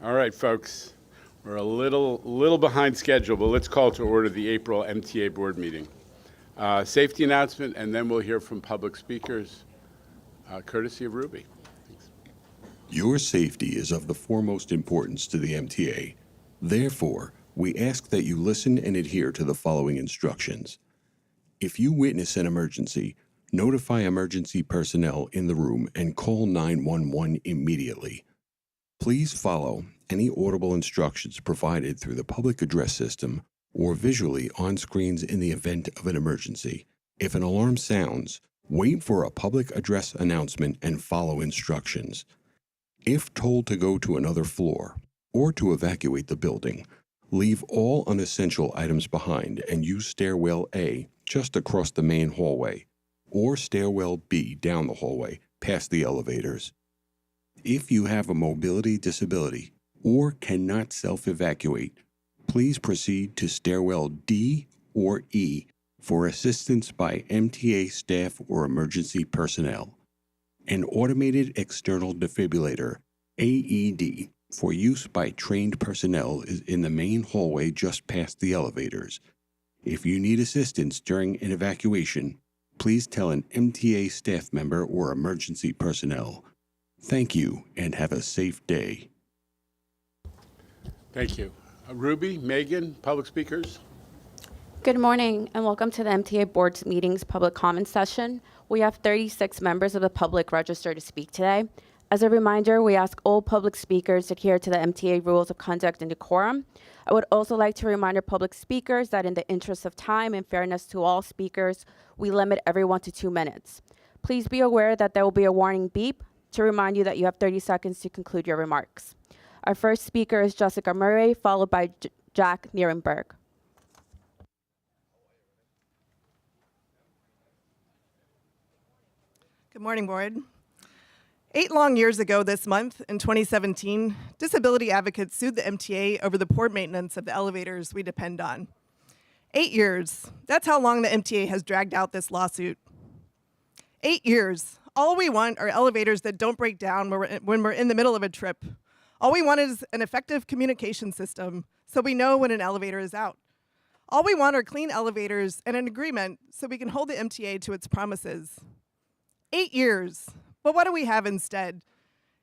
All right, folks. We're a little behind schedule, but let's call to order the April MTA Board Meeting. Safety announcement, and then we'll hear from public speakers, courtesy of Ruby. Thanks. Your safety is of the foremost importance to the MTA. Therefore, we ask that you listen and adhere to the following instructions. If you witness an emergency, notify emergency personnel in the room and call 911 immediately. Please follow any audible instructions provided through the public address system or visually on screens in the event of an emergency. If an alarm sounds, wait for a public address announcement and follow instructions. If told to go to another floor or to evacuate the building, leave all unessential items behind and use stairwell A just across the main hallway or stairwell B down the hallway past the elevators. If you have a mobility disability or cannot self-evacuate, please proceed to stairwell D or E for assistance by MTA staff or emergency personnel. An automated external defibrillator, AED, for use by trained personnel is in the main hallway just past the elevators. If you need assistance during an evacuation, please tell an MTA staff member or emergency personnel. Thank you and have a safe day. Thank you. Ruby, Megan, public speakers. Good morning and welcome to the MTA Board's meeting's public comment session. We have 36 members of the public registered to speak today. As a reminder, we ask all public speakers to adhere to the MTA rules of conduct and decorum. I would also like to remind our public speakers that in the interest of time and fairness to all speakers, we limit everyone to 2 minutes. Please be aware that there will be a warning beep to remind you that you have 30 seconds to conclude your remarks. Our first speaker is Jessica Murray, followed by Jack Nierenberg. Good morning, Board. 8 long years ago this month, in 2017, disability advocates sued the MTA over the poor maintenance of the elevators we depend on. 8 years. That's how long the MTA has dragged out this lawsuit. 8 years. All we want are elevators that don't break down when we're in the middle of a trip. All we want is an effective communication system so we know when an elevator is out. All we want are clean elevators and an agreement so we can hold the MTA to its promises. 8 years. But what do we have instead?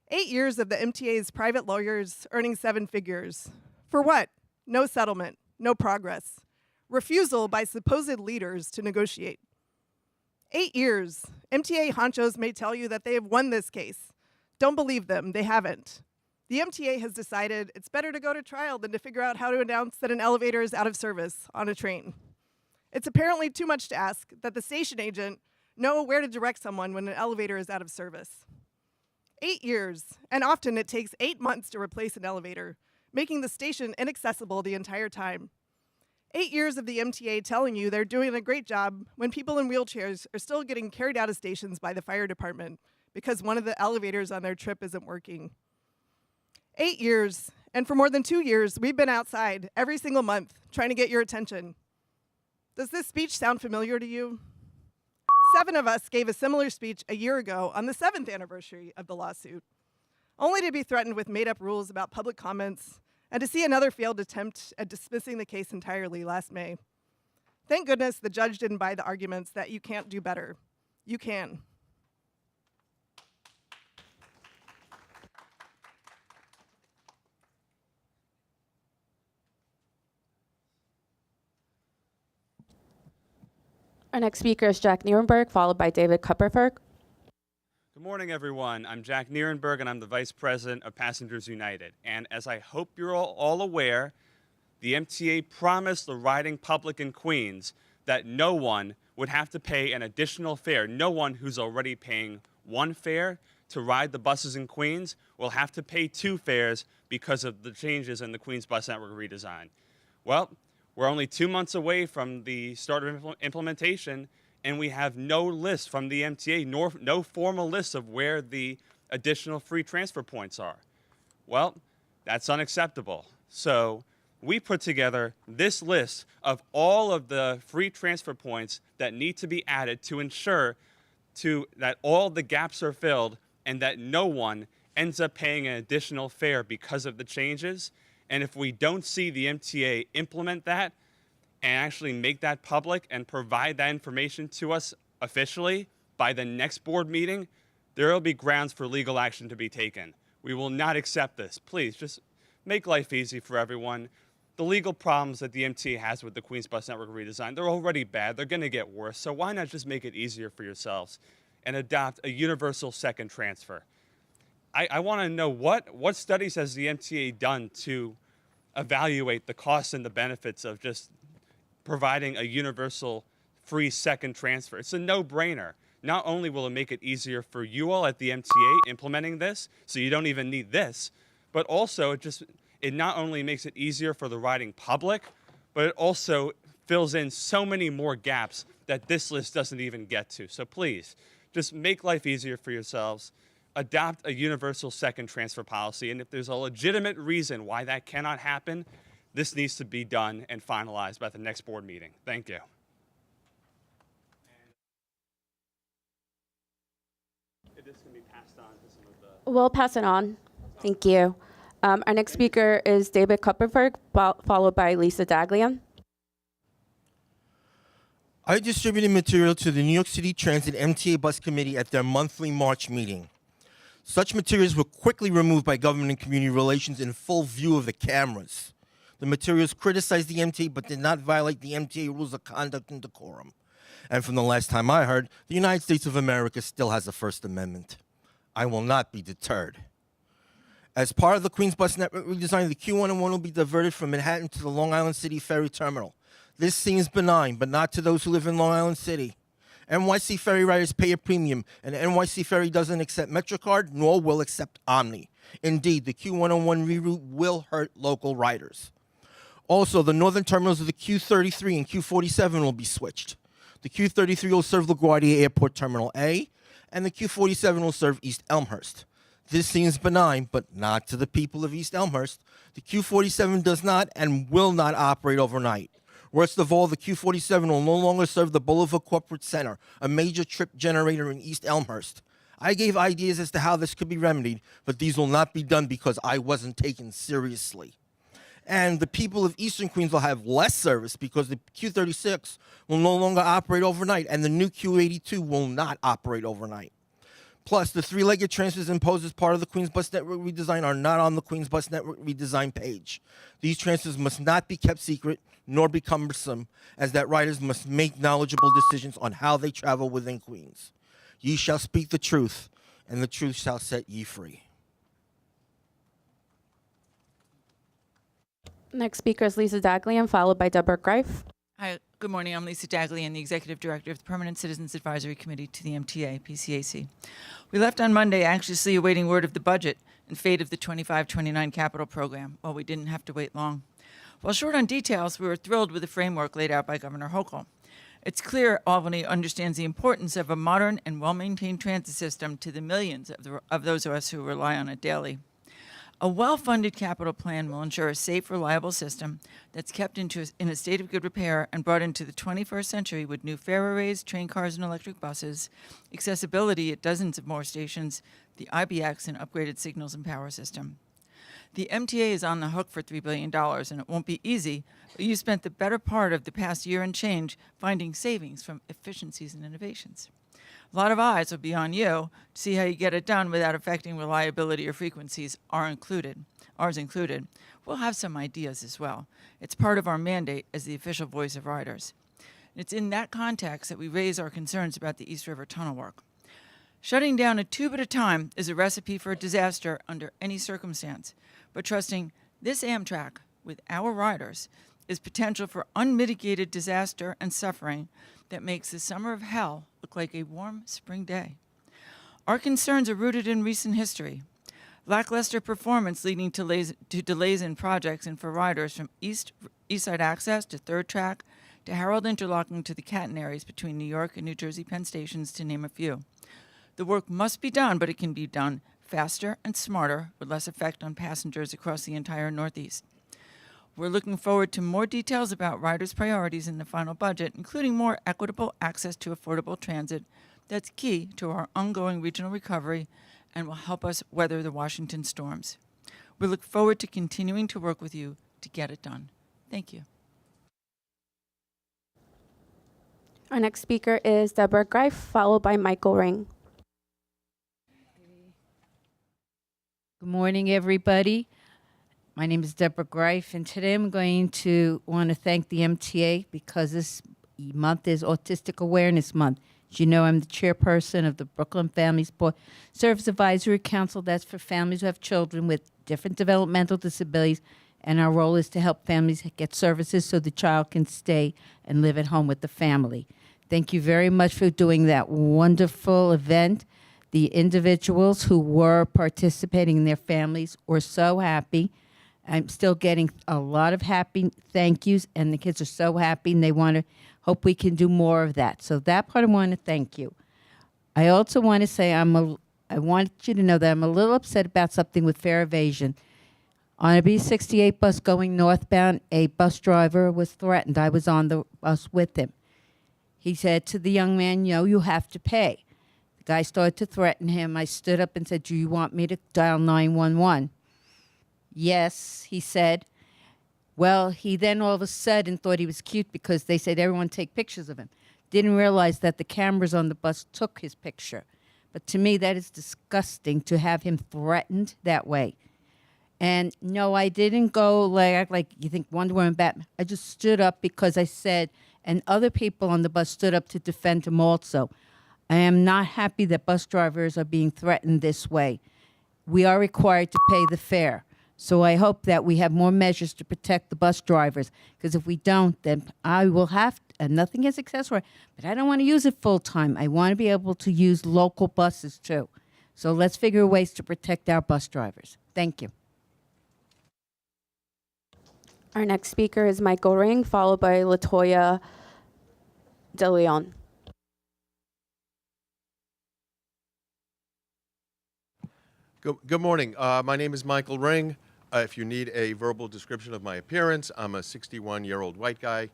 8 years of the MTA's private lawyers earning 7 figures. For what? No settlement, no progress. Refusal by supposed leaders to negotiate. 8 years. MTA honchos may tell you that they have won this case. Don't believe them, they haven't. The MTA has decided it's better to go to trial than to figure out how to announce that an elevator is out of service on a train. It's apparently too much to ask that the station agent know where to direct someone when an elevator is out of service. 8 years, and often it takes 8 months to replace an elevator, making the station inaccessible the entire time. 8 years of the MTA telling you they're doing a great job when people in wheelchairs are still getting carried out of stations by the fire department because one of the elevators on their trip isn't working. 8 years, and for more than 2 years, we've been outside every single month trying to get your attention. Does this speech sound familiar to you? 7 of us gave a similar speech a year ago on the 7th anniversary of the lawsuit, only to be threatened with made-up rules about public comments and to see another failed attempt at dismissing the case entirely last May. Thank goodness the judge didn't buy the arguments that you can't do better. You can. Our next speaker is Jack Nierenberg, followed by David Kupperberg. Good morning, everyone. I'm Jack Nierenberg, and I'm the Vice President of Passengers United. And as I hope you're all aware, the MTA promised the riding public in Queens that no one would have to pay an additional fare. No one who's already paying 1 fare to ride the buses in Queens will have to pay 2 fares because of the changes in the Queens bus network redesign. Well, we're only 2 months away from the start of implementation, and we have no list from the MTA, nor no formal list of where the additional free transfer points are. Well, that's unacceptable. So we put together this list of all of the free transfer points that need to be added to ensure that all the gaps are filled and that no one ends up paying an additional fare because of the changes. And if we don't see the MTA implement that and actually make that public and provide that information to us officially by the next board meeting, there will be grounds for legal action to be taken. We will not accept this. Please, just make life easy for everyone. The legal problems that the MTA has with the Queens Bus Network redesign, they're already bad. They're going to get worse. So why not just make it easier for yourselves and adopt a universal second transfer? I want to know what studies has the MTA done to evaluate the costs and the benefits of just providing a universal free second transfer. It's a no-brainer. Not only will it make it easier for you all at the MTA implementing this, so you don't even need this, but also it not only makes it easier for the riding public, but it also fills in so many more gaps that this list doesn't even get to. So please, just make life easier for yourselves. Adopt a universal second transfer policy, and if there's a legitimate reason why that cannot happen, this needs to be done and finalized by the next board meeting. Thank you. This can be passed on to some of the... We'll pass it on. Thank you. Our next speaker is David Kupperberg, followed by Lisa Dagley. I distributed material to the New York City Transit MTA Bus Committee at their monthly March meeting. Such materials were quickly removed by Government and Community Relations in full view of the cameras. The materials criticized the MTA but did not violate the MTA rules of conduct and decorum. And from the last time I heard, the United States of America still has a First Amendment. I will not be deterred. As part of the Queens Bus Network redesign, the Q101 will be diverted from Manhattan to the Long Island City Ferry Terminal. This seems benign, but not to those who live in Long Island City. NYC ferry riders pay a premium, and NYC Ferry doesn't accept MetroCard, nor will accept Omni. Indeed, the Q101 reroute will hurt local riders. Also, the northern terminals of the Q33 and Q47 will be switched. The Q33 will serve LaGuardia Airport Terminal A, and the Q47 will serve East Elmhurst. This seems benign, but not to the people of East Elmhurst. The Q47 does not and will not operate overnight. Worst of all, the Q47 will no longer serve the Boulevard Corporate Center, a major trip generator in East Elmhurst. I gave ideas as to how this could be remedied, but these will not be done because I wasn't taken seriously. And the people of Eastern Queens will have less service because the Q36 will no longer operate overnight, and the new Q82 will not operate overnight. Plus, the three-legged transfers imposed as part of the Queens Bus Network redesign are not on the Queens Bus Network redesign page. These transfers must not be kept secret nor be cumbersome, as that riders must make knowledgeable decisions on how they travel within Queens. Ye shall speak the truth, and the truth shall set ye free. Next speaker is Lisa Dagley, followed by Deborah Grafe. Hi, good morning. I'm Lisa Dagley, and the Executive Director of the Permanent Citizens Advisory Committee to the MTA, PCAC. We left on Monday anxiously awaiting word of the budget and fate of the 25-29 capital program. Well, we didn't have to wait long. While short on details, we were thrilled with the framework laid out by Governor Hochul. It's clear Albany understands the importance of a modern and well-maintained transit system to the millions of those of us who rely on it daily. A well-funded capital plan will ensure a safe, reliable system that's kept in a state of good repair and brought into the 21st century with new fare arrays, train cars, and electric buses, accessibility at dozens of more stations, the IBX, and upgraded signals and power system. The MTA is on the hook for $3 billion, and it won't be easy, but you spent the better part of the past year and change finding savings from efficiencies and innovations. A lot of eyes will be on you to see how you get it done without affecting reliability or frequencies, ours included. We'll have some ideas as well. It's part of our mandate as the official voice of riders. And it's in that context that we raise our concerns about the East River Tunnel work. Shutting down a tube at a time is a recipe for a disaster under any circumstance, but trusting this Amtrak with our riders is potential for unmitigated disaster and suffering that makes the summer of hell look like a warm spring day. Our concerns are rooted in recent history. Lackluster performance leading to delays in projects and for riders from East Side Access to Third Track to Harold Interlocking to the catenaries between New York and New Jersey Penn stations, to name a few. The work must be done, but it can be done faster and smarter with less effect on passengers across the entire Northeast. We're looking forward to more details about riders' priorities in the final budget, including more equitable access to affordable transit that's key to our ongoing regional recovery and will help us weather the Washington storms. We look forward to continuing to work with you to get it done. Thank you. Our next speaker is Deborah Grafe, followed by Michael Ring. Good morning, everybody. My name is Deborah Grafe, and today I'm going to want to thank the MTA because this month is Autistic Awareness Month. As you know, I'm the chairperson of the Brooklyn Family Support Service Advisory Council. That's for families who have children with different developmental disabilities, and our role is to help families get services so the child can stay and live at home with the family. Thank you very much for doing that wonderful event. The individuals who were participating in their families were so happy. I'm still getting a lot of happy thank yous, and the kids are so happy, and they want to hope we can do more of that. So that part I want to thank you. I also want to say I want you to know that I'm a little upset about something with fare evasion. On a B68 bus going northbound, a bus driver was threatened. I was on the bus with him. He said to the young man, you have to pay. The guy started to threaten him. I stood up and said, do you want me to dial 911? Yes, he said. Well, he then all of a sudden thought he was cute because they said everyone take pictures of him. Didn't realize that the cameras on the bus took his picture. But to me, that is disgusting to have him threatened that way. And no, I didn't go like you think Wonder Woman, Batman. I just stood up because I said, and other people on the bus stood up to defend him also. I am not happy that bus drivers are being threatened this way. We are required to pay the fare. So I hope that we have more measures to protect the bus drivers, because if we don't, then I will have, and nothing is accessory, but I don't want to use it full time. I want to be able to use local buses too. So let's figure ways to protect our bus drivers. Thank you. Our next speaker is Michael Ring, followed by Latoya De Leon. Good morning. My name is Michael Ring. If you need a verbal description of my appearance, I'm a 61-year-old white guy.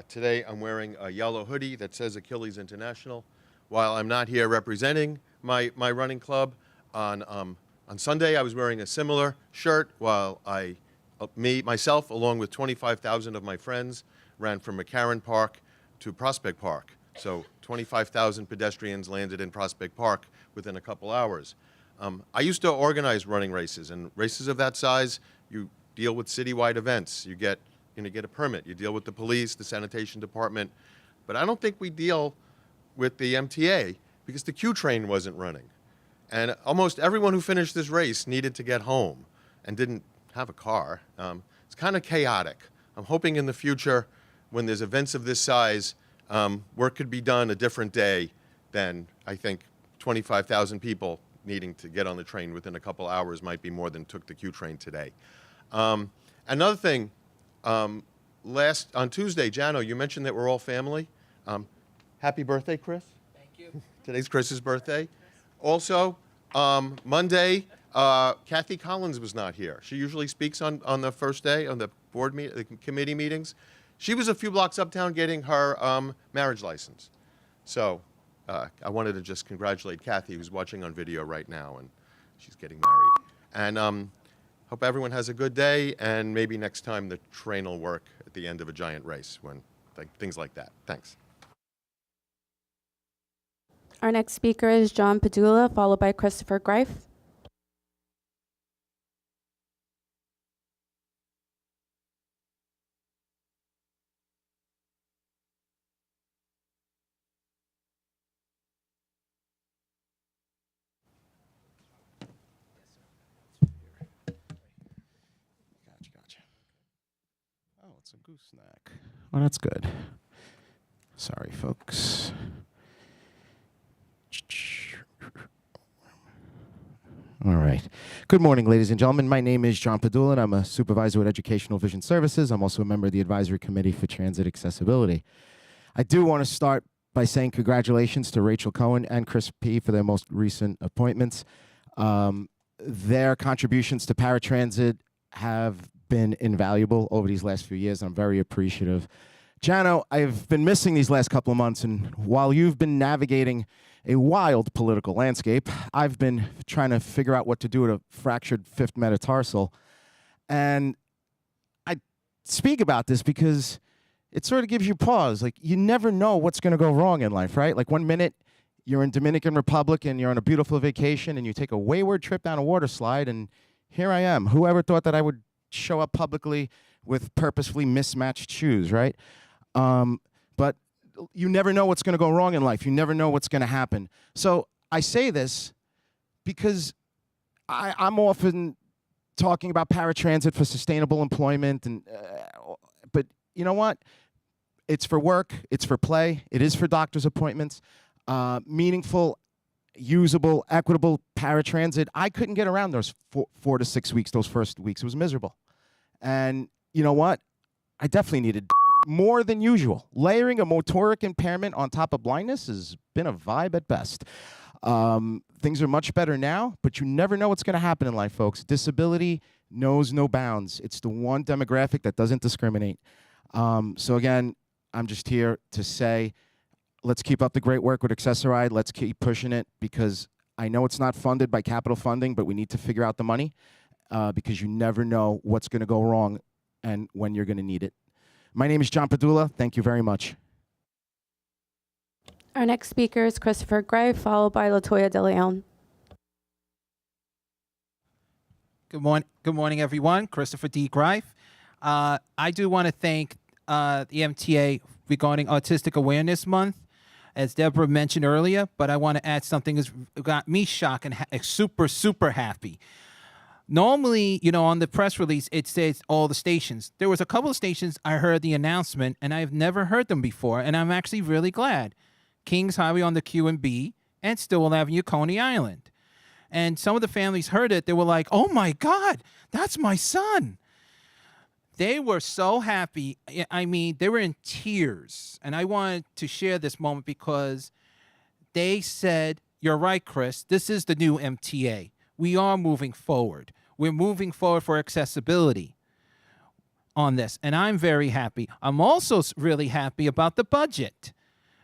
Today I'm wearing a yellow hoodie that says Achilles International. While I'm not here representing my running club, on Sunday I was wearing a similar shirt while myself, along with 25,000 of my friends, ran from McCarran Park to Prospect Park. So 25,000 pedestrians landed in Prospect Park within a couple hours. I used to organize running races, and races of that size, you deal with citywide events. You get a permit. You deal with the police, the sanitation department. But I don't think we deal with the MTA because the Q train wasn't running. And almost everyone who finished this race needed to get home and didn't have a car. It's kind of chaotic. I'm hoping in the future, when there's events of this size, work could be done a different day than, I think, 25,000 people needing to get on the train within a couple hours might be more than took the Q train today. Another thing, on Tuesday, Jano, you mentioned that we're all family. Happy birthday, Chris. Thank you. Today's Chris's birthday. Also, Monday, Kathy Collins was not here. She usually speaks on the first day on the the committee meetings. She was a few blocks uptown getting her marriage license. So I wanted to just congratulate Kathy, who's watching on video right now, and she's getting married. And hope everyone has a good day, and maybe next time the train will work at the end of a giant race, when things like that. Thanks. Our next speaker is John Padulla, followed by Christopher Grafe. Gotcha. Oh, it's a gooseneck. Well, that's good. Sorry, folks. All right. Good morning, ladies and gentlemen. My name is John Padulla, and I'm a supervisor with Educational Vision Services. I'm also a member of the Advisory Committee for Transit Accessibility. I do want to start by saying congratulations to Rachel Cohen and Chris P. for their most recent appointments. Their contributions to paratransit have been invaluable over these last few years. I'm very appreciative. Jano, I've been missing these last couple of months, and while you've been navigating a wild political landscape, I've been trying to figure out what to do with a fractured fifth metatarsal. And I speak about this because it sort of gives you pause. Like, you never know what's going to go wrong in life, right? Like, one minute you're in Dominican Republic and you're on a beautiful vacation and you take a wayward trip down a water slide, and here I am. Whoever thought that I would show up publicly with purposefully mismatched shoes, right? But you never know what's going to go wrong in life. You never know what's going to happen. So I say this because I'm often talking about paratransit for sustainable employment, and but you know what? It's for work. It's for play. It is for doctor's appointments. Meaningful, usable, equitable paratransit. I couldn't get around those 4 to 6 weeks, those first weeks. It was miserable. And you know what? I definitely needed more than usual. Layering a motoric impairment on top of blindness has been a vibe at best. Things are much better now, but you never know what's going to happen in life, folks. Disability knows no bounds. It's the one demographic that doesn't discriminate. So again, I'm just here to say, let's keep up the great work with Accessoride. Let's keep pushing it, because I know it's not funded by capital funding, but we need to figure out the money, because you never know what's going to go wrong and when you're going to need it. My name is John Padulla. Thank you very much. Our next speaker is Christopher Grafe, followed by Latoya De Leon. Good morning, everyone. Christopher D. Grafe. I do want to thank the MTA regarding Autistic Awareness Month, as Deborah mentioned earlier, but I want to add something that's got me shocked and super happy. Normally, you know, on the press release, it says all the stations. There was a couple of stations I heard the announcement, and I've never heard them before, and I'm actually really glad. Kings Highway on the Q&B and Stowell Avenue, Coney Island. And some of the families heard it. They were like, oh, my God, that's my son. They were so happy. I mean, they were in tears. And I wanted to share this moment because they said, you're right, Chris, this is the new MTA. We are moving forward. We're moving forward for accessibility on this. And I'm very happy. I'm also really happy about the budget,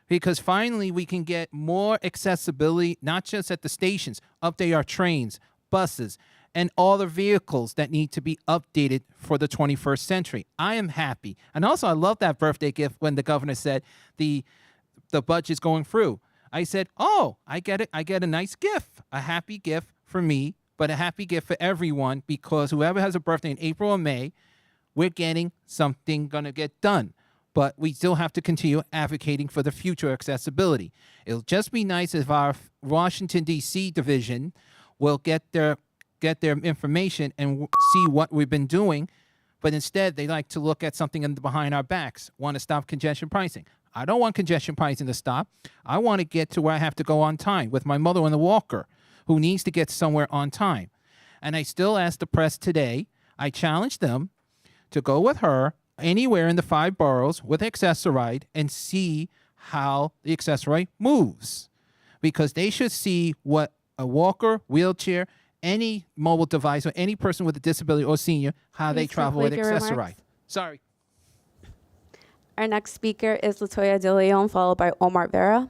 because finally we can get more accessibility, not just at the stations, update our trains, buses, and all the vehicles that need to be updated for the 21st century. I am happy. And also, I love that birthday gift when the governor said the budget's going through. I said, oh, I get it. I get a nice gift, a happy gift for me, but a happy gift for everyone, because whoever has a birthday in April or May, we're getting something going to get done. But we still have to continue advocating for the future accessibility. It'll just be nice if our Washington, D.C. division will get their information and see what we've been doing, but instead they like to look at something behind our backs, want to stop congestion pricing. I don't want congestion pricing to stop. I want to get to where I have to go on time with my mother on the walker, who needs to get somewhere on time. And I still ask the press today, I challenge them to go with her anywhere in the 5 boroughs with Accessoride and see how the Accessoride moves, because they should see what a walker, wheelchair, any mobile device, or any person with a disability or senior, how they travel with Accessoride. Sorry. Our next speaker is Latoya De Leon, followed by Omar Vera.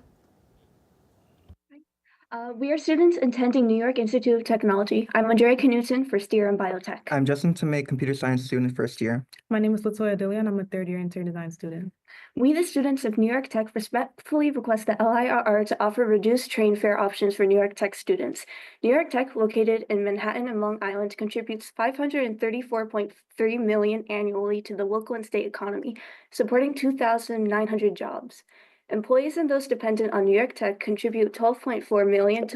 We are students attending New York Institute of Technology. I'm Andrea Knudsen, first year in biotech. I'm Gesson Tomei, computer science student, first year. My name is Latoya De Leon. I'm a third year interior design student. We, the students of New York Tech, respectfully request the LIRR to offer reduced train fare options for New York Tech students. New York Tech, located in Manhattan and Long Island, contributes $534.3 million annually to the local and state economy, supporting 2,900 jobs. Employees and those dependent on New York Tech contribute $12.4 million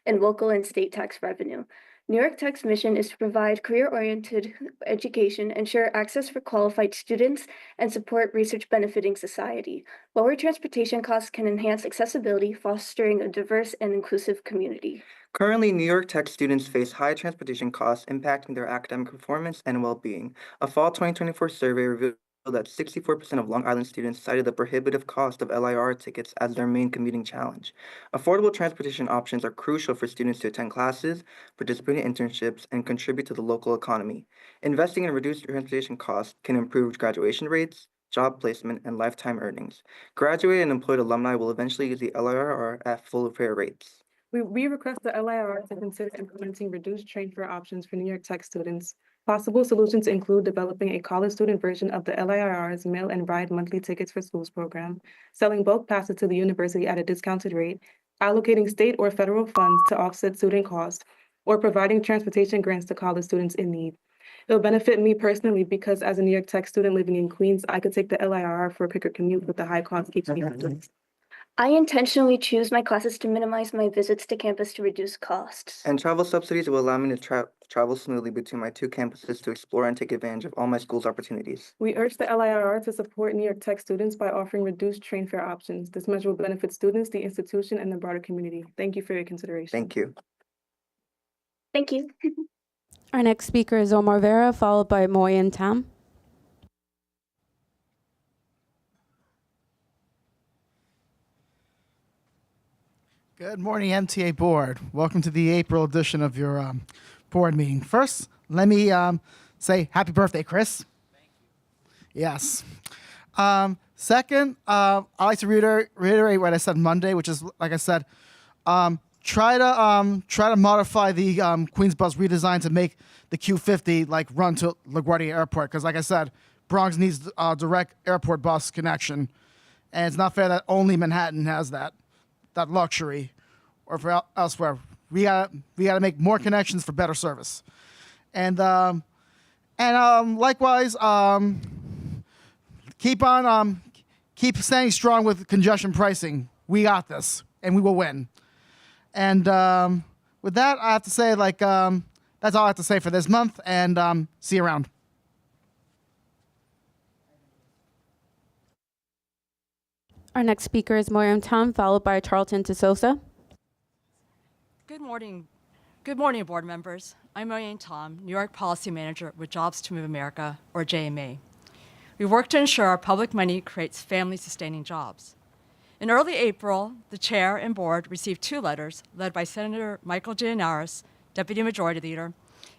in local and state tax revenue. New York Tech's mission is to provide career-oriented education, ensure access for qualified students, and support research benefiting society. Lower transportation costs can enhance accessibility, fostering a diverse and inclusive community. Currently, New York Tech students face high transportation costs impacting their academic performance and well-being. A fall 2024 survey revealed that 64% of Long Island students cited the prohibitive cost of LIR tickets as their main commuting challenge. Affordable transportation options are crucial for students to attend classes, participate in internships, and contribute to the local economy. Investing in reduced transportation costs can improve graduation rates, job placement, and lifetime earnings. Graduated and employed alumni will eventually use the LIRR at full fare rates. We request the LIRR to consider implementing reduced train fare options for New York Tech students. Possible solutions include developing a college student version of the LIRR's Mail and Ride monthly tickets for schools program, selling bulk passes to the university at a discounted rate, allocating state or federal funds to offset student costs, or providing transportation grants to college students in need. It will benefit me personally because as a New York Tech student living in Queens, I could take the LIRR for a quicker commute, but the high cost keeps me home. I intentionally choose my classes to minimize my visits to campus to reduce costs. And travel subsidies will allow me to travel smoothly between my two campuses to explore and take advantage of all my school's opportunities. We urge the LIRR to support New York Tech students by offering reduced train fare options. This measure will benefit students, the institution, and the broader community. Thank you for your consideration. Thank you. Thank you. Our next speaker is Omar Vera, followed by Oane Tom. Good morning, MTA Board. Welcome to the April edition of your board meeting. First, let me say happy birthday, Chris. Thank you. Yes. Second, I like to reiterate what I said Monday, which is, like I said, try to modify the Queens bus redesign to make the Q50 run to LaGuardia Airport, because, like I said, Bronx needs a direct airport bus connection, and it's not fair that only Manhattan has that luxury, or for elsewhere. We gotta make more connections for better service, and likewise, keep standing strong with congestion pricing. We got this, and we will win. And with that, I have to say, that's all I have to say for this month, and see you around. Our next speaker is Miriam Tom, followed by Charlton Dosa. Good morning. Good morning, board members. I'm Oane Tom, New York Policy Manager with Jobs to Move America, or JMA. We work to ensure our public money creates family-sustaining jobs. In early April, the chair and board received 2 letters led by Senator Michael Gianaris, Deputy Majority Leader,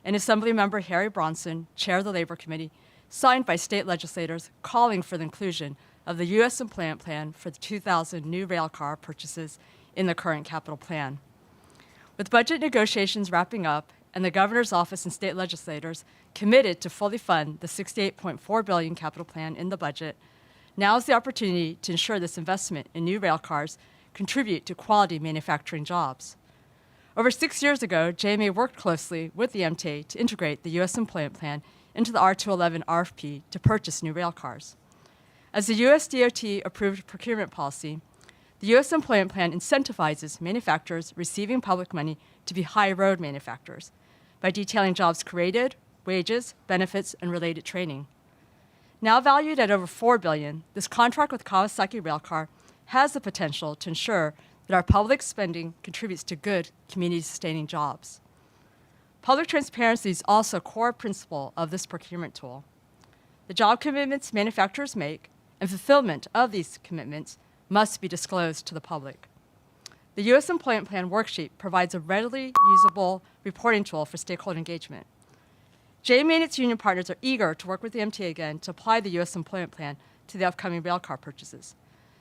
and Assemblymember Harry Bronson, Chair of the Labor Committee, signed by state legislators calling for the inclusion of the U.S. Employment Plan for the 2,000 new rail car purchases in the current capital plan. With budget negotiations wrapping up and the governor's office and state legislators committed to fully fund the $68.4 billion capital plan in the budget, now is the opportunity to ensure this investment in new rail cars contribute to quality manufacturing jobs. Over 6 years ago, JMA worked closely with the MTA to integrate the U.S. Employment Plan into the R211 RFP to purchase new rail cars. As the U.S. DOT approved procurement policy, the U.S. Employment Plan incentivizes manufacturers receiving public money to be high-road manufacturers by detailing jobs created, wages, benefits, and related training. Now valued at over $4 billion, this contract with Kawasaki Railcar has the potential to ensure that our public spending contributes to good community-sustaining jobs. Public transparency is also a core principle of this procurement tool. The job commitments manufacturers make and fulfillment of these commitments must be disclosed to the public. The U.S. Employment Plan worksheet provides a readily usable reporting tool for stakeholder engagement. JMA and its union partners are eager to work with the MTA again to apply the U.S. Employment Plan to the upcoming railcar purchases.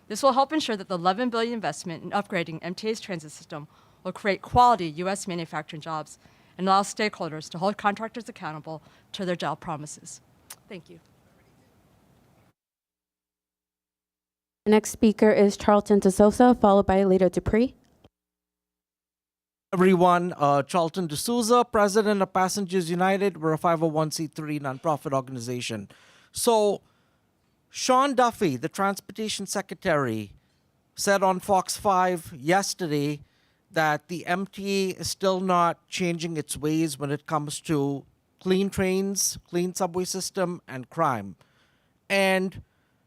This will help ensure that the $11 billion investment in upgrading MTA's transit system will create quality U.S. manufacturing jobs and allow stakeholders to hold contractors accountable to their job promises. Thank you. The next speaker is Charlton Dosa, followed by Lita Dupree. Everyone, Charlton Dosa, President of Passengers United. We're a 501c3 nonprofit organization. So, Sean Duffy, the Transportation Secretary, said on Fox 5 yesterday that the MTA is still not changing its ways when it comes to clean trains, clean subway system, and crime. And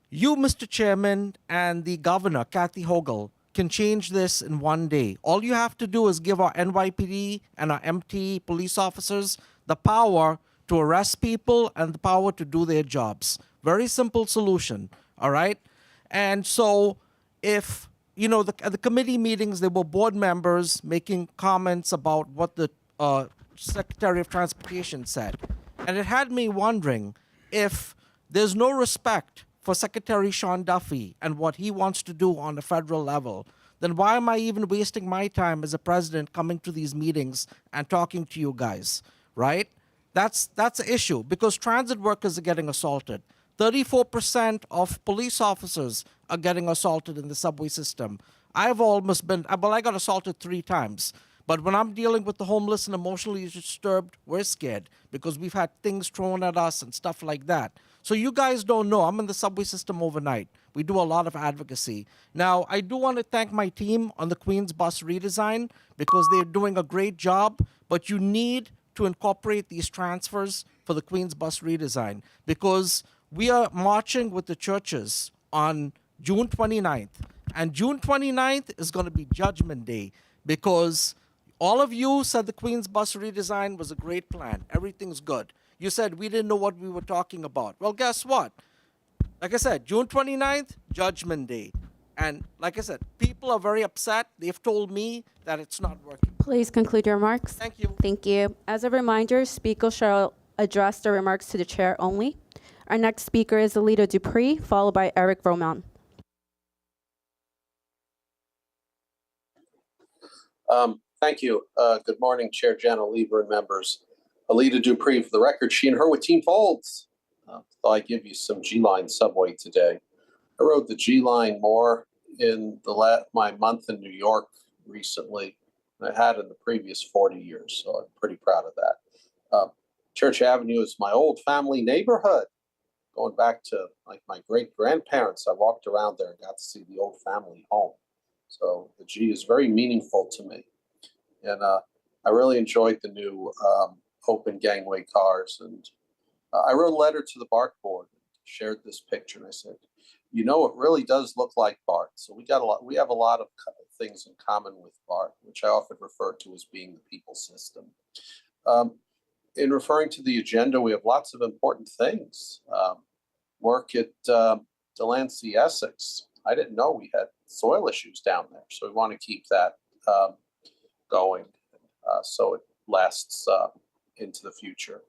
you, Mr. Chairman, and the governor, Kathy Hochul, can change this in one day. All you have to do is give our NYPD and our MT police officers the power to arrest people and the power to do their jobs. Very simple solution, all right? And so if, you know, at the committee meetings, there were board members making comments about what the Secretary of Transportation said. And it had me wondering if there's no respect for Secretary Sean Duffy and what he wants to do on the federal level, then why am I even wasting my time as a president coming to these meetings and talking to you guys, right? That's the issue, because transit workers are getting assaulted. 34% of police officers are getting assaulted in the subway system. I've almost been, well, I got assaulted 3 times. But when I'm dealing with the homeless and emotionally disturbed, we're scared because we've had things thrown at us and stuff like that. So you guys don't know, I'm in the subway system overnight. We do a lot of advocacy. Now, I do want to thank my team on the Queens bus redesign because they're doing a great job, but you need to incorporate these transfers for the Queens bus redesign because we are marching with the churches on June 29th. And June 29th is going to be Judgment Day because all of you said the Queens bus redesign was a great plan. Everything's good. You said we didn't know what we were talking about. Well, guess what? Like I said, June 29th, Judgment Day. And like I said, people are very upset. They've told me that it's not working. Please conclude your remarks. Thank you. Thank you. As a reminder, speakers shall address their remarks to the chair only. Our next speaker is Alida Dupree, followed by Eric Roman. Thank you. Good morning, Chair Jana Lieber and members. Alida Dupree, for the record, she and her with Team Folds. Thought I'd give you some G-Line subway today. I rode the G-Line more in my month in New York recently than I had in the previous 40 years, so I'm pretty proud of that. Church Avenue is my old family neighborhood. Going back to like my great-grandparents, I walked around there and got to see the old family home. So the G is very meaningful to me. And I really enjoyed the new open gangway cars. And I wrote a letter to the BART board, shared this picture, and I said, you know, it really does look like BART. So we have a lot of things in common with BART, which I often refer to as being the people system. In referring to the agenda, we have lots of important things. Work at Delancey, Essex. I didn't know we had soil issues down there, so we want to keep that going so it lasts into the future.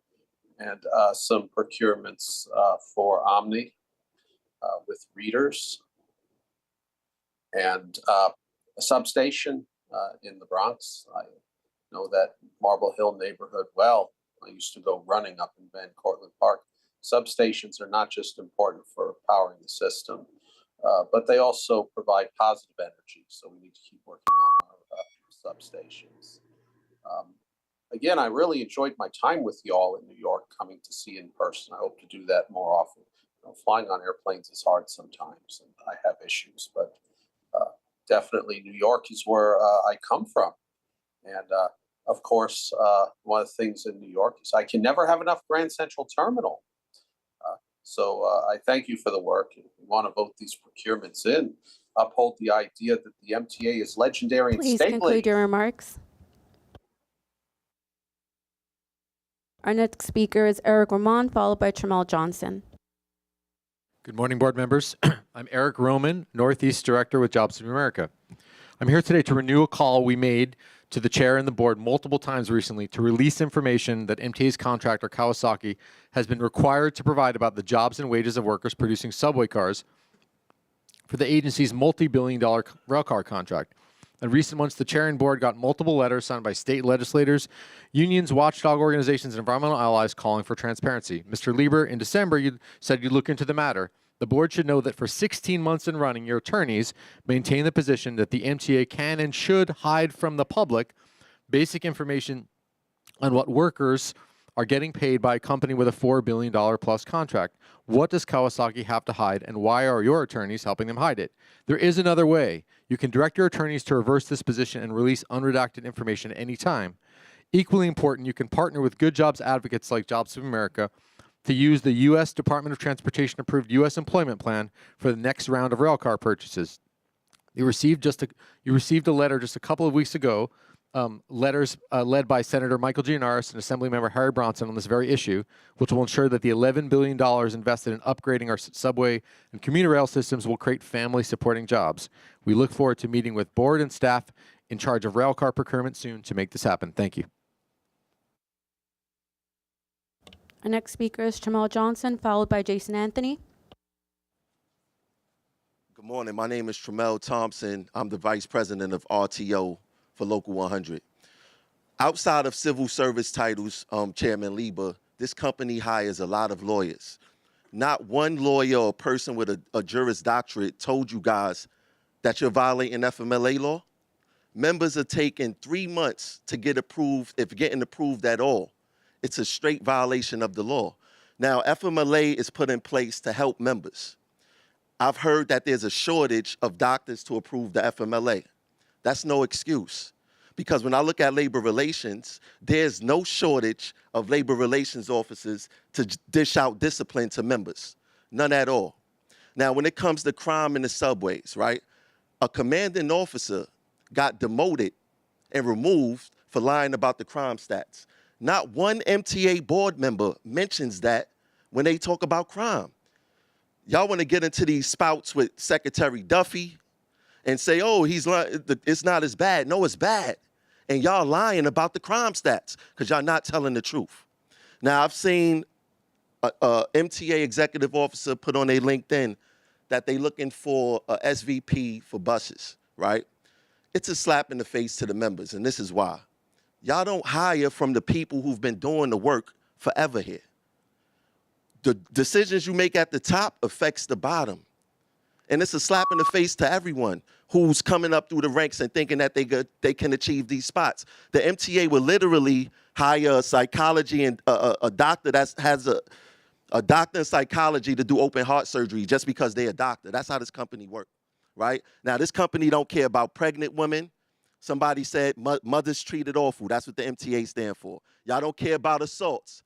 And some procurements for Omni with readers and a substation in the Bronx. I know that Marble Hill neighborhood well. I used to go running up in Van Cortlandt Park. Substations are not just important for powering the system, but they also provide positive energy. So we need to keep working on our substations. Again, I really enjoyed my time with y'all in New York, coming to see in person. I hope to do that more often. You know, flying on airplanes is hard sometimes, and I have issues, but definitely New York is where I come from. And of course, one of the things in New York is I can never have enough Grand Central Terminal. So I thank you for the work. If we want to vote these procurements in, uphold the idea that the MTA is legendary and Please stately. conclude your remarks. Our next speaker is Eric Roman, followed by Tamal Johnson. Good morning, board members. I'm Eric Roman, Northeast Director with Jobs of America. I'm here today to renew a call we made to the chair and the board multiple times recently to release information that MTA's contractor, Kawasaki, has been required to provide about the jobs and wages of workers producing subway cars for the agency's multi-billion-dollar railcar contract. In recent months, the chair and board got multiple letters signed by state legislators, unions, watchdog organizations, and environmental allies calling for transparency. Mr. Lieber, in December, you said you'd look into the matter. The board should know that for 16 months in running, your attorneys maintain the position that the MTA can and should hide from the public basic information on what workers are getting paid by a company with a $4 billion plus contract. What does Kawasaki have to hide, and why are your attorneys helping them hide it? There is another way. You can direct your attorneys to reverse this position and release unredacted information at any time. Equally important, you can partner with good jobs advocates like Jobs of America to use the U.S. Department of Transportation approved U.S. employment plan for the next round of railcar purchases. You received a letter just a couple of weeks ago, letters led by Senator Michael Gianaris and Assemblymember Harry Bronson on this very issue, which will ensure that the $11 billion invested in upgrading our subway and commuter rail systems will create family-supporting jobs. We look forward to meeting with board and staff in charge of railcar procurement soon to make this happen. Thank you. Our next speaker is Tamal Johnson, followed by Jason Anthony. Good morning. My name is Tamal Johnson. I'm the Vice President of RTO for Local 100. Outside of civil service titles, Chairman Lieber, this company hires a lot of lawyers. Not one lawyer or person with a Juris Doctorate told you guys that you're violating FMLA law. Members are taking 3 months to get approved, if getting approved at all. It's a straight violation of the law. Now, FMLA is put in place to help members. I've heard that there's a shortage of doctors to approve the FMLA. That's no excuse. Because when I look at labor relations, there's no shortage of labor relations officers to dish out discipline to members. None at all. Now, when it comes to crime in the subways, right? A commanding officer got demoted and removed for lying about the crime stats. Not one MTA board member mentions that when they talk about crime. Y'all want to get into these spouts with Secretary Duffy and say, oh, it's not as bad. No, it's bad. And y'all lying about the crime stats because y'all not telling the truth. Now, I've seen a MTA executive officer put on their LinkedIn that they looking for a SVP for buses, right? It's a slap in the face to the members, and this is why. Y'all don't hire from the people who've been doing the work forever here. The decisions you make at the top affects the bottom. And it's a slap in the face to everyone who's coming up through the ranks and thinking that they can achieve these spots. The MTA will literally hire a psychology and a doctor that has a doctor in psychology to do open heart surgery just because they're a doctor. That's how this company works, right? Now, this company don't care about pregnant women. Somebody said mothers treated awful. That's what the MTA stand for. Y'all don't care about assaults.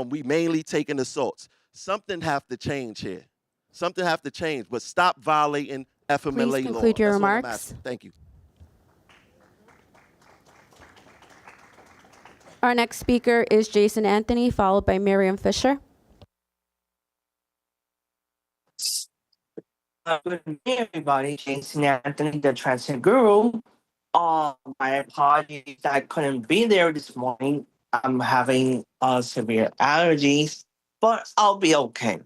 We mainly taking assaults. Something have to change here. Something have to change, but stop violating FMLA law. Please conclude your That's all I'm remarks. asking. Thank you. Our next speaker is Jason Anthony, followed by Miriam Fisher. Good morning, everybody. Jason Anthony, the Transit Guru. My apologies that I couldn't be there this morning. I'm having severe allergies, but I'll be okay.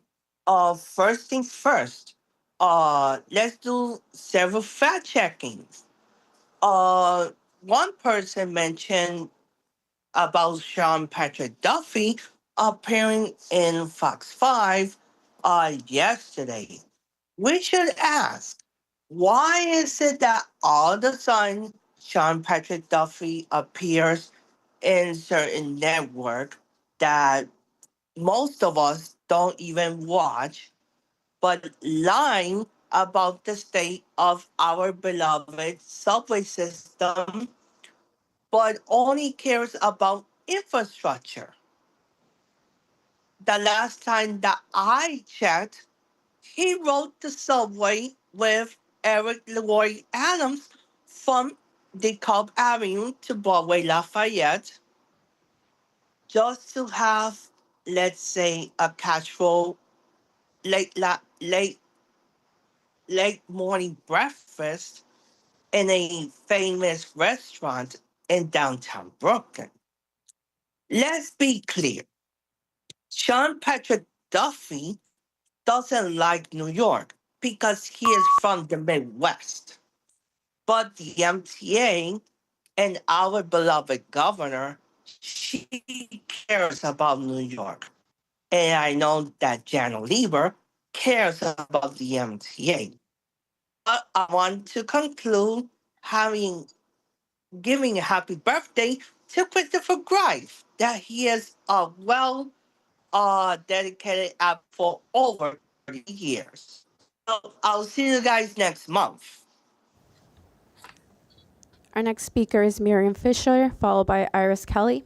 First things first, let's do several fact checkings. One person mentioned about Sean Patrick Duffy appearing in Fox 5 yesterday. We should ask, why is it that all of a sudden Sean Patrick Duffy appears in certain network that most of us don't even watch, but lying about the state of our beloved subway system, but only cares about infrastructure? The last time that I checked, he wrote the subway with Eric Leroy Adams from DeKalb Avenue to Broadway Lafayette, just to have, let's say, a casual late morning breakfast in a famous restaurant in downtown Brooklyn. Let's be clear. Sean Patrick Duffy doesn't like New York because he is from the Midwest. But the MTA and our beloved governor, she cares about New York. And I know that Janet Lieber cares about the MTA. But I want to conclude giving a happy birthday to Christopher Grafe, that he is a dedicated app for over 30 years. So I'll see you guys next month. Our next speaker is Miriam Fisher, followed by Iris Kelly.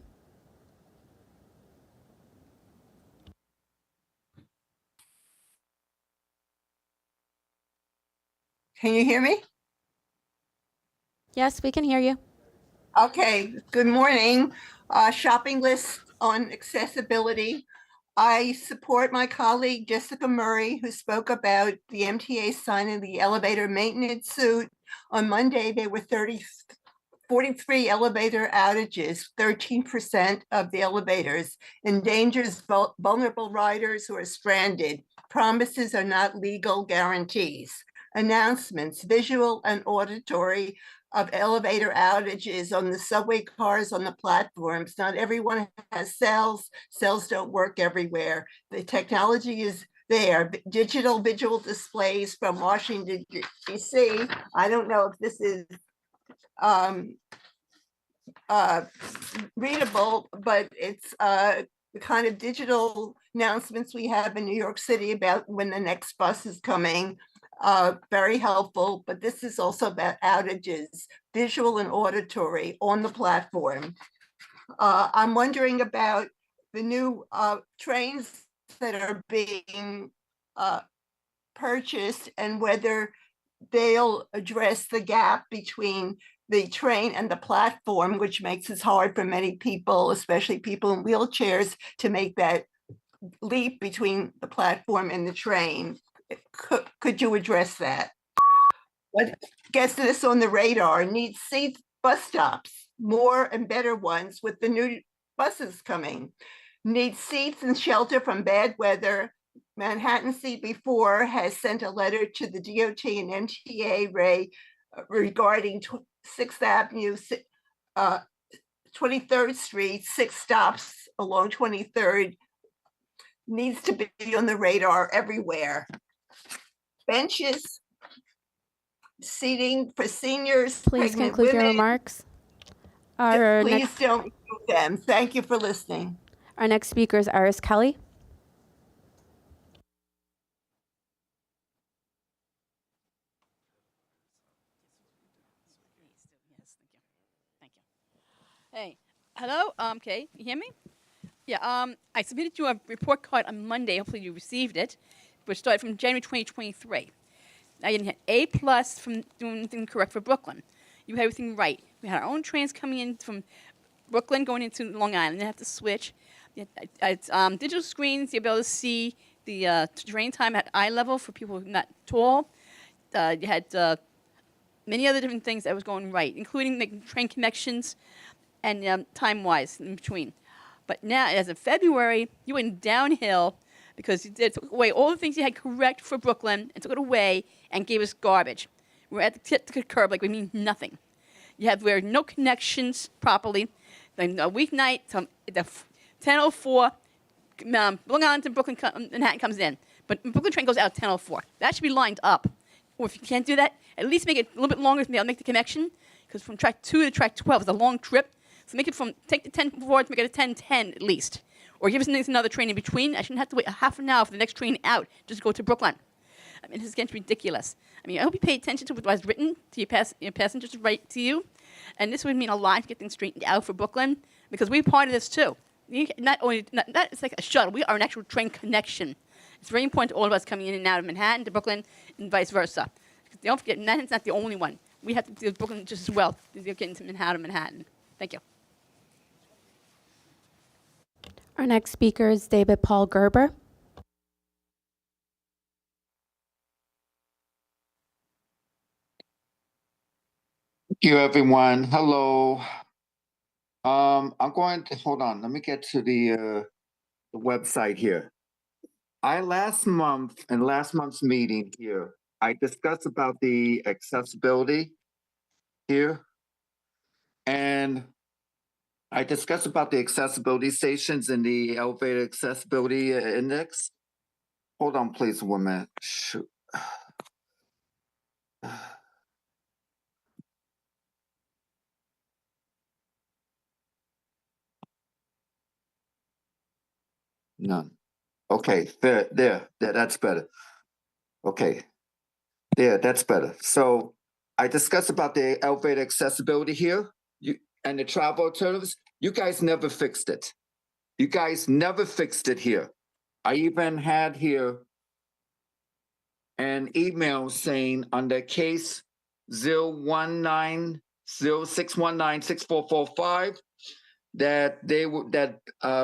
Can you hear me? Yes, we can hear you. Okay, good morning. Shopping list on accessibility. I support my colleague Jessica Murray, who spoke about the MTA signing the elevator maintenance suit. On Monday, there were 43 elevator outages, 13% of the elevators, endangers vulnerable riders who are stranded. Promises are not legal guarantees. announcements, visual and auditory, of elevator outages on the subway cars, on the platforms. Not everyone has cells. Cells don't work everywhere. The technology is there. Digital visual displays from Washington, D.C. I don't know if this is readable, but it's the kind of digital announcements we have in New York City about when the next bus is coming. Very helpful, but this is also about outages, visual and auditory on the platform. I'm wondering about the new trains that are being purchased and whether they'll address the gap between the train and the platform, which makes it hard for many people, especially people in wheelchairs, to make that leap between the platform and the train. Could you address that? What gets this on the radar? Needs safe bus stops, more and better ones with the new buses coming. Needs seats and shelter from bad weather. Manhattan CB4 has sent a letter to the DOT and MTA regarding 6th Avenue, 23rd Street, 6 stops along 23rd. Needs to be on the radar everywhere. Benches, seating for seniors, Please pregnant conclude your women. remarks. Our Please next, don't remove them. Thank you for listening. our next speaker is Iris Kelly. Hey, hello, Kay, you hear me? Yeah, I submitted you a report card on Monday. Hopefully you received it, which started from January 2023. Now you didn't get A+ from doing anything correct for Brooklyn. You had everything right. We had our own trains coming in from Brooklyn going into Long Island. They have to switch. It's digital screens. You'll be able to see the train time at eye level for people who are not tall. You had many other different things that was going right, including making train connections and time-wise in between. But now, as of February, you went downhill because you took away all the things you had correct for Brooklyn and took it away and gave us garbage. We're at the tip to the curb like we mean nothing. You have where no connections properly. Then a weeknight, the 10:04, Long Island to Brooklyn, Manhattan comes in. But Brooklyn train goes out at 10:04. That should be lined up. Or if you can't do that, at least make it a little bit longer to be able to make the connection. Because from track 2 to track 12 is a long trip. So make it take the 10:04 to make it a 10:10 at least. Or give us another train in between. I shouldn't have to wait a half an hour for the next train out just to go to Brooklyn. I mean, this is getting ridiculous. I mean, I hope you pay attention to what was written to your passengers right to you. And this would mean a lot to get things straightened out for Brooklyn, because we're part of this too. Not it's like a shuttle. We are an actual train connection. It's very important to all of us coming in and out of Manhattan to Brooklyn and vice versa. Don't forget, Manhattan's not the only one. We have to deal with Brooklyn just as well to get into Manhattan. Thank you. Our next speaker is David Paul Gerber. Thank you, everyone. Hello. I'm going to hold on. Let me get to the website here. Last month's meeting here, I discussed about the accessibility here, and I discussed about the accessibility stations and the elevator accessibility index. Hold on, please, 1 minute. Shoot. None. Okay, there, that's better. Okay, there, that's better. So I discussed about the elevator accessibility here and the travel alternatives. You guys never fixed it. You guys never fixed it here. I even had here an email saying under case 01906196445 that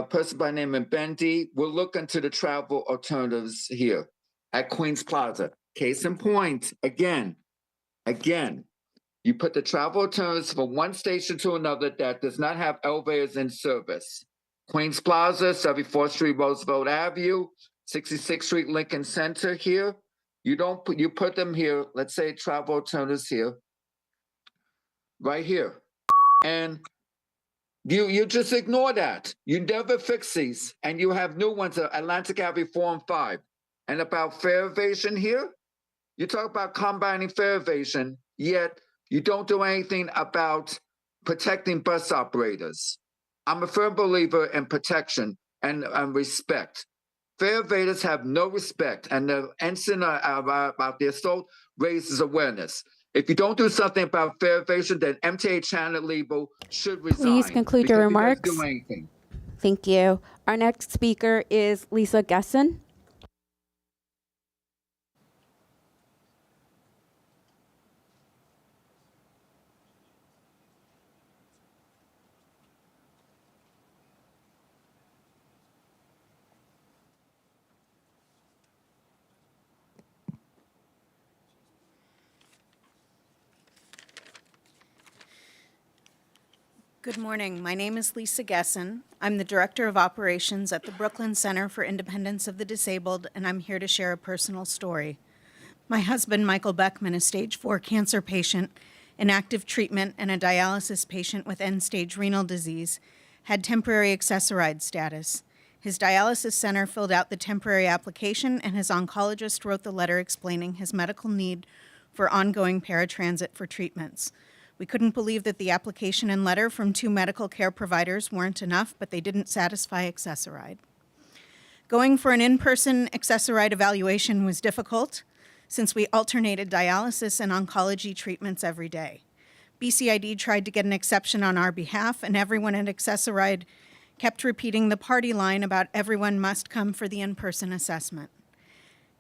person by name of Bendy will look into the travel alternatives here at Queens Plaza. Case in point, again, you put the travel alternatives from one station to another that does not have elevators in service. Queens Plaza, 74th Street, Roosevelt Avenue, 66th Street, Lincoln Center here. you put them here, let's say travel alternatives here, right here. And you just ignore that. You never fix these, and you have new ones, Atlantic Avenue 4 and 5. And about fare evasion here, you talk about combating fare evasion, yet you don't do anything about protecting bus operators. I'm a firm believer in protection and respect. Fare evaders have no respect, and the incident about the assault raises awareness. If you don't do something about fare evasion, then MTA Channel Legal should resign. Please conclude your because he doesn't remarks. do anything. Thank you. Our next speaker is Lisa Gesson. Good morning. My name is Lisa Gesson. I'm the Director of Operations at the Brooklyn Center for Independence of the Disabled, and I'm here to share a personal story. My husband, Michael Beckman, a stage 4 cancer patient, in active treatment, and a dialysis patient with end-stage renal disease, had temporary accessoride status. His dialysis center filled out the temporary application, and his oncologist wrote the letter explaining his medical need for ongoing paratransit for treatments. We couldn't believe that the application and letter from 2 medical care providers weren't enough, but they didn't satisfy accessoride. Going for an in-person accessoride evaluation was difficult since we alternated dialysis and oncology treatments every day. BCID tried to get an exception on our behalf, and everyone at accessoride kept repeating the party line about everyone must come for the in-person assessment.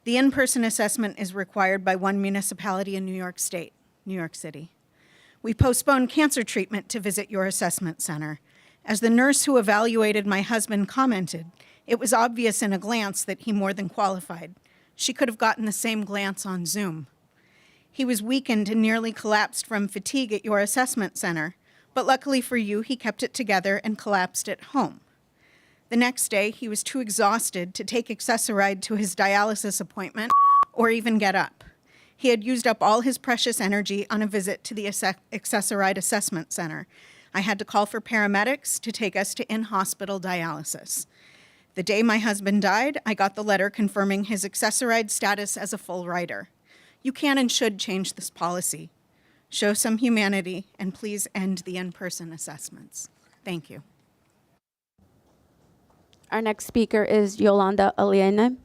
The in-person assessment is required by one municipality in New York State, New York City. We postponed cancer treatment to visit your assessment center. As the nurse who evaluated my husband commented, it was obvious in a glance that he more than qualified. She could have gotten the same glance on Zoom. He was weakened and nearly collapsed from fatigue at your assessment center, but luckily for you, he kept it together and collapsed at home. The next day, he was too exhausted to take accessoride to his dialysis appointment or even get up. He had used up all his precious energy on a visit to the accessoride assessment center. I had to call for paramedics to take us to in-hospital dialysis. The day my husband died, I got the letter confirming his accessoride status as a full rider. You can and should change this policy. Show some humanity, and please end the in-person assessments. Thank you. Our next speaker is Yolanda Alen.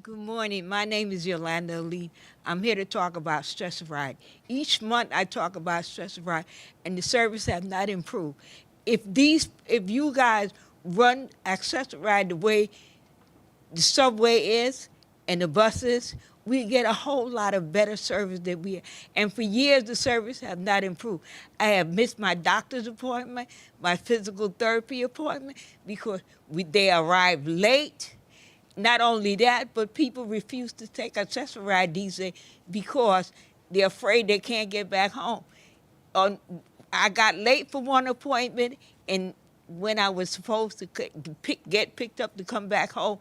Good morning. My name is Yolanda Alen. I'm here to talk about Accessoride. Each month I talk about Accessoride, and the service has not improved. If you guys run Accessoride the way the subway is and the buses, we get a whole lot of better service than we have. And for years, the service has not improved. I have missed my doctor's appointment, my physical therapy appointment, because they arrive late. Not only that, but people refuse to take Accessoride these days because they're afraid they can't get back home. I got late for one appointment, and when I was supposed to get picked up to come back home,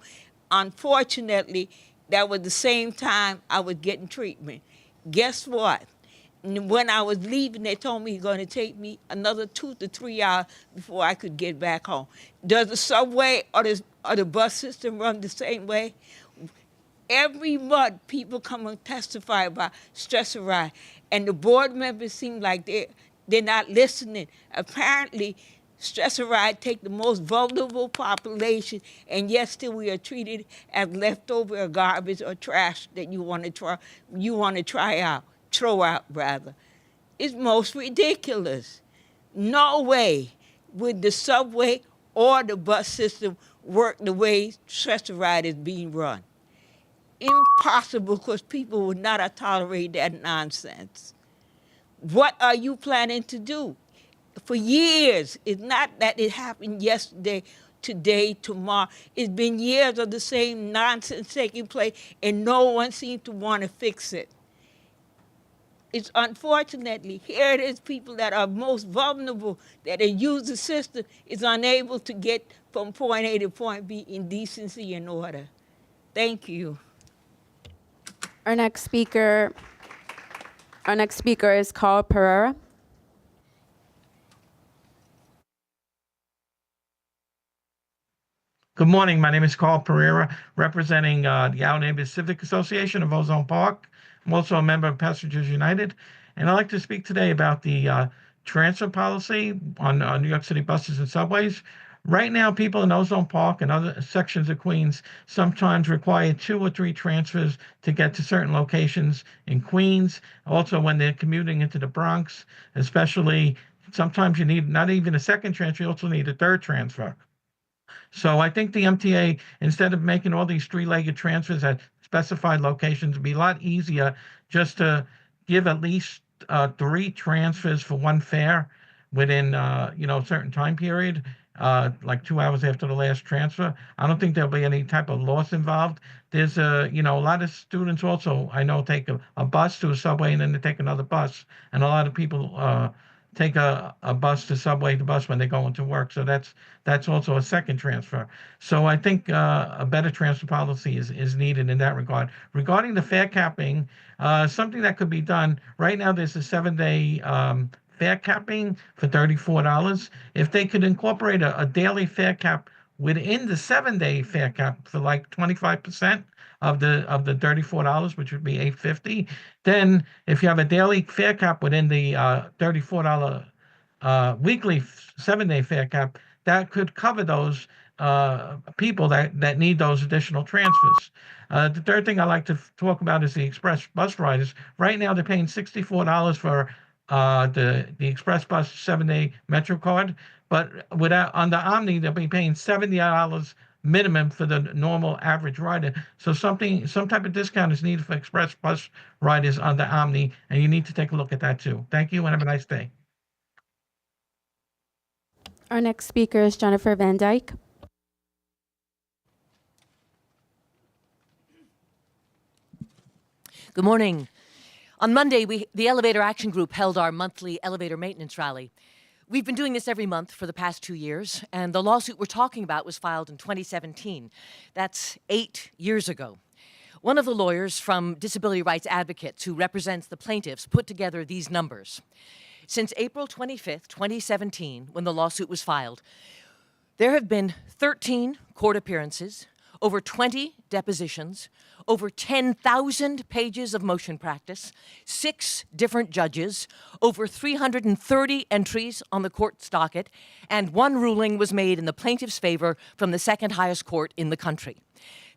unfortunately, that was the same time I was getting treatment. Guess what? When I was leaving, they told me it's going to take me another 2 to 3 hours before I could get back home. Does the subway or the bus system run the same way? Every month, people come and testify about Accessoride, and the board members seem like they're not listening. Apparently, Accessoride take the most vulnerable population, and yet still we are treated as leftover or garbage or trash that you want to throw out rather. It's most ridiculous. No way would the subway or the bus system work the way Stretch Ride is being run. Impossible, because people would not tolerate that nonsense. What are you planning to do? For years, it's not that it happened yesterday, today, tomorrow. It's been years of the same nonsense taking place, and no one seems to want to fix it. It's unfortunately, here it is, people that are most vulnerable, that use the system, is unable to get from point A to point B in decency and order. Thank you. Our next speaker is Carl Pereira. Good morning. My name is Carl Pereira, representing the Our Neighbors Civic Association of Ozone Park. I'm also a member of Passengers United, and I'd like to speak today about the transfer policy on New York City buses and subways. Right now, people in Ozone Park and other sections of Queens sometimes require 2 or 3 transfers to get to certain locations in Queens. Also, when they're commuting into the Bronx, especially, sometimes you need not even a second transfer, you also need a third transfer. So I think the MTA, instead of making all these 3-legged transfers at specified locations, would be a lot easier just to give at least 3 transfers for 1 fare within a certain time period, like 2 hours after the last transfer. I don't think there'll be any type of loss involved. There's a lot of students also, I know, take a bus to a subway and then they take another bus, and a lot of people take a bus to subway to bus when they go into work. So that's also a second transfer. So I think a better transfer policy is needed in that regard. Regarding the fare capping, something that could be done, right now there's a 7-day fare capping for $34. If they could incorporate a daily fare cap within the 7-day fare cap for like 25% of the $34, which would be $8.50. Then, if you have a daily fare cap within the $34 weekly 7-day fare cap, that could cover those people that need those additional transfers. The third thing I'd like to talk about is the express bus riders. Right now, they're paying $64 for the express bus 7-day Metro card, but on the Omni, they'll be paying $70 minimum for the normal average rider. So some type of discount is needed for express bus riders on the Omni, and you need to take a look at that too. Thank you, and have a nice day. Our next speaker is Jennifer Van Dyke. Good morning. On Monday, the Elevator Action Group held our monthly elevator maintenance rally. We've been doing this every month for the past 2 years, and the lawsuit we're talking about was filed in 2017. That's 8 years ago. One of the lawyers from Disability Rights Advocates who represents the plaintiffs put together these numbers. Since April 25th, 2017, when the lawsuit was filed, there have been 13 court appearances, over 20 depositions, over 10,000 pages of motion practice, 6 different judges, over 330 entries on the court's docket, and 1 ruling was made in the plaintiff's favor from the second highest court in the country.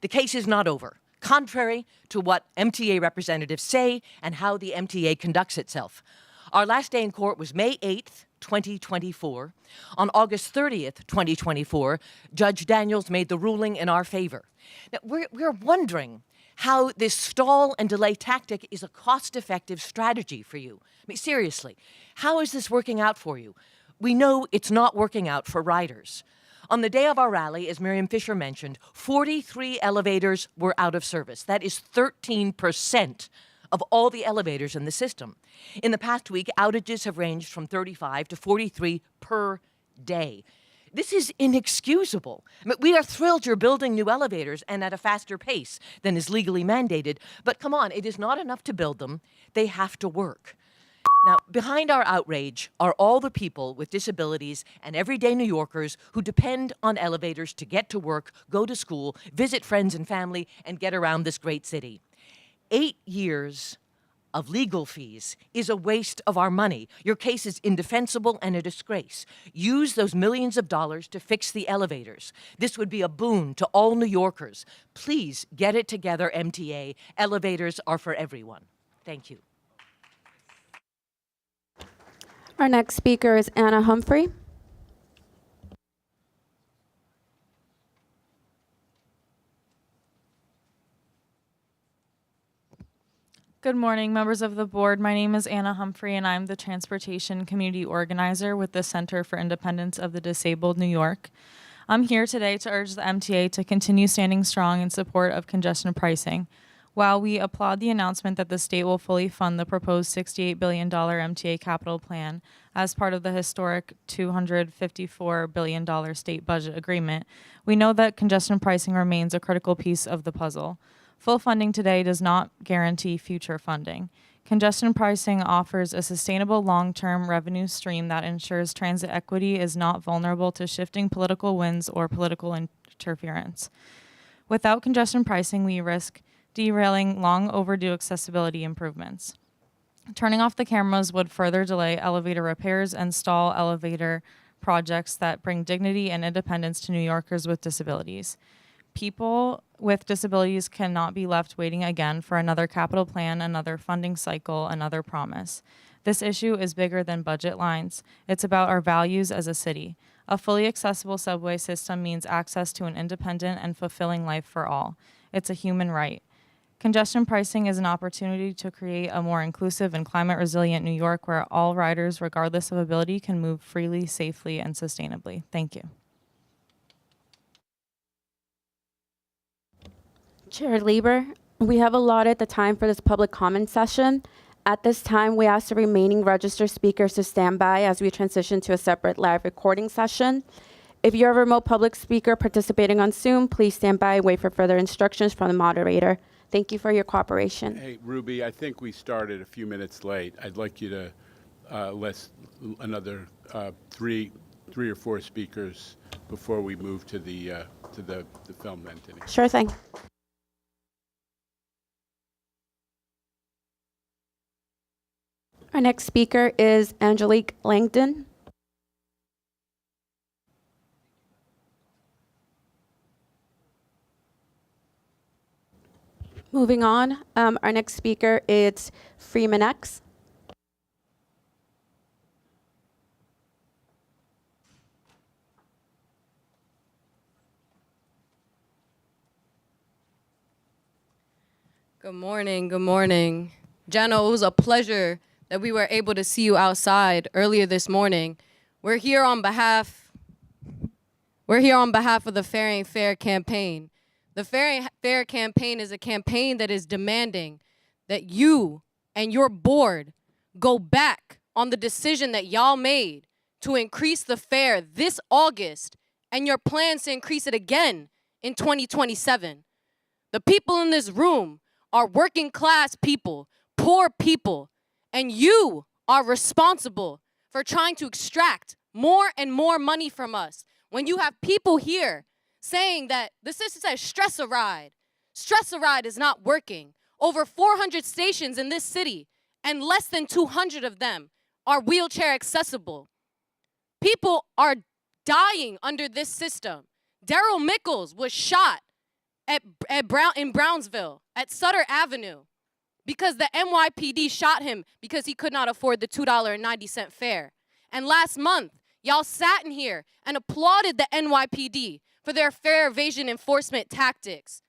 The case is not over, contrary to what MTA representatives say and how the MTA conducts itself. Our last day in court was May 8th, 2024. On August 30th, 2024, Judge Daniels made the ruling in our favor. Now, we're wondering how this stall and delay tactic is a cost-effective strategy for you. I mean, seriously, how is this working out for you? We know it's not working out for riders. On the day of our rally, as Miriam Fisher mentioned, 43 elevators were out of service. That is 13% of all the elevators in the system. In the past week, outages have ranged from 35 to 43 per day. This is inexcusable. I mean, we are thrilled you're building new elevators and at a faster pace than is legally mandated, but come on, it is not enough to build them. They have to work. Now, behind our outrage are all the people with disabilities and everyday New Yorkers who depend on elevators to get to work, go to school, visit friends and family, and get around this great city. 8 years of legal fees is a waste of our money. Your case is indefensible and a disgrace. Use those millions of dollars to fix the elevators. This would be a boon to all New Yorkers. Please get it together, MTA. Elevators are for everyone. Thank you. Our next speaker is Anna Humphrey. Good morning, members of the board. My name is Anna Humphrey, and I'm the Transportation Community Organizer with the Center for Independence of the Disabled, New York. I'm here today to urge the MTA to continue standing strong in support of congestion pricing. While we applaud the announcement that the state will fully fund the proposed $68 billion MTA capital plan as part of the historic $254 billion state budget agreement, we know that congestion pricing remains a critical piece of the puzzle. Full funding today does not guarantee future funding. Congestion pricing offers a sustainable long-term revenue stream that ensures transit equity is not vulnerable to shifting political winds or political interference. Without congestion pricing, we risk derailing long overdue accessibility improvements. Turning off the cameras would further delay elevator repairs and stall elevator projects that bring dignity and independence to New Yorkers with disabilities. People with disabilities cannot be left waiting again for another capital plan, another funding cycle, another promise. This issue is bigger than budget lines. It's about our values as a city. A fully accessible subway system means access to an independent and fulfilling life for all. It's a human right. Congestion pricing is an opportunity to create a more inclusive and climate-resilient New York where all riders, regardless of ability, can move freely, safely, and sustainably. Thank you. Chair Lieber, we have allotted the time for this public comment session. At this time, we ask the remaining registered speakers to stand by as we transition to a separate live recording session. If you're a remote public speaker participating on Zoom, please stand by and wait for further instructions from the moderator. Thank you for your cooperation. Hey, Ruby, I think we started a few minutes late. I'd like you to list another three or four speakers before we move to the film entity. Sure thing. Our next speaker is Angelique Langdon. Moving on, our next speaker is Freeman X. Good morning, good morning. Jano, it was a pleasure that we were able to see you outside earlier this morning. We're here on behalf of the Fair Ain't Fair campaign. The Fair Ain't Fair campaign is a campaign that is demanding that you and your board go back on the decision that y'all made to increase the fare this August and your plans to increase it again in 2027. The people in this room are working class people, poor people, and you are responsible for trying to extract more and more money from us. When you have people here saying that the system says stress a ride. Stress a ride is not working. Over 400 stations in this city, and less than 200 of them are wheelchair accessible. People are dying under this system. Daryl Mickles was shot in Brownsville at Sutter Avenue because the NYPD shot him because he could not afford the $2.90 fare. And last month, y'all sat in here and applauded the NYPD for their fare evasion enforcement tactics.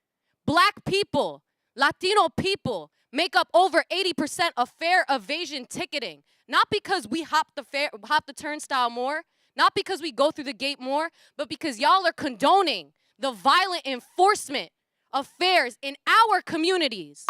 Black people, Latino people make up over 80% of fare evasion ticketing. Not because we hop the turnstile more, not because we go through the gate more, but because y'all are condoning the violent enforcement of fares in our communities.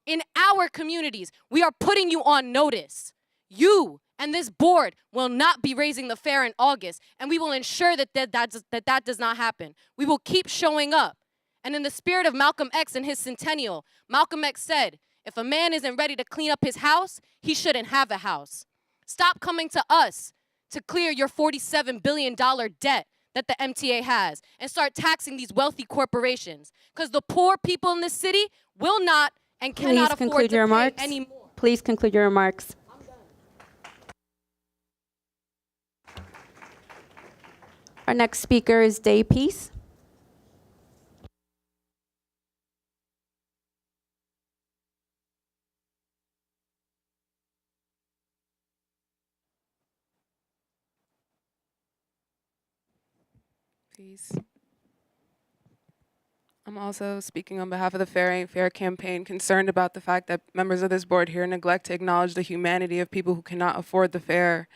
In our communities, we are putting you on notice. You and this board will not be raising the fare in August, and we will ensure that does not happen. We will keep showing up. And in the spirit of Malcolm X and his centennial, Malcolm X said, if a man isn't ready to clean up his house, he shouldn't have a house. Stop coming to us to clear your $47 billion debt that the MTA has and start taxing these wealthy corporations, because the poor people in this city will not and cannot afford to pay anymore. Please conclude your remarks. Our next speaker is Day Peace. please. I'm also speaking on behalf of the Fair Ain't Fair campaign, concerned about the fact that members of this board here neglect to acknowledge the humanity of people who cannot afford the fare,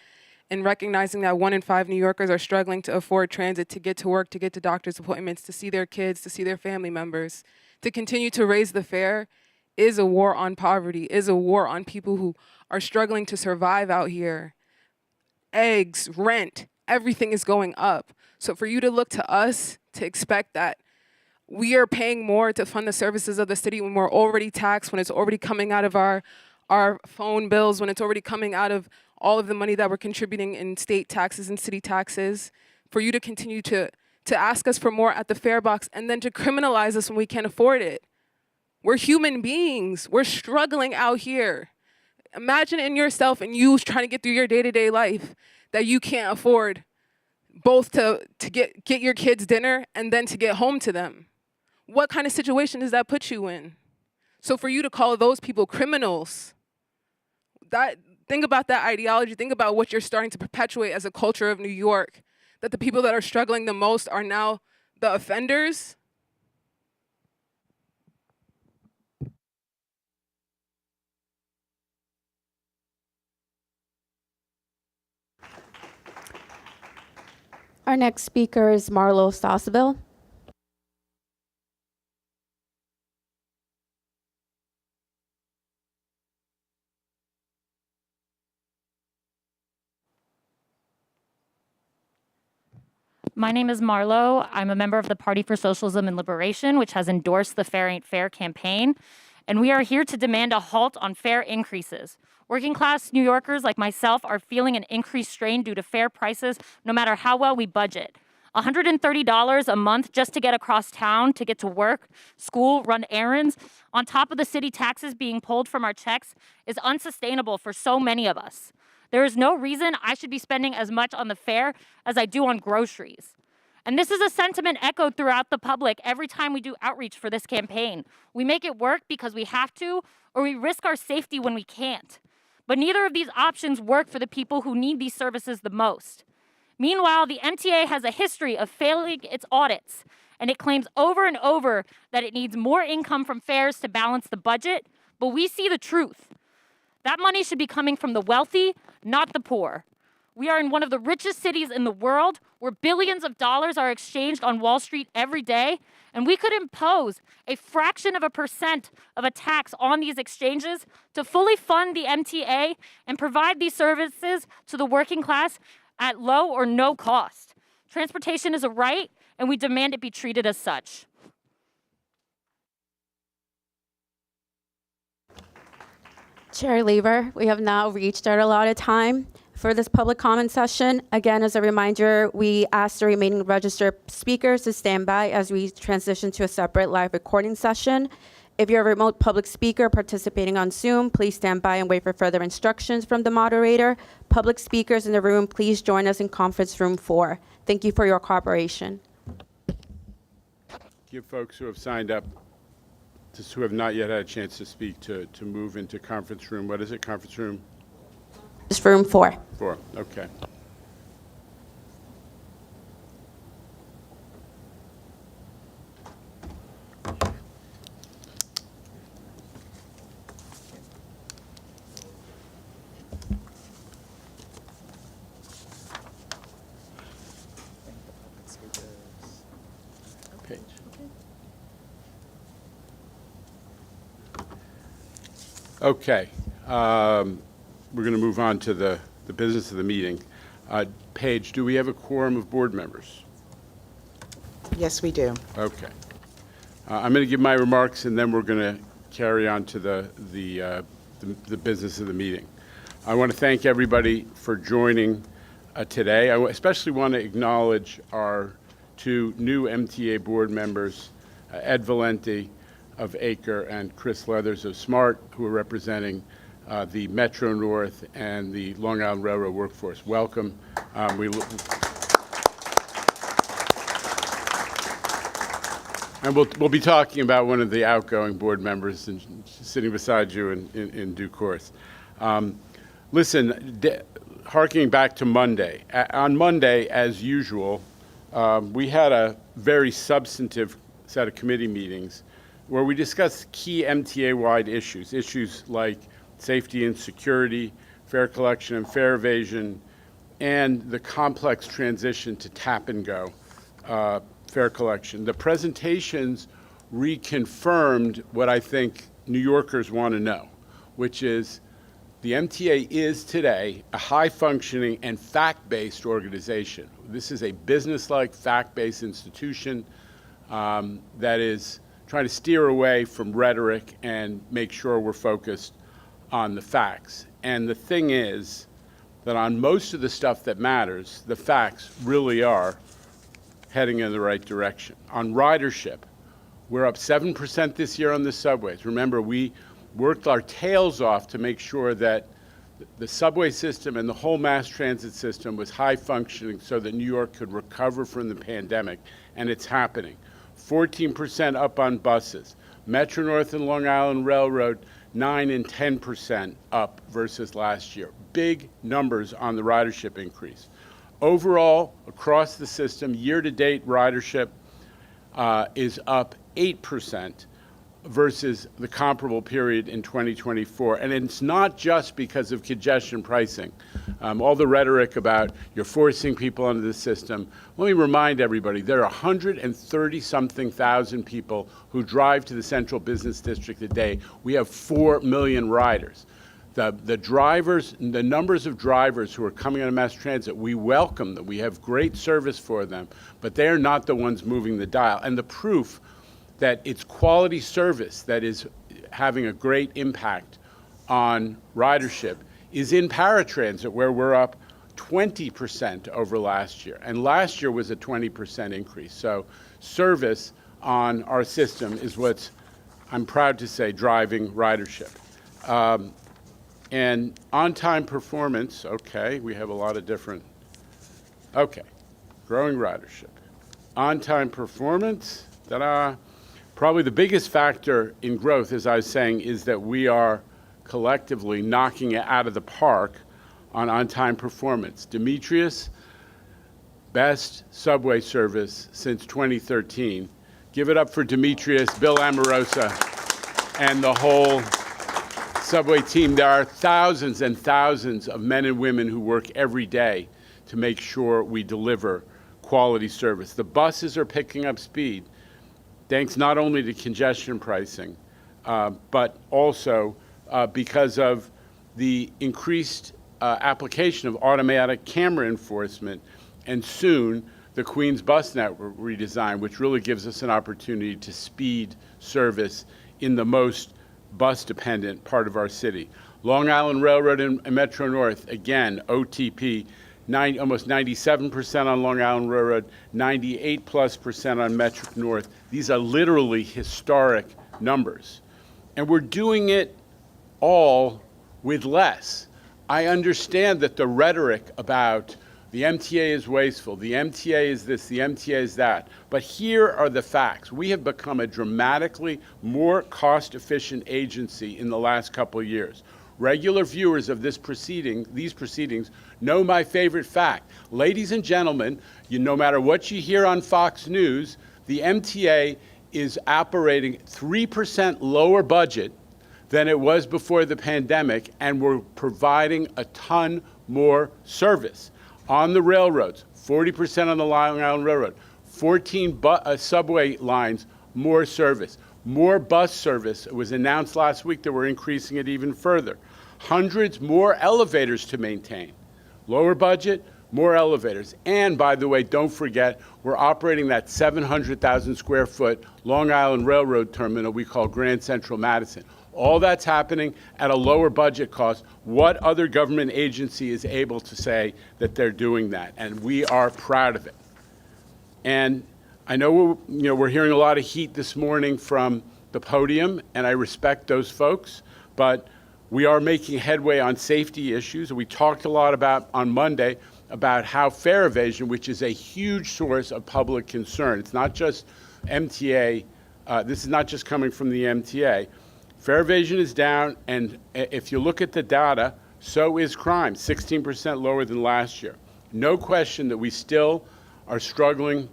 and recognizing that 1 in 5 New Yorkers are struggling to afford transit to get to work, to get to doctor's appointments, to see their kids, to see their family members. To continue to raise the fare is a war on poverty, is a war on people who are struggling to survive out here. Eggs, rent, everything is going up. So for you to look to us to expect that we are paying more to fund the services of the city when we're already taxed, when it's already coming out of our phone bills, when it's already coming out of all of the money that we're contributing in state taxes and city taxes, for you to continue to ask us for more at the fare box and then to criminalize us when we can't afford it. We're human beings. We're struggling out here. Imagine in yourself and you trying to get through your day-to-day life that you can't afford both to get your kids dinner and then to get home to them. What kind of situation does that put you in? So for you to call those people criminals, think about that ideology, think about what you're starting to perpetuate as a culture of New York, that the people that are struggling the most are now the offenders. Our next speaker is Marlo Stosseville. My name is Marlo. I'm a member of the Party for Socialism and Liberation, which has endorsed the Fair Ain't Fair campaign. And we are here to demand a halt on fare increases. Working class New Yorkers like myself are feeling an increased strain due to fare prices, no matter how well we budget. $130 a month just to get across town, to get to work, school, run errands, on top of the city taxes being pulled from our checks, is unsustainable for so many of us. There is no reason I should be spending as much on the fare as I do on groceries. And this is a sentiment echoed throughout the public every time we do outreach for this campaign. We make it work because we have to, or we risk our safety when we can't. But neither of these options work for the people who need these services the most. Meanwhile, the MTA has a history of failing its audits, and it claims over and over that it needs more income from fares to balance the budget, but we see the truth. That money should be coming from the wealthy, not the poor. We are in one of the richest cities in the world, where billions of dollars are exchanged on Wall Street every day, and we could impose a fraction of a % of a tax on these exchanges to fully fund the MTA and provide these services to the working class at low or no cost. Transportation is a right, and we demand it be treated as such. Chair Lever, we have now reached our allotted time for this public comment session. Again, as a reminder, we ask the remaining registered speakers to stand by as we transition to a separate live recording session. If you're a remote public speaker participating on Zoom, please stand by and wait for further instructions from the moderator. Public speakers in the room, please join us in conference room 4. Thank you for your cooperation. Give folks who have signed up, who have not yet had a chance to speak, to move into conference room. What is it, conference room? It's room 4. 4, okay. Page. Okay, we're going to move on to the business of the meeting. Paige, do we have a quorum of board members? Yes, we do. Okay. I'm going to give my remarks, and then we're going to carry on to the business of the meeting. I want to thank everybody for joining today. I especially want to acknowledge our 2 new MTA board members, Ed Valenti of Acre and Chris Leathers of SMART, who are representing the Metro North and the Long Island Railroad workforce. Welcome. And we'll be talking about one of the outgoing board members and sitting beside you in due course. Listen, harkening back to Monday. On Monday, as usual, We had a very substantive set of committee meetings where we discussed key MTA-wide issues like safety and security, fare collection and fare evasion, and the complex transition to tap and go fare collection. The presentations reconfirmed what I think New Yorkers want to know, which is the MTA is today a high-functioning and fact-based organization. This is a business-like, fact-based institution that is trying to steer away from rhetoric and make sure we're focused on the facts. And the thing is that on most of the stuff that matters, the facts really are heading in the right direction. On ridership, we're up 7% this year on the subways. Remember, we worked our tails off to make sure that the subway system and the whole mass transit system was high functioning so that New York could recover from the pandemic, and it's happening. 14% up on buses. Metro North and Long Island Railroad, 9 and 10% up versus last year. Big numbers on the ridership increase. Overall, across the system, year-to-date ridership is up 8% versus the comparable period in 2024. And it's not just because of congestion pricing. All the rhetoric about you're forcing people onto the system. Let me remind everybody, there are 130-something thousand people who drive to the Central Business District a day. We have 4 million riders. The drivers, the numbers of drivers who are coming on mass transit, we welcome them. We have great service for them, but they're not the ones moving the dial. And the proof that it's quality service that is having a great impact on ridership is in paratransit, where we're up 20% over last year. And last year was a 20% increase. So service on our system is what's, I'm proud to say, driving ridership. And on-time performance, okay, we have a lot of different, okay, growing ridership. On-time performance, ta-da. Probably the biggest factor in growth, as I was saying, is that we are collectively knocking it out of the park on-time performance. Demetrius, best subway service since 2013. Give it up for Demetrius, Bill Amorosa, and the whole subway team. There are thousands and thousands of men and women who work every day to make sure we deliver quality service. The buses are picking up speed, thanks not only to congestion pricing, but also because of the increased application of automatic camera enforcement, and soon the Queens bus network redesign, which really gives us an opportunity to speed service in the most bus-dependent part of our city. Long Island Railroad and Metro North, again, OTP, almost 97% on Long Island Railroad, 98+% on Metro North. These are literally historic numbers. And we're doing it all with less. I understand that the rhetoric about the MTA is wasteful, the MTA is this, the MTA is that, but here are the facts. We have become a dramatically more cost-efficient agency in the last couple of years. Regular viewers of these proceedings know my favorite fact. Ladies and gentlemen, no matter what you hear on Fox News, the MTA is operating 3% lower budget than it was before the pandemic, and we're providing a ton more service. On the railroads, 40% on the Long Island Railroad, 14 subway lines, more service. More bus service. It was announced last week that we're increasing it even further. Hundreds more elevators to maintain. Lower budget, more elevators. And by the way, don't forget, we're operating that 700,000 square foot Long Island Railroad terminal we call Grand Central Madison. All that's happening at a lower budget cost. What other government agency is able to say that they're doing that? And we are proud of it. And I know we're hearing a lot of heat this morning from the podium, and I respect those folks, but we are making headway on safety issues. We talked a lot about on Monday about how fare evasion, which is a huge source of public concern. It's not just MTA. This is not just coming from the MTA. Fare evasion is down, and if you look at the data, so is crime, 16% lower than last year. No question that we still are struggling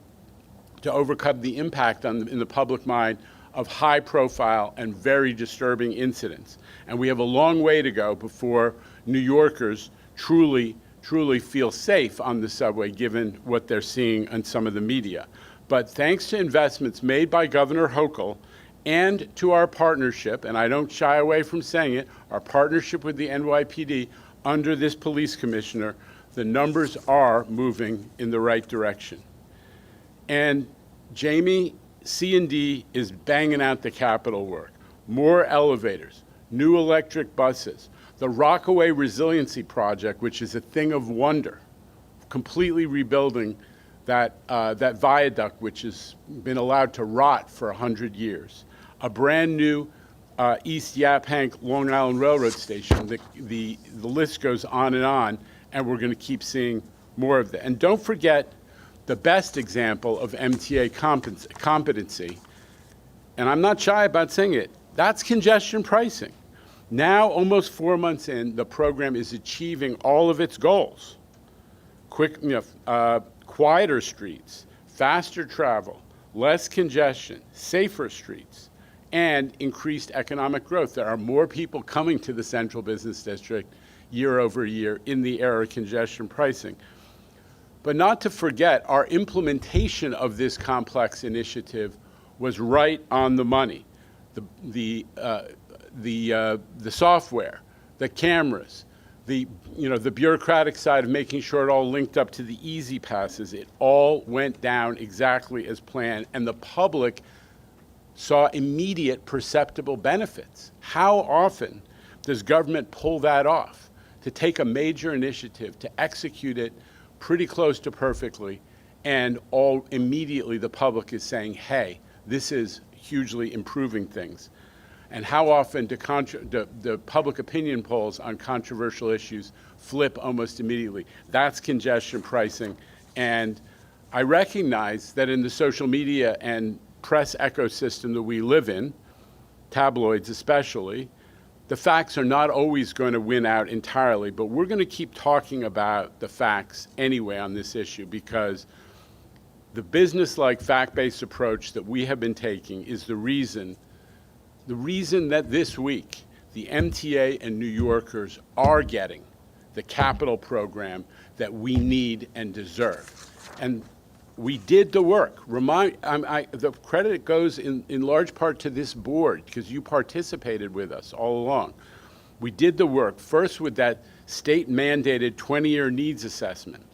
to overcome the impact in the public mind of high-profile and very disturbing incidents. And we have a long way to go before New Yorkers truly feel safe on the subway, given what they're seeing on some of the media. But thanks to investments made by Governor Hochul and to our partnership, and I don't shy away from saying it, our partnership with the NYPD under this police commissioner, the numbers are moving in the right direction. And Jamie, C&D is banging out the capital work. More elevators, new electric buses, the Rockaway Resiliency Project, which is a thing of wonder, completely rebuilding that viaduct, which has been allowed to rot for 100 years. A brand new East Yaphank Long Island Railroad Station. The list goes on, and we're going to keep seeing more of that. And don't forget the best example of MTA competency, and I'm not shy about saying it, that's congestion pricing. Now, almost 4 months in, the program is achieving all of its goals. Quieter streets, faster travel, less congestion, safer streets, and increased economic growth. There are more people coming to the Central Business District year over year in the era of congestion pricing. But not to forget, our implementation of this complex initiative was right on the money. The software, the cameras, the bureaucratic side of making sure it all linked up to the easy passes, it all went down exactly as planned, and the public saw immediate perceptible benefits. How often does government pull that off? To take a major initiative, to execute it pretty close to perfectly, and all immediately the public is saying, hey, this is hugely improving things. And how often do the public opinion polls on controversial issues flip almost immediately? That's congestion pricing. And I recognize that in the social media and press ecosystem that we live in, tabloids especially, the facts are not always going to win out entirely, but we're going to keep talking about the facts anyway on this issue, because the business-like fact-based approach that we have been taking is the reason that this week the MTA and New Yorkers are getting the capital program that we need and deserve. And we did the work. The credit goes in large part to this board, because you participated with us all along. We did the work, first with that state-mandated 20-year needs assessment.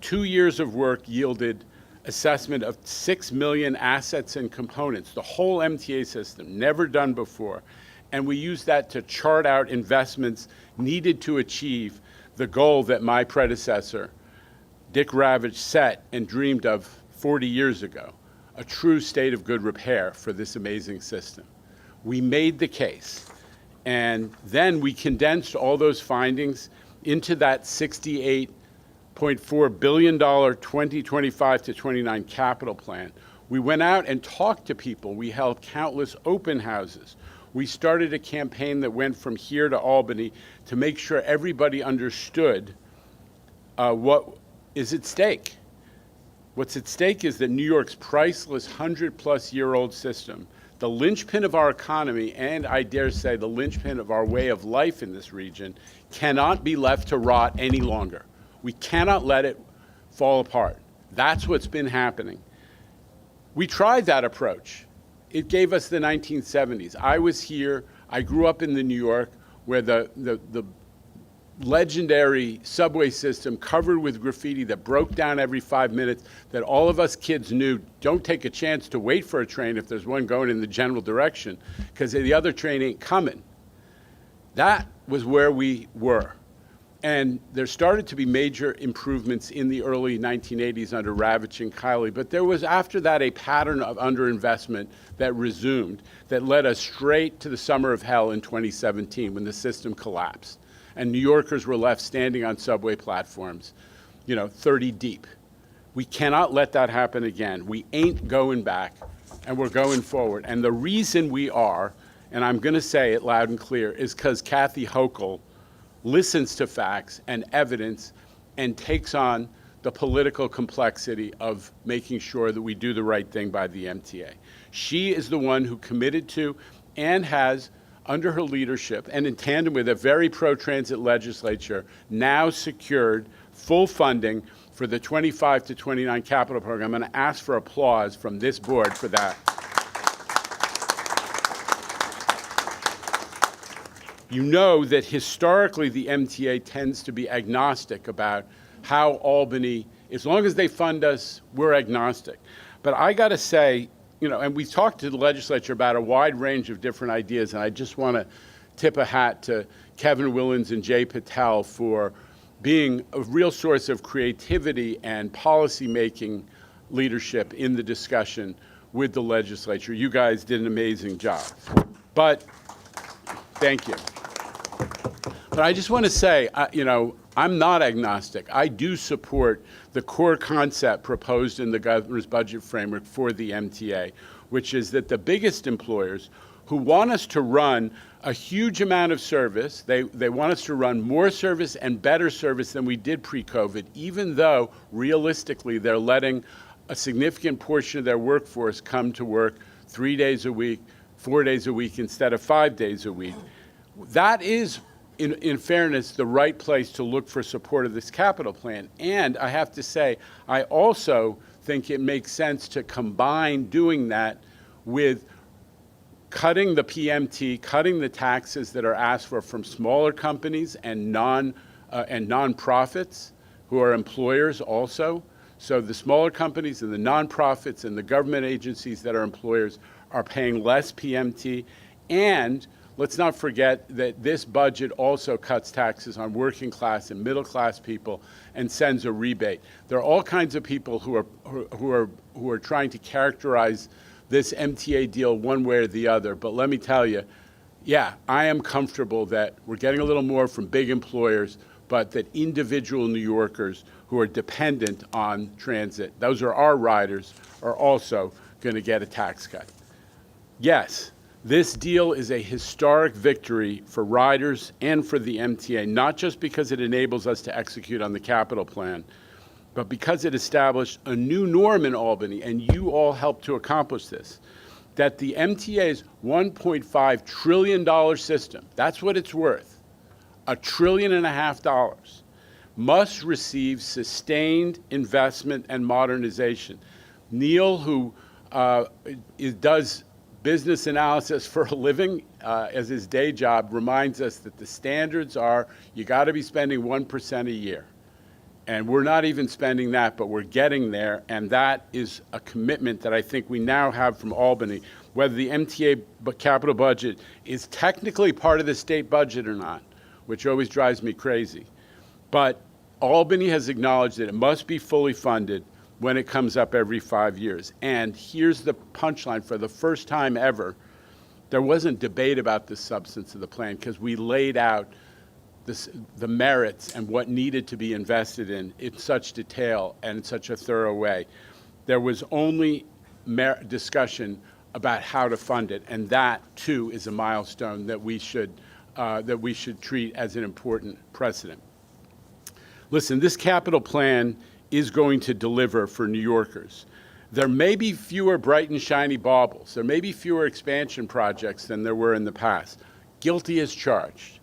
2 years of work yielded assessment of 6 million assets and components, the whole MTA system, never done before. And we used that to chart out investments needed to achieve the goal that my predecessor, Dick Ravitch, set and dreamed of 40 years ago, a true state of good repair for this amazing system. We made the case, and then we condensed all those findings into that $68.4 billion 2025 to 29 capital plan. We went out and talked to people. We held countless open houses. We started a campaign that went from here to Albany to make sure everybody understood what is at stake. What's at stake is that New York's priceless 100-plus-year-old system, the linchpin of our economy, and I dare say the linchpin of our way of life in this region, cannot be left to rot any longer. We cannot let it fall apart. That's what's been happening. We tried that approach. It gave us the 1970s. I was here. I grew up in the New York where the legendary subway system covered with graffiti that broke down every 5 minutes, that all of us kids knew, don't take a chance to wait for a train if there's one going in the general direction, because the other train ain't coming. That was where we were. And there started to be major improvements in the early 1980s under Ravitch and Kiley, but there was after that a pattern of underinvestment that resumed, that led us straight to the summer of hell in 2017 when the system collapsed. And New Yorkers were left standing on subway platforms, 30 deep. We cannot let that happen again. We ain't going back, and we're going forward. And the reason we are, and I'm going to say it loud and clear, is because Kathy Hochul listens to facts and evidence and takes on the political complexity of making sure that we do the right thing by the MTA. She is the one who committed to and has, under her leadership and in tandem with a very pro-transit legislature, now secured full funding for the 25 to 29 capital program. I'm going to ask for applause from this board for that. You know that historically the MTA tends to be agnostic about how Albany, as long as they fund us, we're agnostic. But I got to say, you know, and we've talked to the legislature about a wide range of different ideas, and I just want to tip a hat to Kevin Willens and Jay Patel for being a real source of creativity and policy-making leadership in the discussion with the legislature. You guys did an amazing job. But, thank you. But I just want to say, you know, I'm not agnostic. I do support the core concept proposed in the governor's budget framework for the MTA, which is that the biggest employers who want us to run a huge amount of service, they want us to run more service and better service than we did pre-COVID, even though realistically they're letting a significant portion of their workforce come to work 3 days a week, 4 days a week instead of 5 days a week. That is, in fairness, the right place to look for support of this capital plan. And I have to say, I also think it makes sense to combine doing that with cutting the PMT, cutting the taxes that are asked for from smaller companies and nonprofits who are employers also. So the smaller companies and the nonprofits and the government agencies that are employers are paying less PMT. And let's not forget that this budget also cuts taxes on working class and middle class people and sends a rebate. There are all kinds of people who are trying to characterize this MTA deal one way or the other. But let me tell you, yeah, I am comfortable that we're getting a little more from big employers, but that individual New Yorkers who are dependent on transit, those are our riders, are also going to get a tax cut. Yes, this deal is a historic victory for riders and for the MTA, not just because it enables us to execute on the capital plan, but because it established a new norm in Albany, and you all helped to accomplish this, that the MTA's $1.5 trillion system, that's what it's worth, $1.5 trillion, must receive sustained investment and modernization. Neil, who does business analysis for a living as his day job, reminds us that the standards are you got to be spending 1% a year. And we're not even spending that, but we're getting there, and that is a commitment that I think we now have from Albany. Whether the MTA capital budget is technically part of the state budget or not, which always drives me crazy, but Albany has acknowledged that it must be fully funded when it comes up every 5 years. And here's the punchline: for the first time ever, there wasn't debate about the substance of the plan because we laid out the merits and what needed to be invested in such detail and in such a thorough way. There was only discussion about how to fund it, and that too is a milestone that we should treat as an important precedent. Listen, this capital plan is going to deliver for New Yorkers. There may be fewer bright and shiny baubles. There may be fewer expansion projects than there were in the past. Guilty as charged.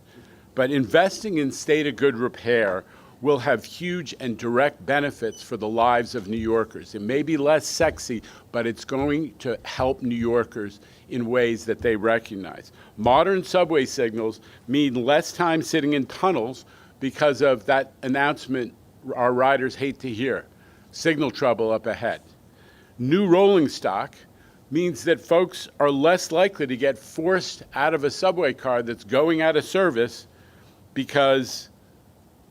But investing in state of good repair will have huge and direct benefits for the lives of New Yorkers. It may be less sexy, but it's going to help New Yorkers in ways that they recognize. Modern subway signals mean less time sitting in tunnels because of that announcement our riders hate to hear: signal trouble up ahead. New rolling stock means that folks are less likely to get forced out of a subway car that's going out of service because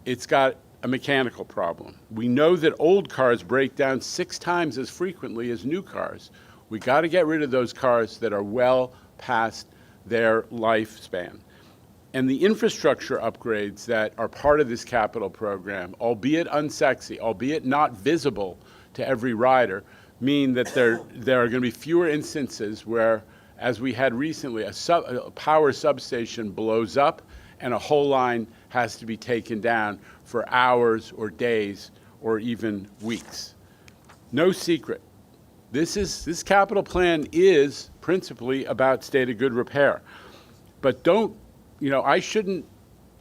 it's got a mechanical problem. We know that old cars break down 6 times as frequently as new cars. We got to get rid of those cars that are well past their lifespan. And the infrastructure upgrades that are part of this capital program, albeit unsexy, albeit not visible to every rider, mean that there are going to be fewer instances where, as we had recently, a power substation blows up and a whole line has to be taken down for hours or days or even weeks. No secret. This capital plan is principally about state of good repair. But I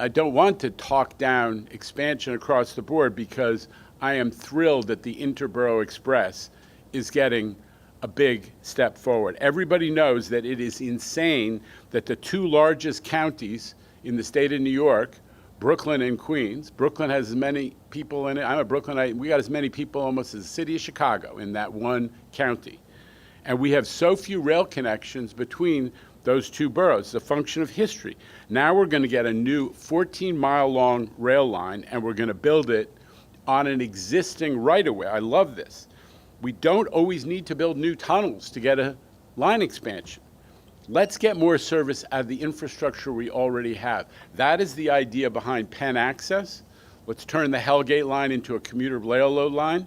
don't want to talk down expansion across the board, because I am thrilled that the Interborough Express is getting a big step forward. Everybody knows that it is insane that the two largest counties in the state of New York, Brooklyn and Queens. Brooklyn has as many people in it. I'm a Brooklynite. We got as many people almost as the city of Chicago in that one county. And we have so few rail connections between those two boroughs. It's a function of history. Now we're going to get a new 14-mile-long rail line, and we're going to build it on an existing right-of-way. I love this. We don't always need to build new tunnels to get a line expansion. Let's get more service out of the infrastructure we already have. That is the idea behind Penn Access. Let's turn the Hellgate line into a commuter rail load line.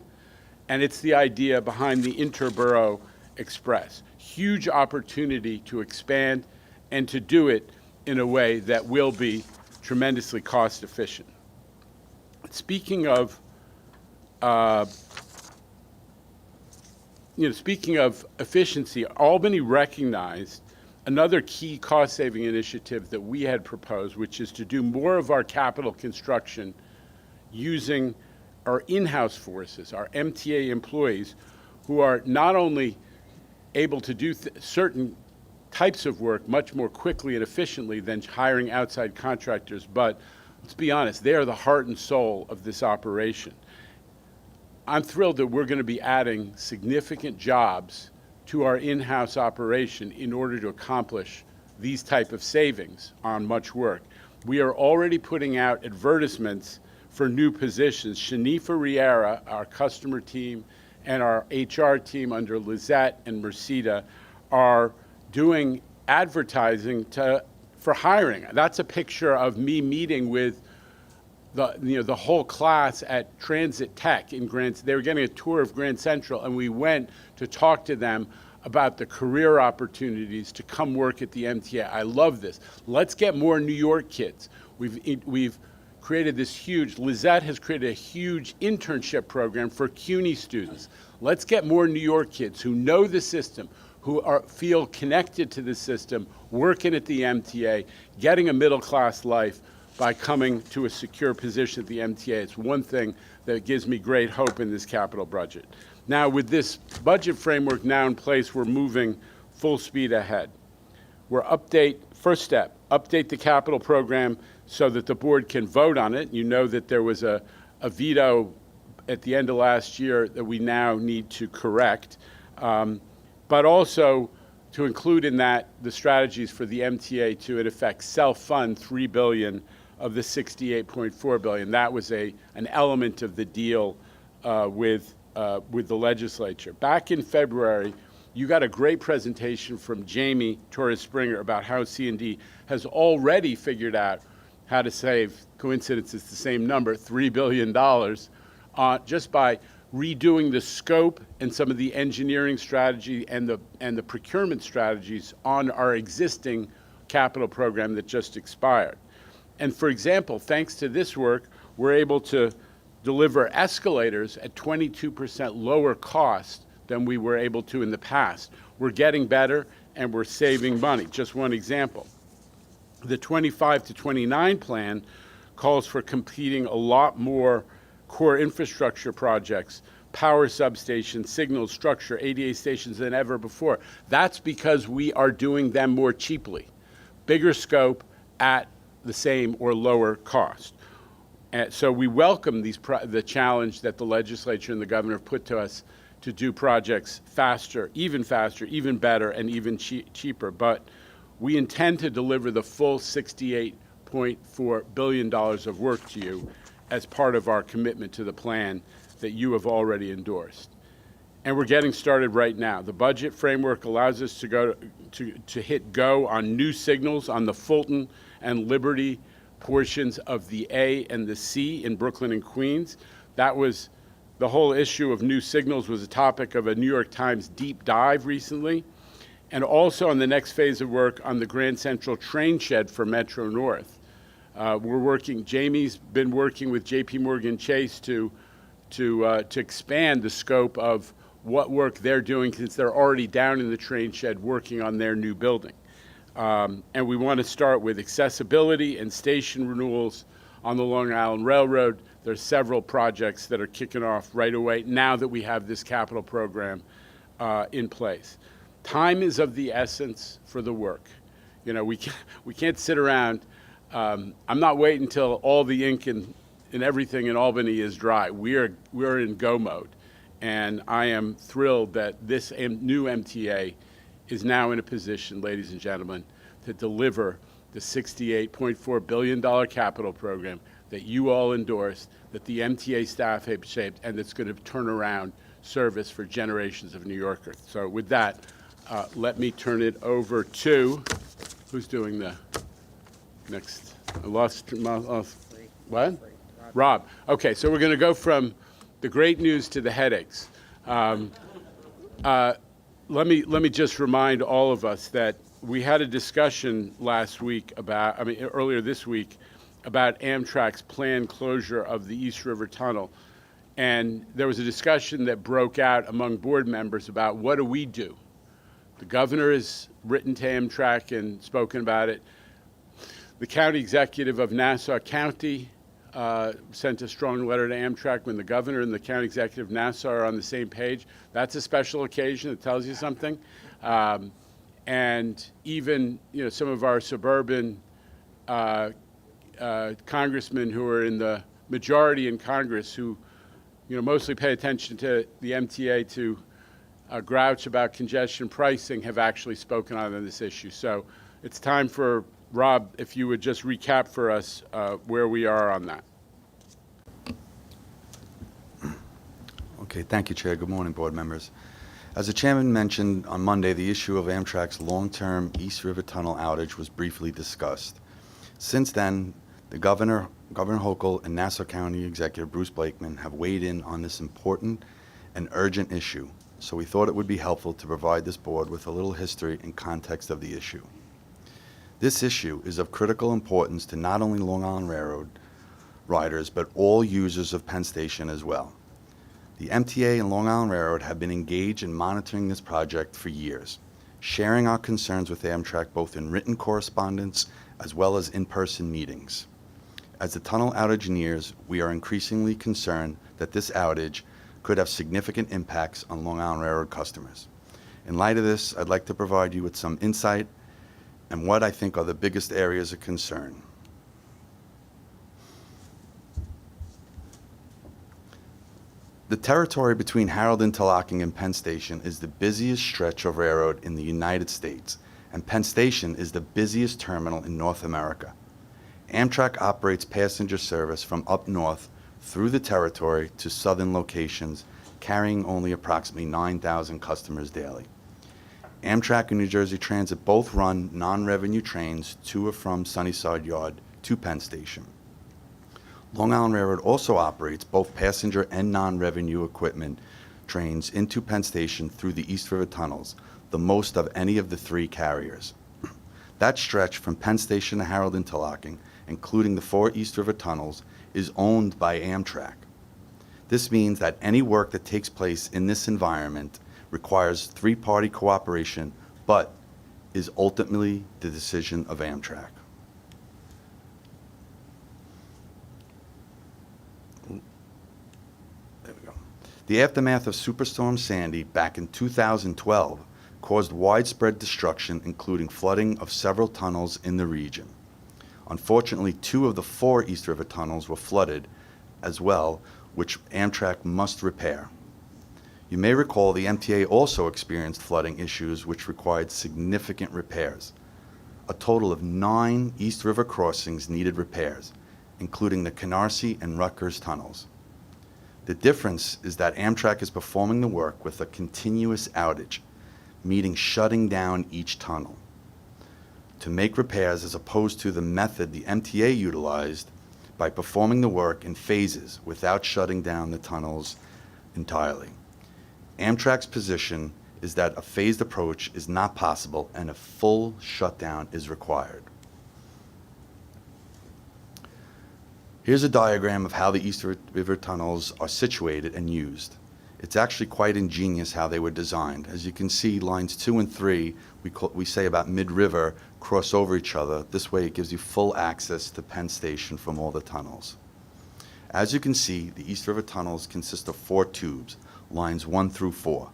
And it's the idea behind the Interborough Express. Huge opportunity to expand and to do it in a way that will be tremendously cost efficient. Speaking of efficiency, Albany recognized another key cost-saving initiative that we had proposed, which is to do more of our capital construction using our in-house forces, our MTA employees, who are not only able to do certain types of work much more quickly and efficiently than hiring outside contractors, but let's be honest, they are the heart and soul of this operation. I'm thrilled that we're going to be adding significant jobs to our in-house operation in order to accomplish these type of savings on much work. We are already putting out advertisements for new positions. Shanifa Riera, our customer team, and our HR team under Lizette and Mercida are doing advertising for hiring. That's a picture of me meeting with the whole class at Transit Tech in Grand. They were getting a tour of Grand Central, and we went to talk to them about the career opportunities to come work at the MTA. I love this. Let's get more New York kids. We've created this huge, Lizette has created a huge internship program for CUNY students. Let's get more New York kids who know the system, who feel connected to the system, working at the MTA, getting a middle-class life by coming to a secure position at the MTA. It's one thing that gives me great hope in this capital budget. Now, with this budget framework now in place, we're moving full speed ahead. First step, update the capital program so that the board can vote on it. You know that there was a veto at the end of last year that we now need to correct, but also to include in that the strategies for the MTA to, in effect, self-fund $3 billion of the $68.4 billion. That was an element of the deal with the legislature. Back in February, you got a great presentation from Jamie Torres-Springer about how C&D has already figured out how to save, coincidence it's the same number, $3 billion, just by redoing the scope and some of the engineering strategy and the procurement strategies on our existing capital program that just expired. And for example, thanks to this work, we're able to deliver escalators at 22% lower cost than we were able to in the past. We're getting better and we're saving money. Just one example. The 25 to 29 plan calls for completing a lot more core infrastructure projects, power substations, signal structure, ADA stations than ever before. That's because we are doing them more cheaply. Bigger scope at the same or lower cost. And so we welcome the challenge that the legislature and the governor have put to us to do projects faster, even better, and even cheaper. But we intend to deliver the full $68.4 billion of work to you as part of our commitment to the plan that you have already endorsed. And we're getting started right now. The budget framework allows us to hit go on new signals on the Fulton and Liberty portions of the A and the C in Brooklyn and Queens. That was the whole issue of new signals was a topic of a New York Times deep dive recently. And also on the next phase of work on the Grand Central train shed for Metro North. Jamie's been working with JP Morgan Chase to to expand the scope of what work they're doing, since they're already down in the train shed working on their new building. And we want to start with accessibility and station renewals on the Long Island Railroad. There's several projects that are kicking off right away now that we have this capital program in place. Time is of the essence for the work. You know, we can't sit around. I'm not waiting until all the ink and everything in Albany is dry. We're in go mode. And I am thrilled that this new MTA is now in a position, ladies and gentlemen, to deliver the $68.4 billion capital program that you all endorsed, that the MTA staff have shaped, and that's going to turn around service for generations of New Yorkers. So with that, let me turn it over to, who's doing the next? I lost what? Rob. Okay, so we're going to go from the great news to the headaches. Let me just remind all of us that we had a discussion earlier this week about Amtrak's planned closure of the East River Tunnel. And there was a discussion that broke out among board members about what do we do? The governor has written to Amtrak and spoken about it. The county executive of Nassau County sent a strong letter to Amtrak. When the governor and the county executive of Nassau are on the same page, that's a special occasion. It tells you something. And even, you know, some of our suburban congressmen who are in the majority in Congress, who, you know, mostly pay attention to the MTA to grouch about congestion pricing, have actually spoken on this issue. So it's time for Rob, if you would just recap for us where we are on that. Okay, thank you, Chair. Good morning, board members. As the chairman mentioned on Monday, the issue of Amtrak's long-term East River Tunnel outage was briefly discussed. Since then, the Governor Hochul, and Nassau County Executive Bruce Blakeman have weighed in on this important and urgent issue, so we thought it would be helpful to provide this board with a little history and context of the issue. This issue is of critical importance to not only Long Island Railroad riders, but all users of Penn Station as well. The MTA and Long Island Railroad have been engaged in monitoring this project for years, sharing our concerns with Amtrak both in written correspondence as well as in-person meetings. As the tunnel outage nears, we are increasingly concerned that this outage could have significant impacts on Long Island Railroad customers. In light of this, I'd like to provide you with some insight and what I think are the biggest areas of concern. The territory between Harold Interlocking and Penn Station is the busiest stretch of railroad in the United States, and Penn Station is the busiest terminal in North America. Amtrak operates passenger service from up north through the territory to southern locations, carrying only approximately 9,000 customers daily. Amtrak and New Jersey Transit both run non-revenue trains to or from Sunnyside Yard to Penn Station. Long Island Railroad also operates both passenger and non-revenue equipment trains into Penn Station through the East River tunnels, the most of any of the three carriers. That stretch from Penn Station to Harold Interlocking, including the 4 East River tunnels, is owned by Amtrak. This means that any work that takes place in this environment requires three-party cooperation, but is ultimately the decision of Amtrak. There we go. The aftermath of Superstorm Sandy back in 2012 caused widespread destruction, including flooding of several tunnels in the region. Unfortunately, 2 of the 4 East River tunnels were flooded as well, which Amtrak must repair. You may recall the MTA also experienced flooding issues which required significant repairs. A total of 9 East River crossings needed repairs, including the Canarsie and Rutgers tunnels. The difference is that Amtrak is performing the work with a continuous outage, meaning shutting down each tunnel to make repairs, as opposed to the method the MTA utilized by performing the work in phases without shutting down the tunnels entirely. Amtrak's position is that a phased approach is not possible and a full shutdown is required. Here's a diagram of how the East River tunnels are situated and used. It's actually quite ingenious how they were designed. As you can see, lines 2 and 3, we say about mid-river, cross over each other. This way it gives you full access to Penn Station from all the tunnels. As you can see, the East River tunnels consist of 4 tubes, lines 1 through 4.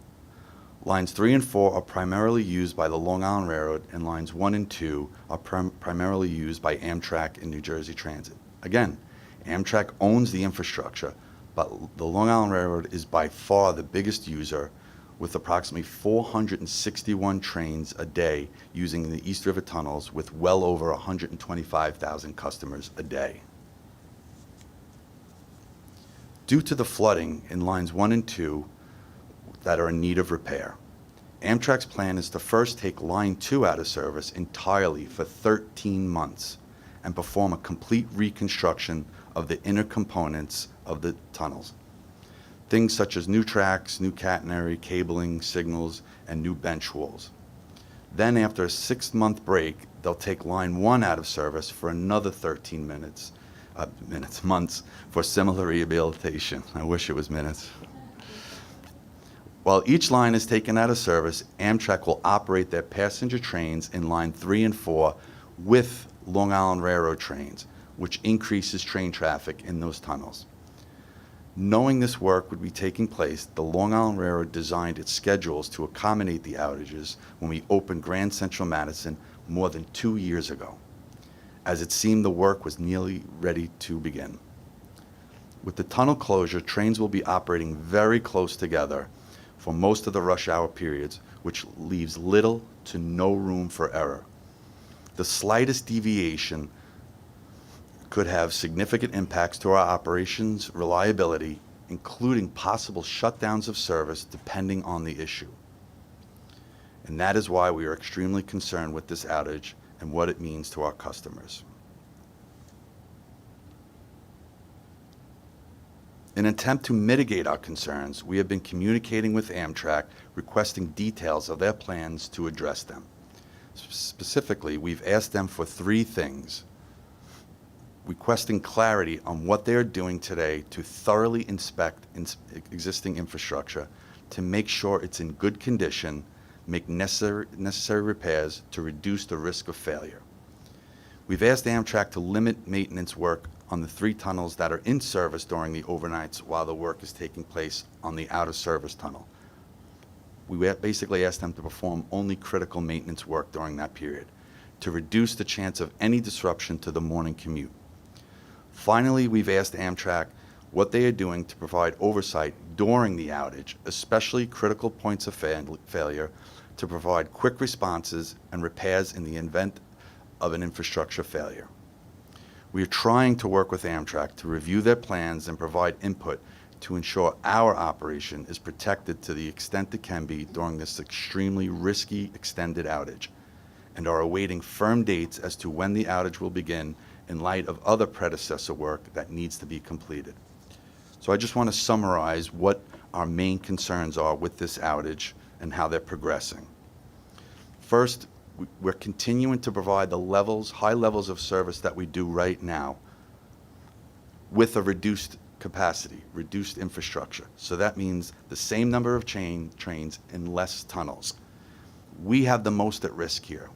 Lines 3 and 4 are primarily used by the Long Island Railroad, and lines 1 and 2 are primarily used by Amtrak and New Jersey Transit. Again, Amtrak owns the infrastructure, but the Long Island Railroad is by far the biggest user, with approximately 461 trains a day using the East River tunnels, with well over 125,000 customers a day. Due to the flooding in lines 1 and 2 that are in need of repair, Amtrak's plan is to first take line 2 out of service entirely for 13 months and perform a complete reconstruction of the inner components of the tunnels. Things such as new tracks, new catenary, cabling, signals, and new bench walls. Then after a 6-month break, they'll take line 1 out of service for another 13 months for similar rehabilitation. I wish it was minutes. While each line is taken out of service, Amtrak will operate their passenger trains in line 3 and 4 with Long Island Railroad trains, which increases train traffic in those tunnels. Knowing this work would be taking place, the Long Island Railroad designed its schedules to accommodate the outages when we opened Grand Central Madison more than 2 years ago, as it seemed the work was nearly ready to begin. With the tunnel closure, trains will be operating very close together for most of the rush hour periods, which leaves little to no room for error. The slightest deviation could have significant impacts to our operations reliability, including possible shutdowns of service depending on the issue. And that is why we are extremely concerned with this outage and what it means to our customers. In an attempt to mitigate our concerns, we have been communicating with Amtrak, requesting details of their plans to address them. Specifically, we've asked them for 3 things: requesting clarity on what they are doing today to thoroughly inspect existing infrastructure, to make sure it's in good condition, make necessary repairs to reduce the risk of failure. We've asked Amtrak to limit maintenance work on the 3 tunnels that are in service during the overnights while the work is taking place on the out-of-service tunnel. We basically asked them to perform only critical maintenance work during that period to reduce the chance of any disruption to the morning commute. Finally, we've asked Amtrak what they are doing to provide oversight during the outage, especially critical points of failure, to provide quick responses and repairs in the event of an infrastructure failure. We are trying to work with Amtrak to review their plans and provide input to ensure our operation is protected to the extent it can be during this extremely risky extended outage, and are awaiting firm dates as to when the outage will begin in light of other predecessor work that needs to be completed. So I just want to summarize what our main concerns are with this outage and how they're progressing. First, we're continuing to provide the high levels of service that we do right now with a reduced capacity, reduced infrastructure. So that means the same number of trains in less tunnels. We have the most at risk here.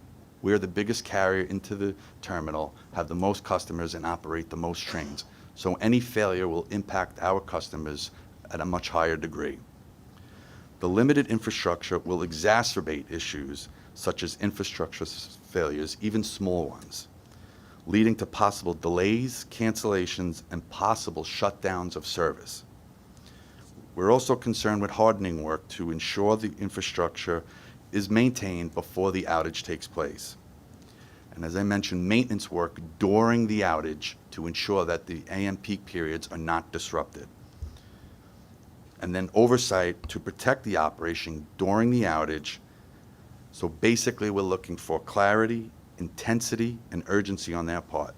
We're the biggest carrier into the terminal, have the most customers, and operate the most trains. So any failure will impact our customers at a much higher degree. The limited infrastructure will exacerbate issues such as infrastructure failures, even small ones, leading to possible delays, cancellations, and possible shutdowns of service. We're also concerned with hardening work to ensure the infrastructure is maintained before the outage takes place. And as I mentioned, maintenance work during the outage to ensure that the AM peak periods are not disrupted. And then oversight to protect the operation during the outage. So basically, we're looking for clarity, intensity, and urgency on their part.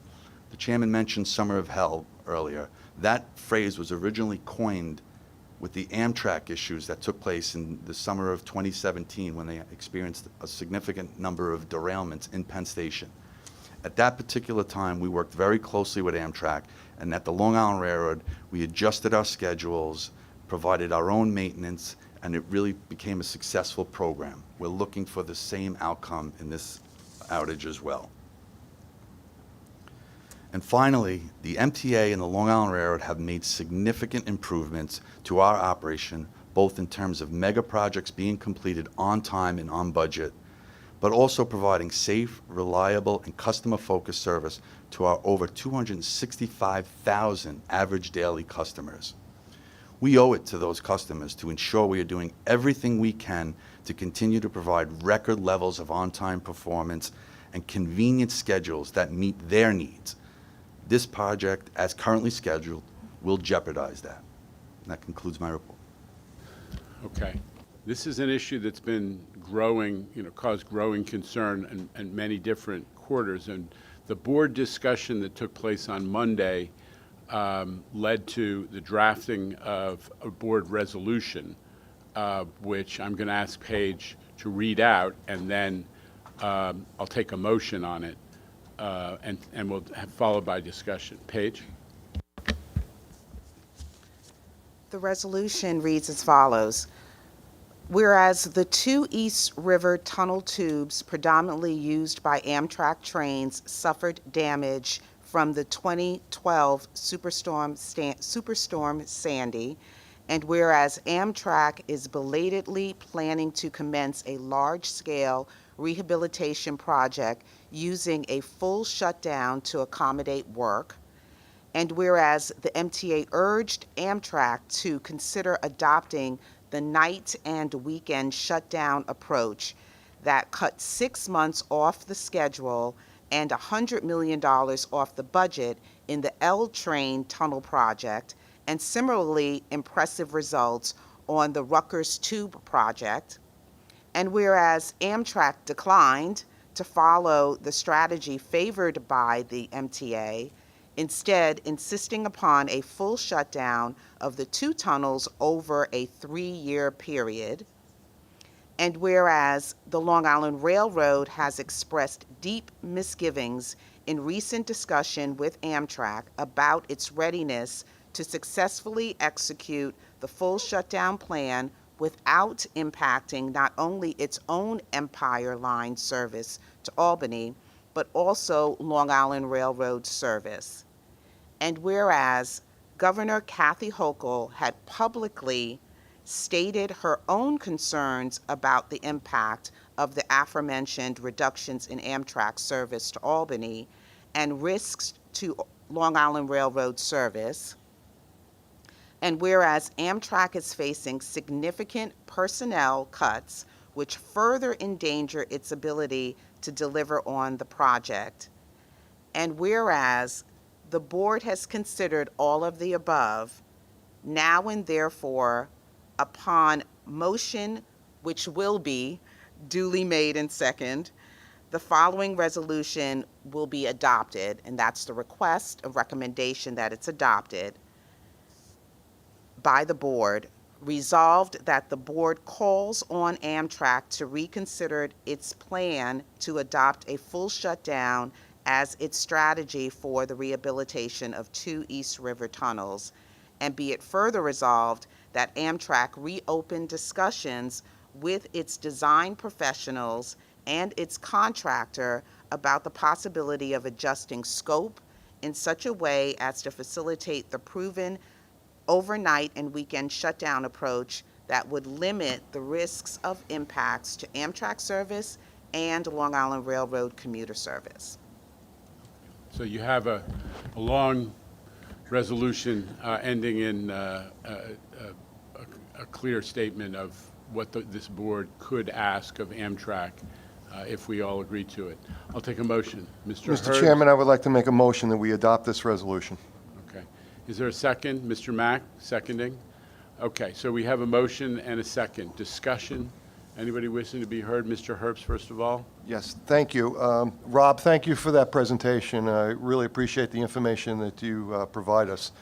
The chairman mentioned summer of hell earlier. That phrase was originally coined with the Amtrak issues that took place in the summer of 2017 when they experienced a significant number of derailments in Penn Station. At that particular time, we worked very closely with Amtrak, and at the Long Island Railroad, we adjusted our schedules, provided our own maintenance, and it really became a successful program. We're looking for the same outcome in this outage as well. And finally, the MTA and the Long Island Railroad have made significant improvements to our operation, both in terms of mega projects being completed on time and on budget, but also providing safe, reliable, and customer-focused service to our over 265,000 average daily customers. We owe it to those customers to ensure we are doing everything we can to continue to provide record levels of on-time performance and convenient schedules that meet their needs. This project, as currently scheduled, will jeopardize that. And that concludes my report. Okay. This is an issue that's been growing, caused growing concern in many different quarters. And the board discussion that took place on Monday led to the drafting of a board resolution, which I'm going to ask Paige to read out, and then I'll take a motion on it, and we'll have followed by discussion. Paige? The resolution reads as follows. Whereas the two East River tunnel tubes predominantly used by Amtrak trains suffered damage from the 2012 Superstorm Sandy, and whereas Amtrak is belatedly planning to commence a large-scale rehabilitation project using a full shutdown to accommodate work, and whereas the MTA urged Amtrak to consider adopting the night and weekend shutdown approach that cut 6 months off the schedule and $100 million off the budget in the L train tunnel project, and similarly impressive results on the Rutgers Tube project. And whereas Amtrak declined to follow the strategy favored by the MTA, instead insisting upon a full shutdown of the two tunnels over a 3-year period. And whereas the Long Island Railroad has expressed deep misgivings in recent discussion with Amtrak about its readiness to successfully execute the full shutdown plan without impacting not only its own Empire Line service to Albany, but also Long Island Railroad service. And whereas Governor Kathy Hochul had publicly stated her own concerns about the impact of the aforementioned reductions in Amtrak service to Albany and risks to Long Island Railroad service, and whereas Amtrak is facing significant personnel cuts which further endanger its ability to deliver on the project, and whereas the board has considered all of the above, now and therefore, upon motion which will be duly made and second, the following resolution will be adopted, and that's the request, a recommendation that it's adopted by the board. Resolved that the board calls on Amtrak to reconsider its plan to adopt a full shutdown as its strategy for the rehabilitation of two East River tunnels, and be it further resolved that Amtrak reopen discussions with its design professionals and its contractor about the possibility of adjusting scope in such a way as to facilitate the proven overnight and weekend shutdown approach that would limit the risks of impacts to Amtrak service and Long Island Railroad commuter service. So you have a long resolution ending in a clear statement of what this board could ask of Amtrak if we all agree to it. I'll take a motion. Mr. Mr. Chairman, I would like to make a motion that we adopt this resolution. Okay. Is there a second? Mr. Mack, seconding? Okay, so we have a motion and a second. Discussion? Anybody wishing to be heard? Mr. Herbst, first of all. Yes, thank you. Rob, thank you for that presentation. I really appreciate the information that you provide us.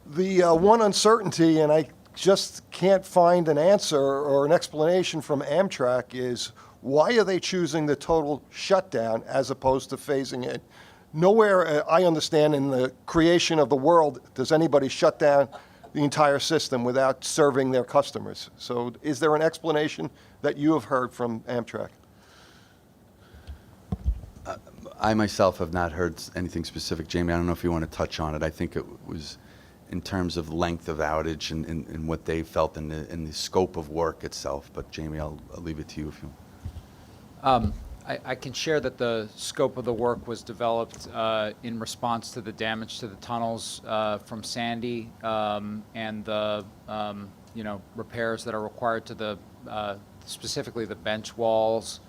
The one uncertainty, and I just can't find an answer or an explanation from Amtrak, is Why are they choosing the total shutdown as opposed to phasing in? Nowhere, I understand, in the creation of the world does anybody shut down the entire system without serving their customers. So is there an explanation that you have heard from Amtrak? I myself have not heard anything specific. Jamie, I don't know if you want to touch on it. I think it was in terms of length of outage and what they felt in the scope of work itself. But Jamie, I'll leave it to you if you want. I can share that the scope of the work was developed in response to the damage to the tunnels from Sandy and the repairs that are required to the specifically the bench walls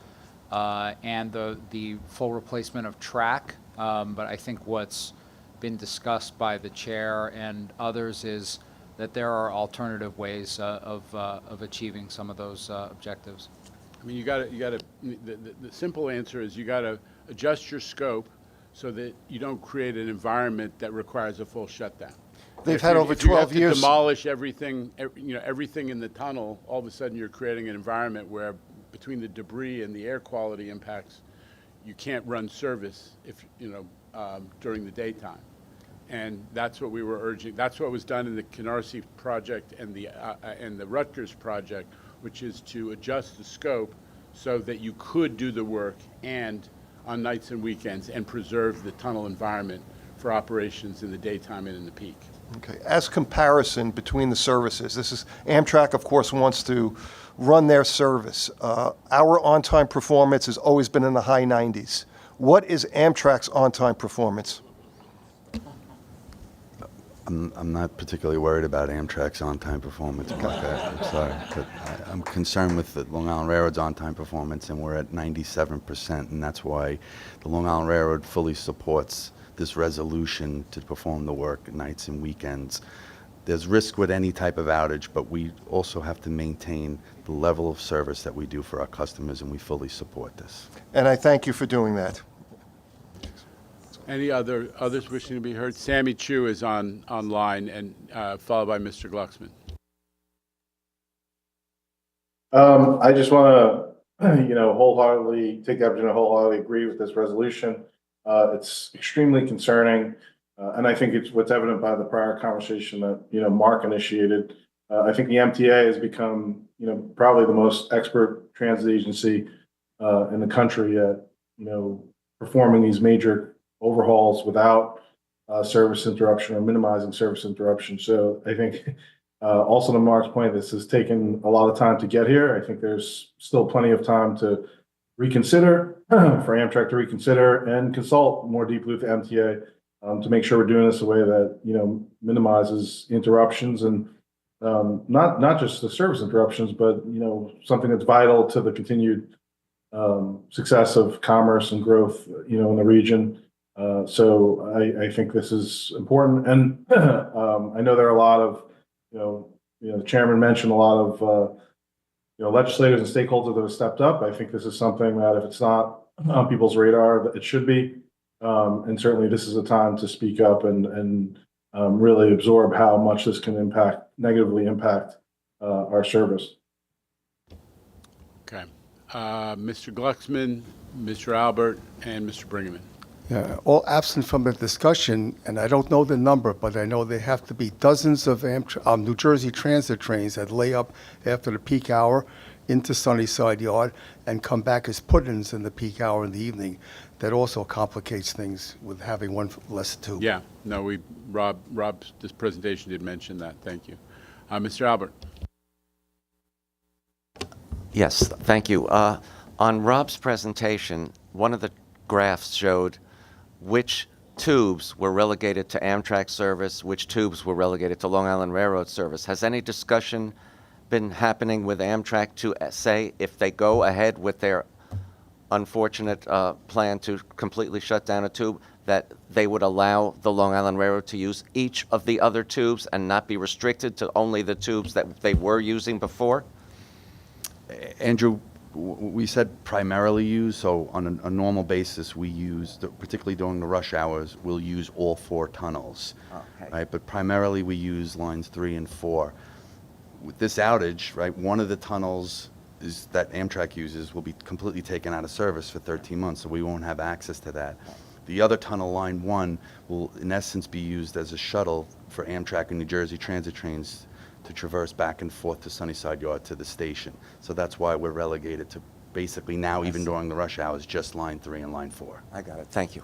and the full replacement of track. But I think what's been discussed by the chair and others is that there are alternative ways of achieving some of those objectives. I mean, the simple answer is you got to adjust your scope so that you don't create an environment that requires a full shutdown. They've had over 12 If you years. have to demolish everything, everything in the tunnel, all of a sudden you're creating an environment where between the debris and the air quality impacts, you can't run service during the daytime. And that's what we were urging. That's what was done in the Canarsie project and the Rutgers project, which is to adjust the scope so that you could do the work and on nights and weekends and preserve the tunnel environment for operations in the daytime and in the peak. Okay. As comparison between the services, Amtrak, of course, wants to run their service. Our on-time performance has always been in the high 90s. What is Amtrak's on-time performance? I'm not particularly worried about Amtrak's on-time performance. I'm sorry, but I'm concerned with the Long Island Railroad's on-time performance, and we're at 97%, and that's why the Long Island Railroad fully supports this resolution to perform the work at nights and weekends. There's risk with any type of outage, but we also have to maintain the level of service that we do for our customers, and we fully support this. And I thank you for doing that. Any others wishing to be heard? Sammy Chu is online, and followed by Mr. Glucksman. I just want to, wholeheartedly take the opportunity to wholeheartedly agree with this resolution. It's extremely concerning, and I think it's what's evident by the prior conversation that Mark initiated. I think the MTA has become, probably the most expert transit agency in the country at, performing these major overhauls without service interruption or minimizing service interruption. So I think also to Mark's point, this has taken a lot of time to get here. I think there's still plenty of time to reconsider, for Amtrak to reconsider and consult more deeply with the MTA to make sure we're doing this in a way that, minimizes interruptions and not just the service interruptions, but, something that's vital to the continued success of commerce and growth, in the region. So I think this is important. And I know there are a lot of, the chairman mentioned a lot of, legislators and stakeholders that have stepped up. I think this is something that if it's not on people's radar, that it should be. And certainly this is a time to speak up and really absorb how much this can negatively impact our service. Okay. Mr. Glucksman, Mr. Albert, and Mr. Brinkman. Yeah, all absent from the discussion, and I don't know the number, but I know there have to be dozens of New Jersey Transit trains that lay up after the peak hour into Sunnyside Yard and come back as put-ins in the peak hour in the evening. That also complicates things with having one less tube. Yeah, no, this presentation did mention that. Thank you. Mr. Albert. Yes, thank you. On Rob's presentation, one of the graphs showed which tubes were relegated to Amtrak service, which tubes were relegated to Long Island Railroad service. Has any discussion been happening with Amtrak to say if they go ahead with their unfortunate plan to completely shut down a tube, that they would allow the Long Island Railroad to use each of the other tubes and not be restricted to only the tubes that they were using before? Andrew, we said primarily use, so on a normal basis, we use, particularly during the rush hours, we'll use all 4 tunnels, right? But primarily we use lines 3 and 4. With this outage, right, one of the tunnels is that Amtrak uses will be completely taken out of service for 13 months, so we won't have access to that. The other tunnel, Line 1, will in essence be used as a shuttle for Amtrak and New Jersey Transit trains to traverse back and forth to Sunnyside Yard to the station. So that's why we're relegated to basically now, even during the rush hours, just Line 3 and Line 4. I got it. Thank you.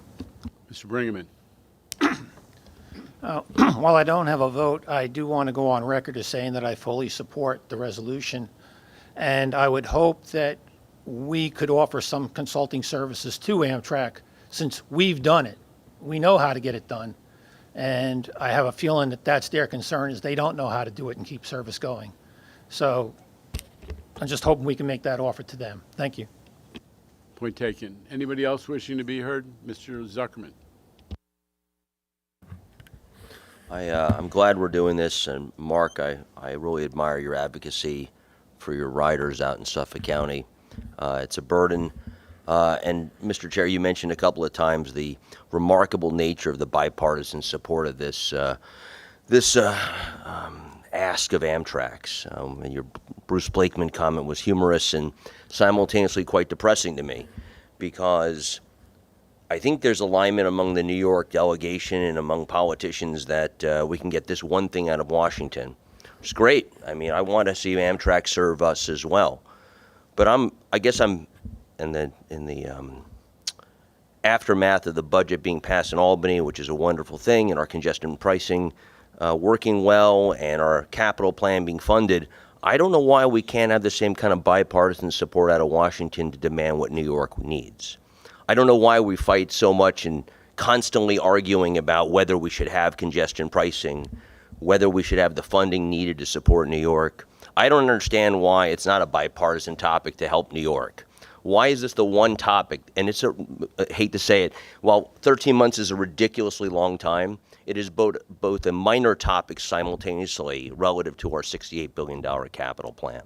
Mr. Brinkman. While I don't have a vote, I do want to go on record as saying that I fully support the resolution. And I would hope that we could offer some consulting services to Amtrak since we've done it. We know how to get it done. And I have a feeling that that's their concern, is they don't know how to do it and keep service going. So I'm just hoping we can make that offer to them. Thank you. Point taken. Anybody else wishing to be heard? Mr. Zuckerman. I'm glad we're doing this, and Mark, I really admire your advocacy for your riders out in Suffolk County. It's a burden. And Mr. Chair, you mentioned a couple of times the remarkable nature of the bipartisan support of this ask of Amtrak's. And your Bruce Blakeman comment was humorous and simultaneously quite depressing to me, because I think there's alignment among the New York delegation and among politicians that we can get this one thing out of Washington. It's great. I mean, I want to see Amtrak serve us as well. But I guess I'm in the aftermath of the budget being passed in Albany, which is a wonderful thing, and our congestion pricing working well, and our capital plan being funded. I don't know why we can't have the same kind of bipartisan support out of Washington to demand what New York needs. I don't know why we fight so much and constantly arguing about whether we should have congestion pricing, whether we should have the funding needed to support New York. I don't understand why it's not a bipartisan topic to help New York. Why is this the one topic? And I hate to say it, while 13 months is a ridiculously long time, it is both a minor topic simultaneously relative to our $68 billion capital plan.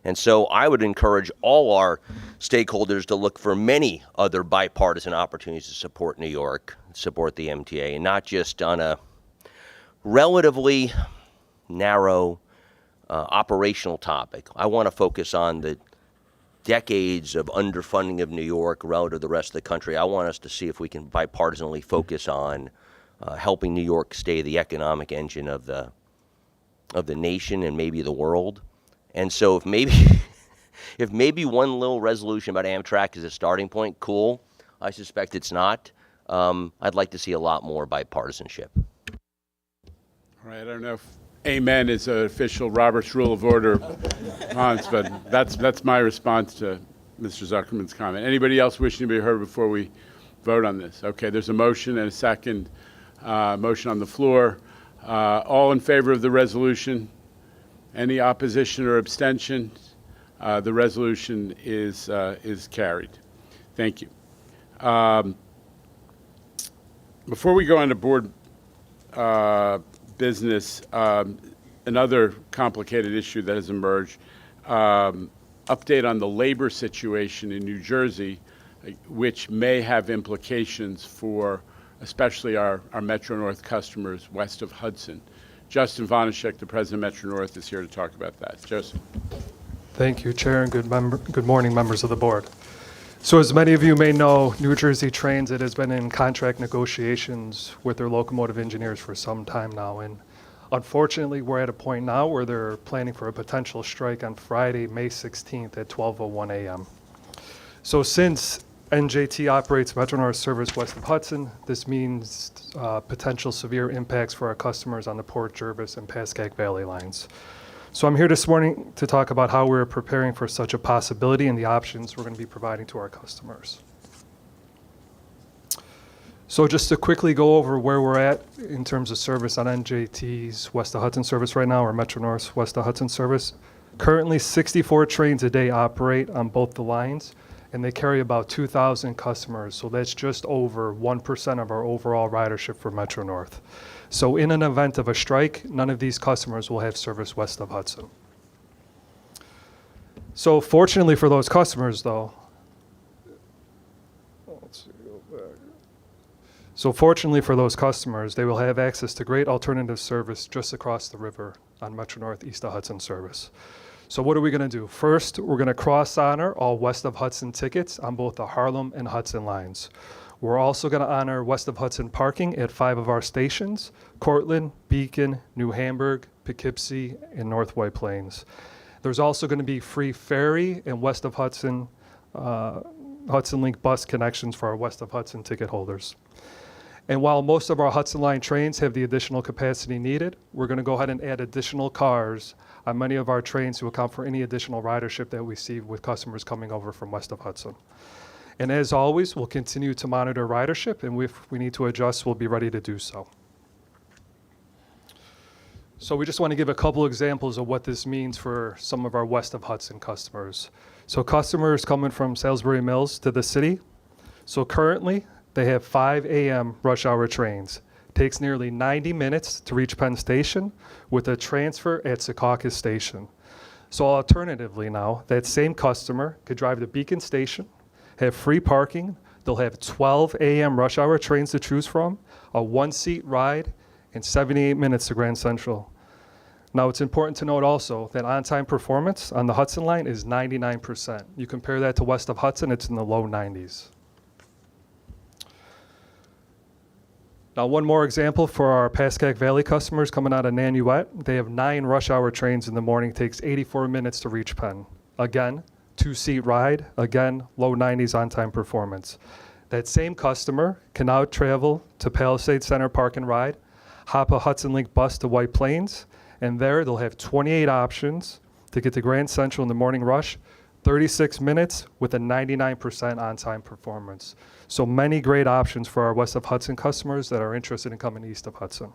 And so I would encourage all our stakeholders to look for many other bipartisan opportunities to support New York, support the MTA, and not just on a relatively narrow operational topic. I want to focus on the decades of underfunding of New York relative to the rest of the country. I want us to see if we can bipartisanly focus on helping New York stay the economic engine of the nation and maybe the world. And so if maybe one little resolution about Amtrak is a starting point, cool. I suspect it's not. I'd like to see a lot more bipartisanship. All right, I don't know if amen is an official Robert's Rule of Order response, but that's my response to Mr. Zuckerman's comment. Anybody else wishing to be heard before we vote on this? Okay, there's a motion and a second motion on the floor. All in favor of the resolution? Any opposition or abstention? The resolution is carried. Thank you. Before we go on to board business, another complicated issue that has emerged, update on the labor situation in New Jersey, which may have implications for especially our Metro North customers west of Hudson. Justin Vonishek, the president of Metro North, is here to talk about that. Joseph. Thank you, Chair, and good morning, members of the board. So as many of you may know, New Jersey Transit has been in contract negotiations with their locomotive engineers for some time now, and unfortunately we're at a point now where they're planning for a potential strike on Friday, May 16th at 12:01 a.m. So since NJT operates Metro North service west of Hudson, this means potential severe impacts for our customers on the Port Jervis and Pascack Valley lines. So I'm here this morning to talk about how we're preparing for such a possibility and the options we're going to be providing to our customers. So just to quickly go over where we're at in terms of service on NJT's West of Hudson service right now, or Metro North West of Hudson service. Currently 64 trains a day operate on both the lines, and they carry about 2,000 customers. So that's just over 1% of our overall ridership for Metro North. So in an event of a strike, none of these customers will have service west of Hudson. So fortunately for those customers though, they will have access to great alternative service just across the river on Metro North East of Hudson service. So what are we going to do? First, we're going to cross-honor all West of Hudson tickets on both the Harlem and Hudson lines. We're also going to honor West of Hudson parking at 5 of our stations: Cortland, Beacon, New Hamburg, Poughkeepsie, and North White Plains. There's also going to be free ferry and West of Hudson, Hudson Link bus connections for our West of Hudson ticket holders. And while most of our Hudson Line trains have the additional capacity needed, we're going to go ahead and add additional cars on many of our trains to account for any additional ridership that we see with customers coming over from West of Hudson. And as always, we'll continue to monitor ridership, and if we need to adjust, we'll be ready to do so. So we just want to give a couple examples of what this means for some of our West of Hudson customers. So customers coming from Salisbury Mills to the city. So currently, they have 5 a.m. rush hour trains. Takes nearly 90 minutes to reach Penn Station with a transfer at Secaucus Station. So alternatively now, that same customer could drive to Beacon Station, have free parking, they'll have 12 a.m. rush hour trains to choose from, a 1-seat ride, and 78 minutes to Grand Central. Now it's important to note also that on-time performance on the Hudson Line is 99%. You compare that to West of Hudson, it's in the low 90s. Now, one more example for our Pascack Valley customers coming out of Nanuet. They have 9 rush hour trains in the morning, takes 84 minutes to reach Penn. Again, 2-seat ride, again, low 90s on-time performance. That same customer can now travel to Palisade Center Park and Ride, hop a Hudson Link bus to White Plains, and there they'll have 28 options to get to Grand Central in the morning rush, 36 minutes with a 99% on-time performance. So many great options for our West of Hudson customers that are interested in coming east of Hudson.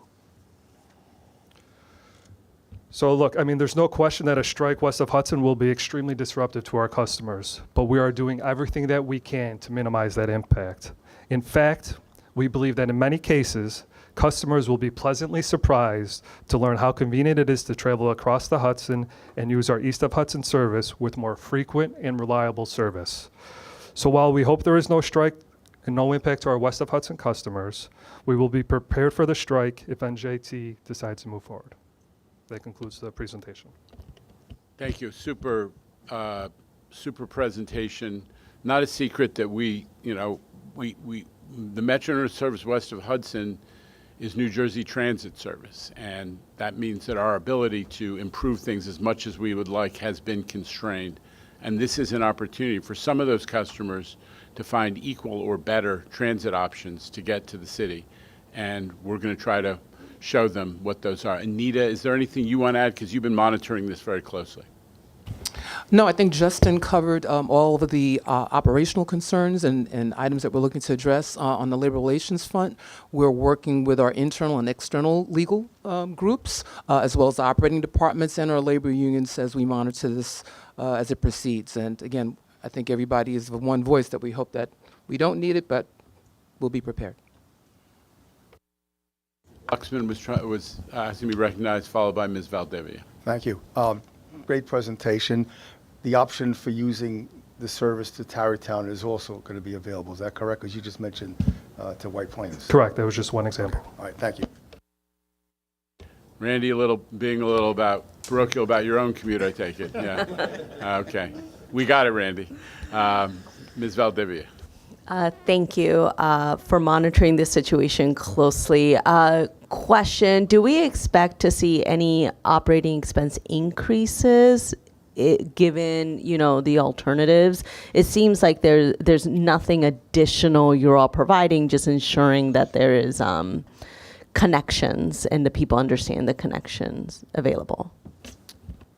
So look, I mean, there's no question that a strike west of Hudson will be extremely disruptive to our customers, but we are doing everything that we can to minimize that impact. In fact, we believe that in many cases, customers will be pleasantly surprised to learn how convenient it is to travel across the Hudson and use our east of Hudson service with more frequent and reliable service. So while we hope there is no strike and no impact to our west of Hudson customers, we will be prepared for the strike if NJT decides to move forward. That concludes the presentation. Thank you. Super presentation. Not a secret that the Metro Service west of Hudson is New Jersey Transit Service, and that means that our ability to improve things as much as we would like has been constrained. And this is an opportunity for some of those customers to find equal or better transit options to get to the city. And we're going to try to show them what those are. Anita, is there anything you want to add? Because you've been monitoring this very closely. No, I think Justin covered all of the operational concerns and items that we're looking to address on the labor relations front. We're working with our internal and external legal groups, as well as the operating departments and our labor unions as we monitor this as it proceeds. And again, I think everybody is of one voice that we hope that we don't need it, but we'll be prepared. Luxman was asking to be recognized, followed by Ms. Valdivia. Thank you. Great presentation. The option for using the service to Tarrytown is also going to be available. Is that correct? Because you just mentioned to White Plains. Correct. That was just one example. Okay. All right. Thank you. Randy, being a little parochial about your own commute, I take it. Yeah. Okay. We got it, Randy. Ms. Valdivia. Thank you for monitoring this situation closely. Question, do we expect to see any operating expense increases given, the alternatives? It seems like there's nothing additional you're all providing, just ensuring that there is connections and the people understand the connections available.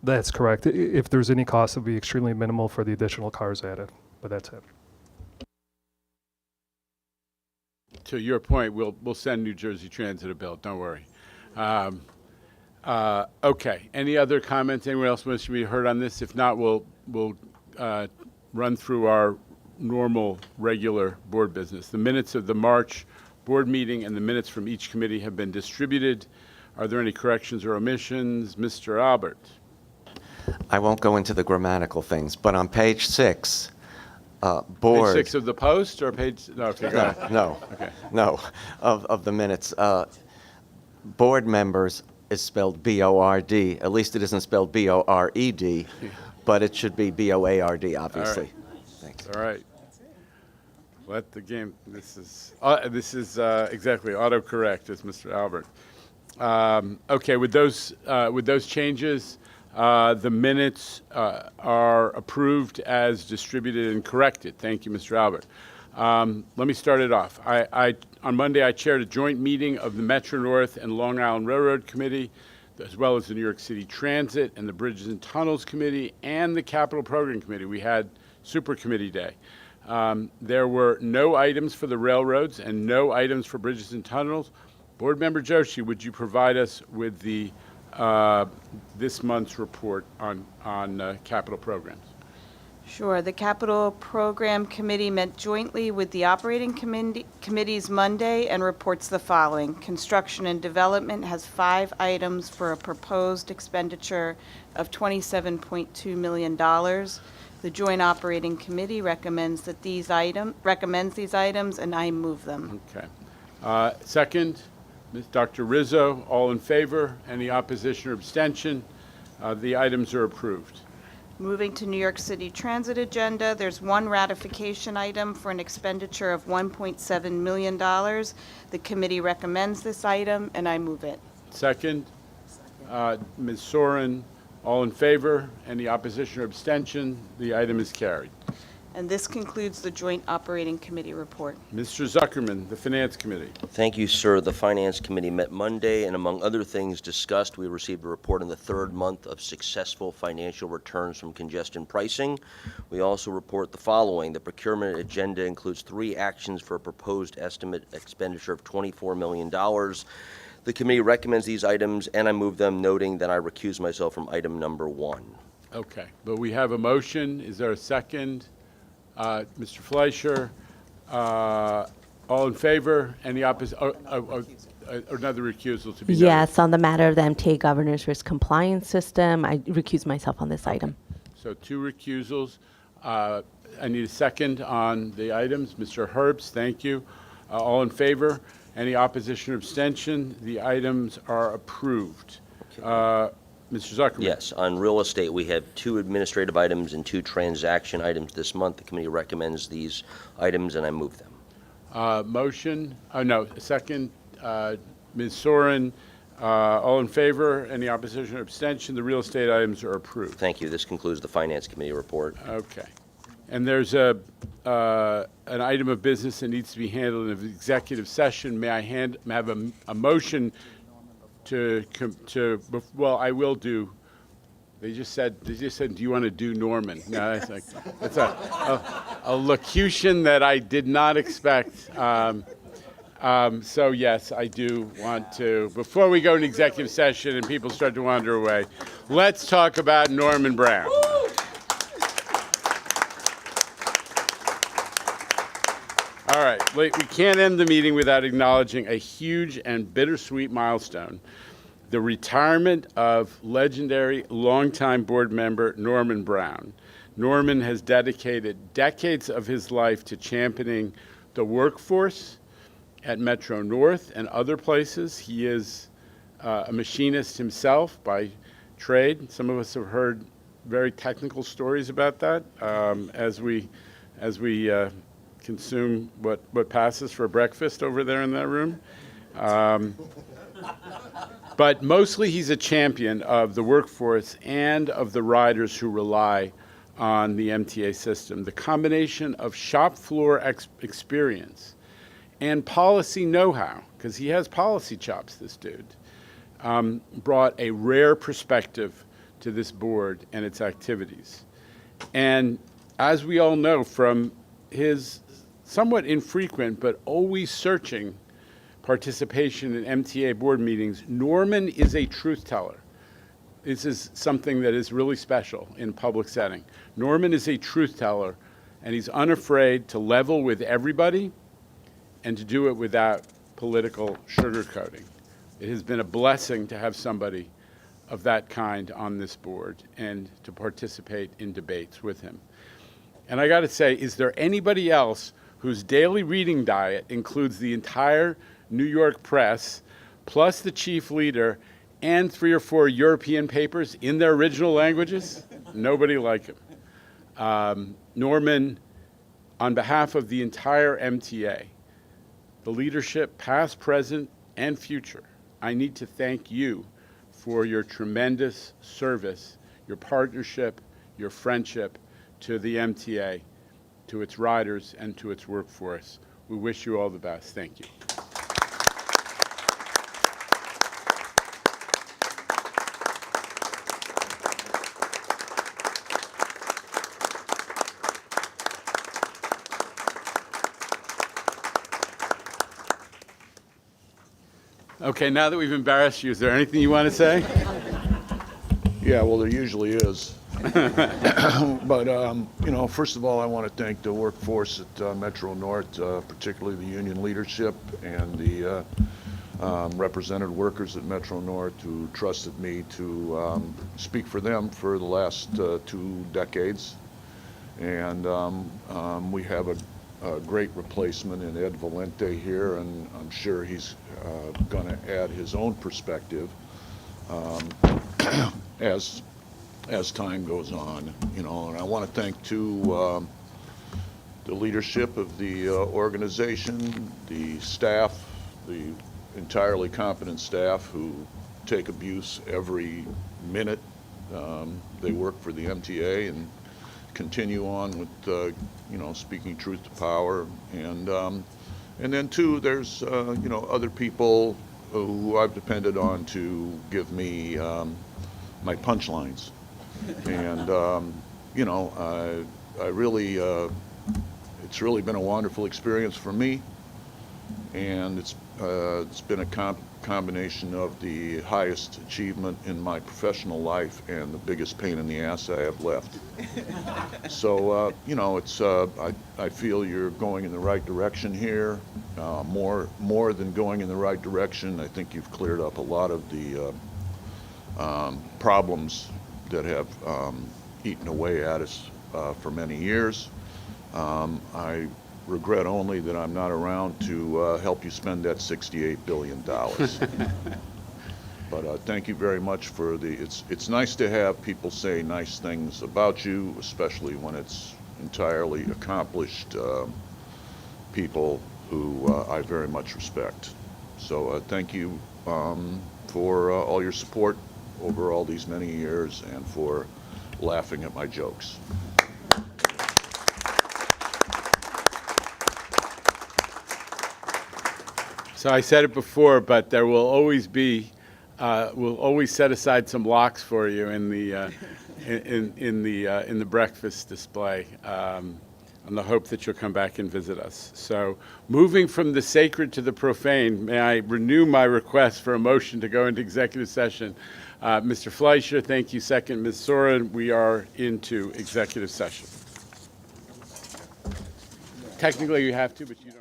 That's correct. If there's any cost, it would be extremely minimal for the additional cars added, but that's it. To your point, we'll send New Jersey Transit a bill. Don't worry. Okay. Any other comments? Anyone else wants to be heard on this? If not, we'll run through our normal, regular board business. The minutes of the March board meeting and the minutes from each committee have been distributed. Are there any corrections or omissions? Mr. Albert. I won't go into the grammatical things, but on page 6, board. Page 6 of the Post or page? No, okay, go ahead. No. Okay. No, of the minutes. Board members, is spelled B-O-R-D. At least it isn't spelled B-O-R-E-D, but it should be B-O-A-R-D, obviously. Thanks. All right. Let the game. This is exactly autocorrect, as Mr. Albert. Okay, with those changes, the minutes are approved as distributed and corrected. Thank you, Mr. Albert. Let me start it off. On Monday, I chaired a joint meeting of the Metro North and Long Island Railroad Committee, as well as the New York City Transit and the Bridges and Tunnels Committee and the Capital Program Committee. We had Super Committee Day. There were no items for the railroads and no items for bridges and tunnels. Board Member Joshi, would you provide us with the this month's report on capital programs? Sure. The Capital Program Committee met jointly with the Operating Committees Monday and reports the following. Construction and Development has 5 items for a proposed expenditure of $27.2 million. The Joint Operating Committee recommends these items, and I move them. Okay. Second, Ms. Dr. Rizzo, all in favor? Any opposition or abstention? The items are approved. Moving to New York City Transit agenda, there's one ratification item for an expenditure of $1.7 million. The committee recommends this item, and I move it. Second, Ms. Soren, all in favor? Any opposition or abstention? The item is carried. And this concludes the Joint Operating Committee report. Mr. Zuckerman, the Finance Committee. Thank you, sir. The Finance Committee met Monday, and among other things discussed, we received a report on the 3rd month of successful financial returns from congestion pricing. We also report the following. The procurement agenda includes 3 actions for a proposed estimate expenditure of $24 million. The committee recommends these items, and I move them, noting that I recuse myself from item number 1. Okay, but we have a motion. Is there a second? Mr. Fleischer, all in favor? Any opposition? Another recusal to be noted. Yes, on the matter of the MTA Governor's Risk Compliance System, I recuse myself on this item. So 2 recusals. I need a second on the items. Mr. Herbst, thank you. All in favor? Any opposition or abstention? The items are approved. Mr. Zuckerman. Yes, on real estate, we have 2 administrative items and 2 transaction items this month. The committee recommends these items, and I move them. Motion, second, Ms. Soren, all in favor? Any opposition or abstention? The real estate items are approved. Thank you. This concludes the Finance Committee report. Okay. And there's an item of business that needs to be handled in an executive session. May I have a motion well, I will do. They just said, do you want to do Norman? No, that's a locution that I did not expect. So yes, I do want to. Before we go into executive session and people start to wander away, let's talk about Norman Brown. All right, we can't end the meeting without acknowledging a huge and bittersweet milestone, the retirement of legendary longtime board member Norman Brown. Norman has dedicated decades of his life to championing the workforce at Metro North and other places. He is a machinist himself by trade. Some of us have heard very technical stories about that as we consume what passes for breakfast over there in that room. But mostly he's a champion of the workforce and of the riders who rely on the MTA system. The combination of shop floor experience and policy know-how, because he has policy chops, this dude, brought a rare perspective to this board and its activities. And as we all know from his somewhat infrequent but always searching participation in MTA board meetings, Norman is a truth teller. This is something that is really special in a public setting. Norman is a truth teller, and he's unafraid to level with everybody and to do it without political sugarcoating. It has been a blessing to have somebody of that kind on this board and to participate in debates with him. And I got to say, is there anybody else whose daily reading diet includes the entire New York press, plus the chief leader, and 3 or 4 European papers in their original languages. Nobody like him. Norman, on behalf of the entire MTA, the leadership, past, present, and future, I need to thank you for your tremendous service, your partnership, your friendship to the MTA, to its riders, and to its workforce. We wish you all the best. Thank you. Okay, now that we've embarrassed you, is there anything you want to say? Yeah, well, there usually is. But, you know, first of all, I want to thank the workforce at Metro North, particularly the union leadership and the represented workers at Metro North who trusted me to speak for them for the last 2 decades. And we have a great replacement in Ed Valente here, and I'm sure he's going to add his own perspective as time goes on, you know. And I want to thank too the leadership of the organization, the staff, the entirely competent staff who take abuse every minute they work for the MTA and continue on with you know, speaking truth to power. And then too, there's you know, other people who I've depended on to give me my punchlines. And you know, I really it's really been a wonderful experience for me, and it's been a combination of the highest achievement in my professional life and the biggest pain in the ass I have left. So you know, it's I feel you're going in the right direction here. More than going in the right direction, I think you've cleared up a lot of the problems that have eaten away at us for many years. I regret only that I'm not around to help you spend that $68 billion. But thank you very much for the, it's nice to have people say nice things about you, especially when it's entirely accomplished people who I very much respect. So thank you for all your support over all these many years and for laughing at my jokes. So I said it before, but there will always be, we'll always set aside some locks for you in the in the breakfast display, on the hope that you'll come back and visit us. So, moving from the sacred to the profane, may I renew my request for a motion to go into executive session. Mr. Fleischer, thank you. Second, Ms. Soren, we are into executive session. Technically, you have to, but you don't.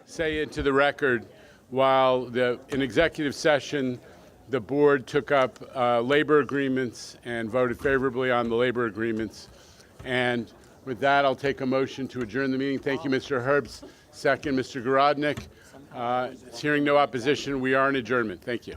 say into the record, while in executive session, the board took up labor agreements and voted favorably on the labor agreements. And with that, I'll take a motion to adjourn the meeting. Thank you, Mr. Herbst. Second, Mr. Garodnik. Hearing no opposition, we are in adjournment. Thank you.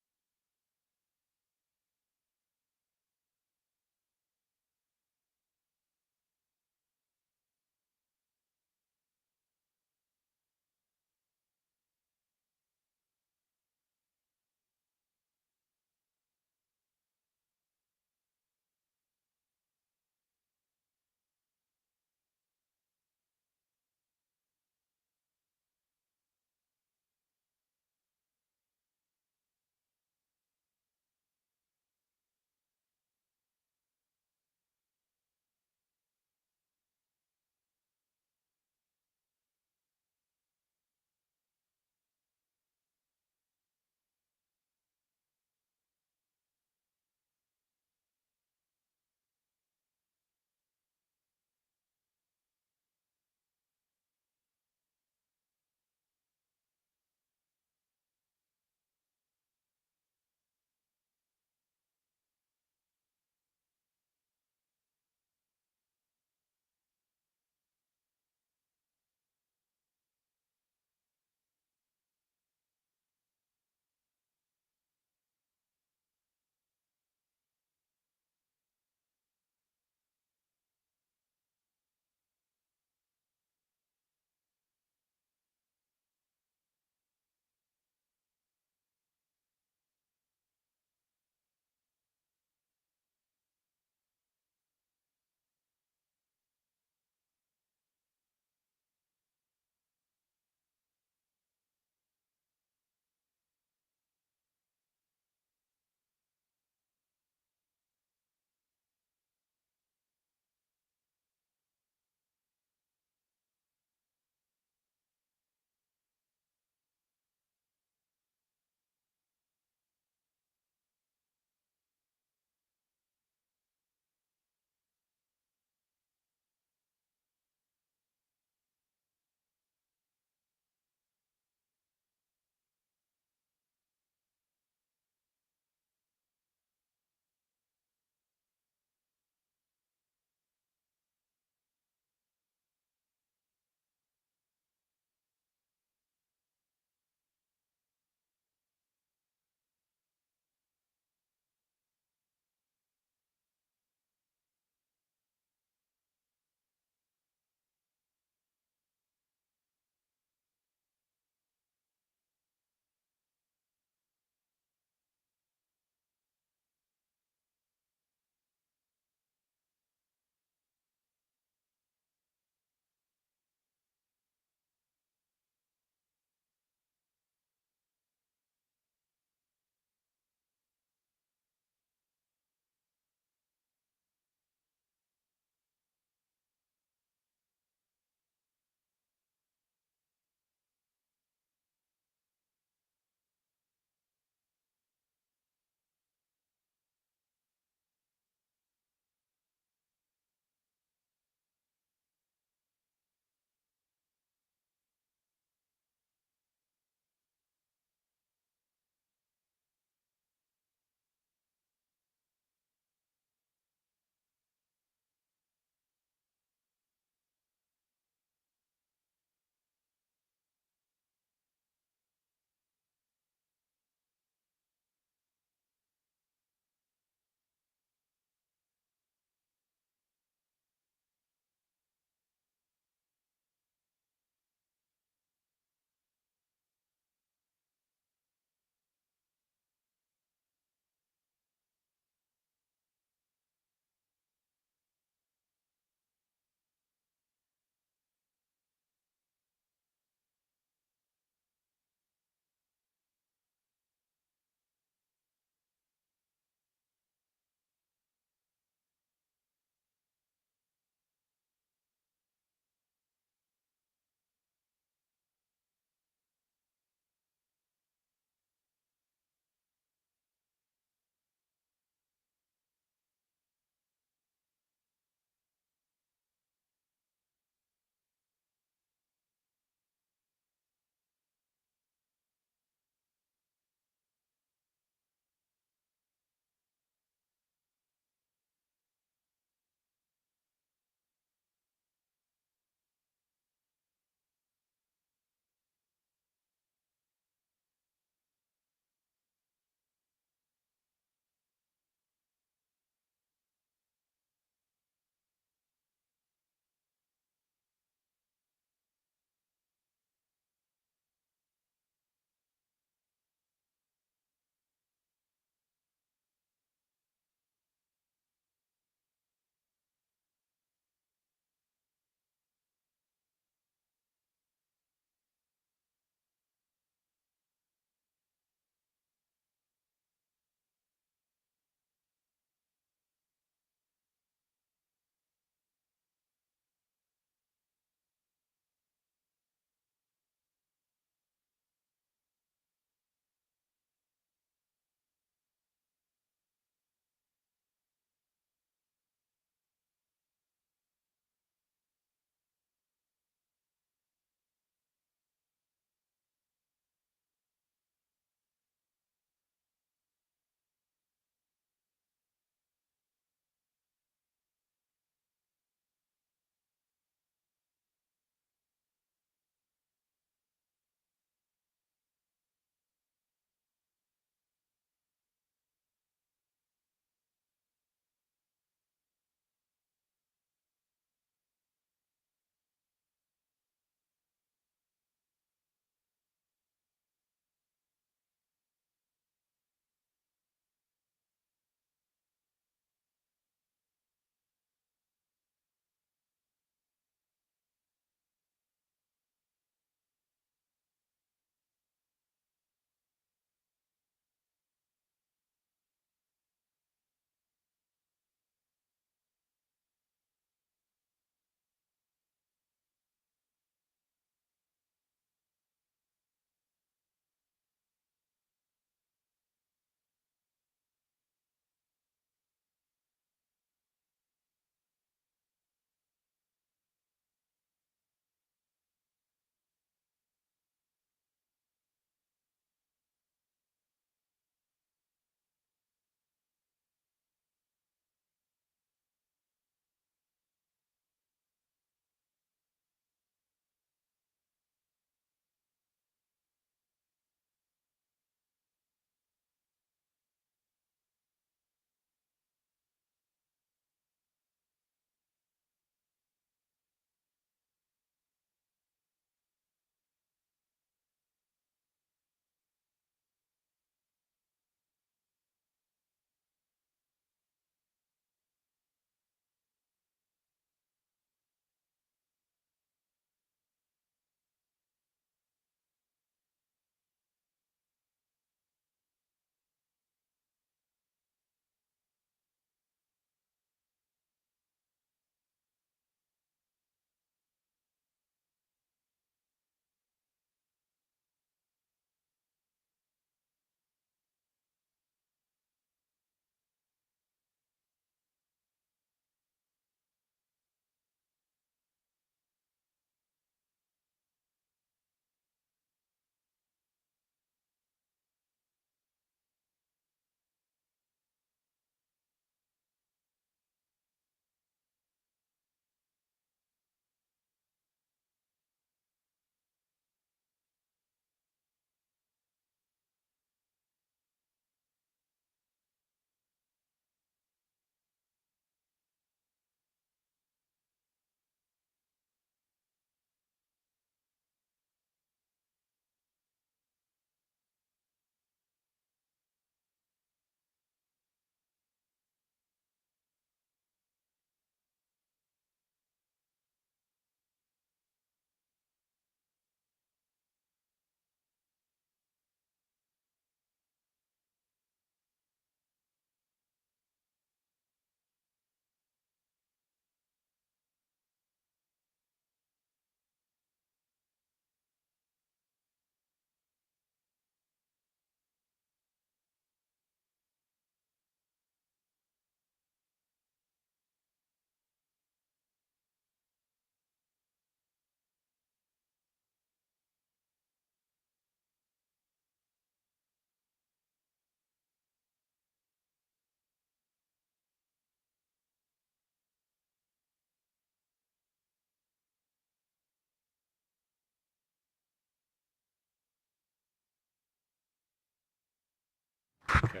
Okay.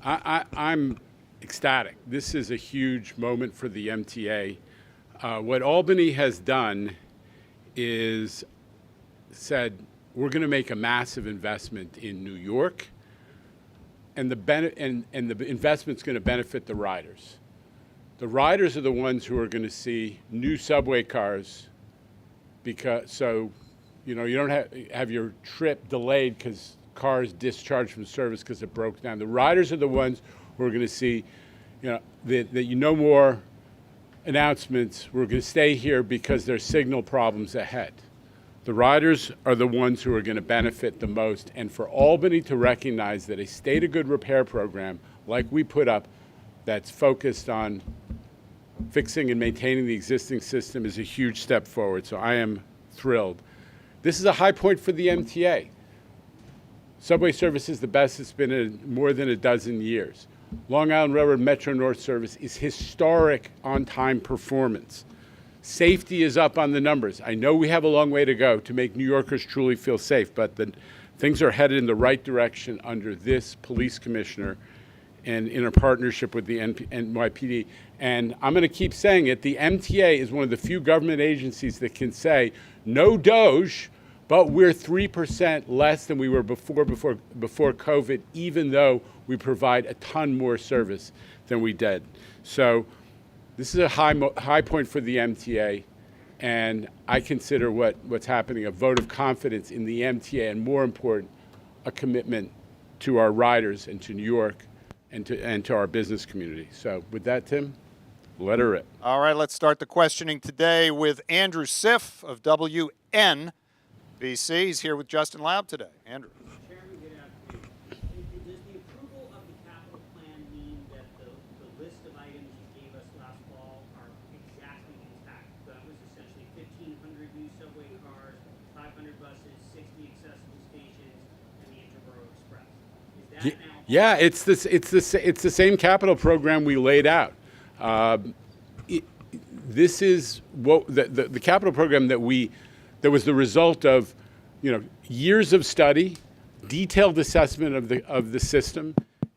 I'm ecstatic. This is a huge moment for the MTA. What Albany has done is said, we're going to make a massive investment in New York, and the investment's going to benefit the riders. The riders are the ones who are going to see new subway cars, because you don't have your trip delayed because cars discharged from service because it broke down. The riders are the ones who are going to see, more announcements. We're going to stay here because there's signal problems ahead. The riders are the ones who are going to benefit the most, and for Albany to recognize that a state of good repair program like we put up that's focused on fixing and maintaining the existing system is a huge step forward. So I am thrilled. This is a high point for the MTA. Subway service is the best it's been in more than a dozen years. Long Island Railroad Metro North service is historic on-time performance. Safety is up on the numbers. I know we have a long way to go to make New Yorkers truly feel safe, but things are headed in the right direction under this police commissioner and in a partnership with the NYPD. And I'm going to keep saying it, the MTA is one of the few government agencies that can say, no Doge, but we're 3% less than we were before COVID, even though we provide a ton more service than we did. So this is a high point for the MTA, and I consider what's happening a vote of confidence in the MTA, and more important, a commitment to our riders and to New York and to our business community. So with that, Tim, let her rip. All right, let's start the questioning today with Andrew Siff of WNBC. He's here with Justin Laub today. Andrew. Chairman, good afternoon. Does the approval of the capital plan mean that the list of items you gave us last fall are exactly intact? That was essentially 1,500 new subway cars, 500 buses, 60 accessible stations, and the Interborough Express. Is that now? Yeah, it's the same capital program we laid out. This is what the capital program that was the result of, years of study, detailed assessment of the system,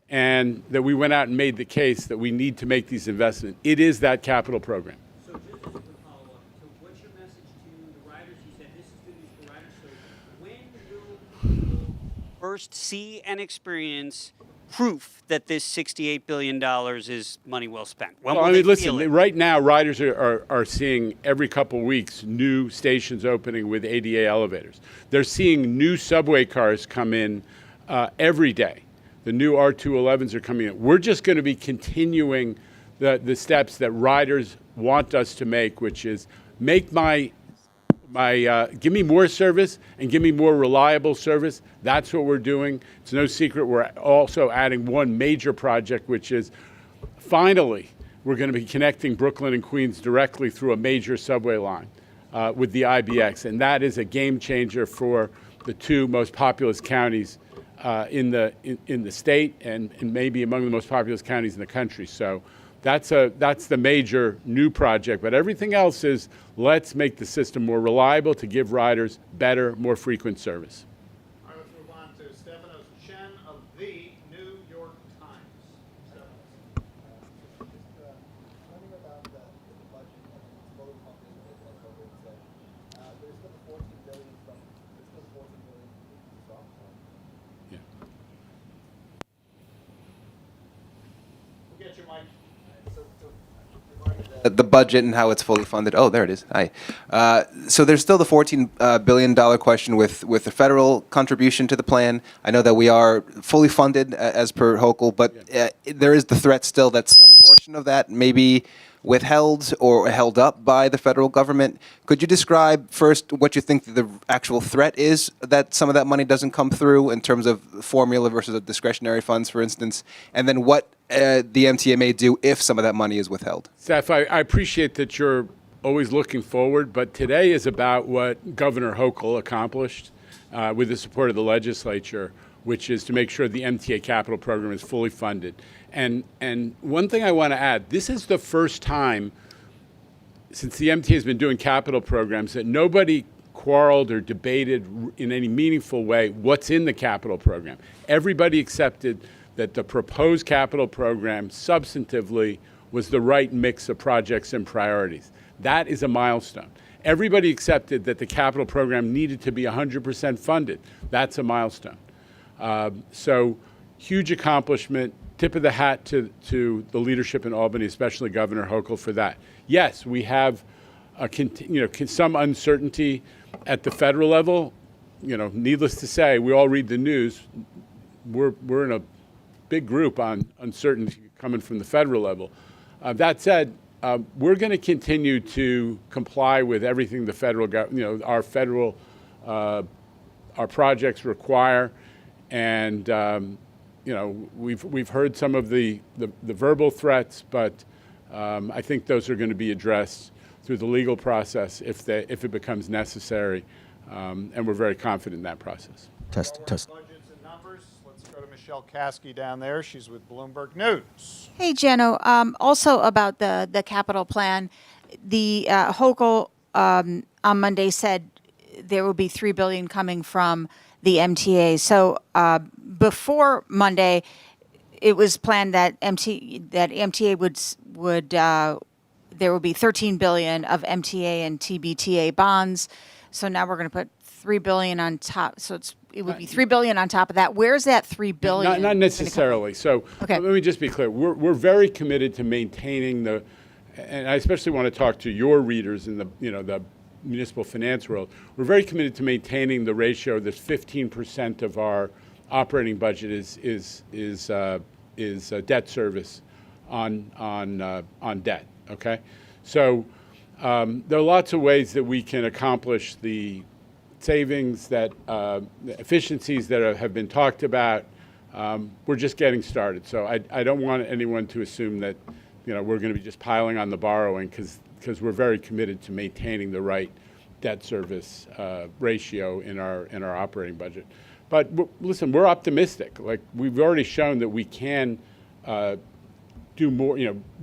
and that we went out and made the case that we need to make these investments. It is that capital program. So just as a quick follow-up, so what's your message to the riders? You said this is good news for riders. So when will people first see and experience proof that this $68 billion is money well spent? When will they feel it? Right now, riders are seeing every couple weeks new stations opening with ADA elevators. They're seeing new subway cars come in every day. The new R211s are coming in. We're just going to be continuing the steps that riders want us to make, which is make give me more service and give me more reliable service. That's what we're doing. It's no secret we're also adding one major project, which is finally we're going to be connecting Brooklyn and Queens directly through a major subway line with the IBX. And that is a game changer for the two most populous counties in the state and maybe among the most populous counties in the country. So that's the major new project. But everything else is let's make the system more reliable to give riders better, more frequent service. All right, let's move on to Stephanos Chen of the New York Times. We'll get you, Mike. The budget and how it's fully funded. Oh, there it is. Hi. So there's still the $14 billion question with the federal contribution to the plan. I know that we are fully funded as per Hochul, but there is the threat still that some portion of that may be withheld or held up by the federal government. Could you describe first what you think the actual threat is that some of that money doesn't come through in terms of formula versus discretionary funds, for instance, and then what the MTA may do if some of that money is withheld? Steph, I appreciate that you're always looking forward, but today is about what Governor Hochul accomplished with the support of the legislature, which is to make sure the MTA capital program is fully funded. And one thing I want to add, this is the first time since the MTA has been doing capital programs that nobody quarreled or debated in any meaningful way what's in the capital program. Everybody accepted that the proposed capital program substantively was the right mix of projects and priorities. That is a milestone. Everybody accepted that the capital program needed to be 100% funded. That's a milestone. So huge accomplishment, tip of the hat to the leadership in Albany, especially Governor Hochul for that. Yes, we have some uncertainty at the federal level. Needless to say, we all read the news. We're in a big group on uncertainty coming from the federal level. That said, we're going to continue to comply with everything the federal our projects require, and we've heard some of the verbal threats, but I think those are going to be addressed through the legal process if it becomes necessary, and we're very confident in that process. Budgets and numbers. Let's go to Michelle Caskey down there. She's with Bloomberg News. Hey, Jano. Also about the capital plan, the Hochul on Monday said there will be $3 billion coming from the MTA. So before Monday, it was planned that MTA would there would be $13 billion of MTA and TBTA bonds. So now we're going to put $3 billion on top. So it would be $3 billion on top of that. Where's that $3 billion? Not necessarily. So let me just be clear. We're very committed to maintaining and I especially want to talk to your readers in the municipal finance world. We're very committed to maintaining the ratio that 15% of our operating budget is debt service on debt. Okay, so there are lots of ways that we can accomplish the savings, the efficiencies that have been talked about. We're just getting started, so I don't want anyone to assume that we're going to be just piling on the borrowing because we're very committed to maintaining the right debt service ratio in our operating budget. But listen, we're optimistic. Like we've already shown that we can do more,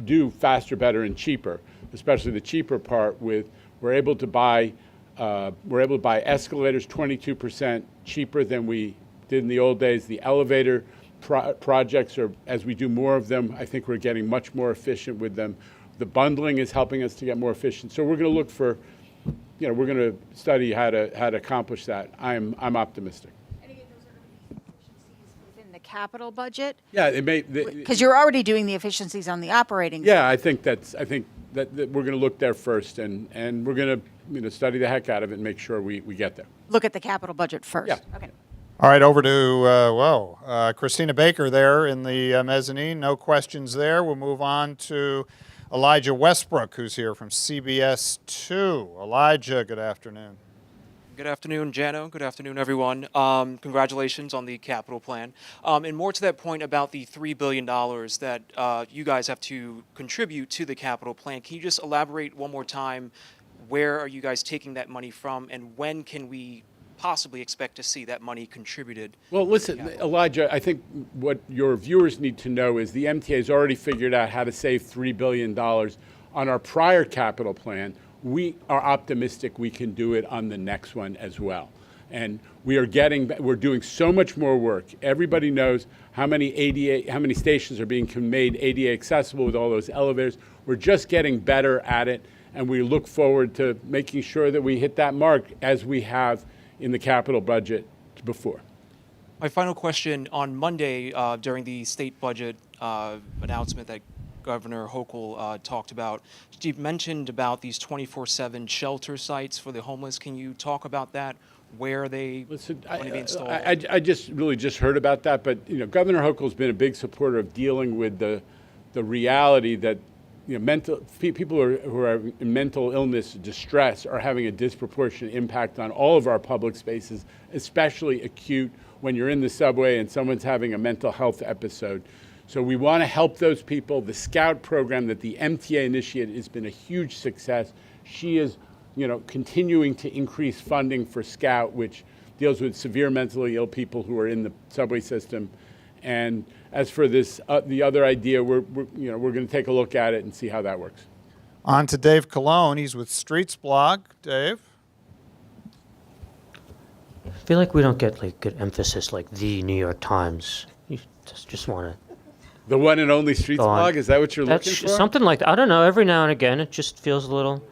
do faster, better, and cheaper. Especially the cheaper part we're able to buy escalators 22% cheaper than we did in the old days. The elevator projects are, as we do more of them, I think we're getting much more efficient with them. The bundling is helping us to get more efficient. So we're going to look for, we're going to study how to accomplish that. I'm optimistic. And again, those are going to be efficiencies within the capital budget? Yeah, it may. Because you're already doing the efficiencies on the operating side. Yeah, I think that we're going to look there first, and we're going to study the heck out of it and make sure we get there. Look at the capital budget first. Yeah. Okay. All right, over to Christina Baker there in the mezzanine. No questions there. We'll move on to Elijah Westbrook, who's here from CBS 2. Elijah, good afternoon. Good afternoon, Jano. Good afternoon, everyone. Congratulations on the capital plan. And more to that point about the $3 billion that you guys have to contribute to the capital plan, can you just elaborate one more time? Where are you guys taking that money from, and when can we possibly expect to see that money contributed? Well, listen, Elijah, I think what your viewers need to know is the MTA has already figured out how to save $3 billion on our prior capital plan. We are optimistic we can do it on the next one as well. And we're doing so much more work. Everybody knows how many stations are being made ADA accessible with all those elevators. We're just getting better at it, and we look forward to making sure that we hit that mark as we have in the capital budget before. My final question, on Monday during the state budget announcement that Governor Hochul talked about, Steve mentioned about these 24/7 shelter sites for the homeless. Can you talk about that? Where are they going to be installed? I just heard about that, but Governor Hochul's been a big supporter of dealing with the reality that people who are in mental illness distress are having a disproportionate impact on all of our public spaces, especially acute when you're in the subway and someone's having a mental health episode. So we want to help those people. The Scout program that the MTA initiated has been a huge success. She is, continuing to increase funding for Scout, which deals with severe mentally ill people who are in the subway system. And as for this, the other idea, we're going to take a look at it and see how that works. On to Dave Colon. He's with Streets Blog. Dave. feel like we don't get like good emphasis like the New York Times. You just want to. The one and only Streets Go on. blog? Is that what you're looking for? Something like that. I don't know. Every now and again, it just feels a little,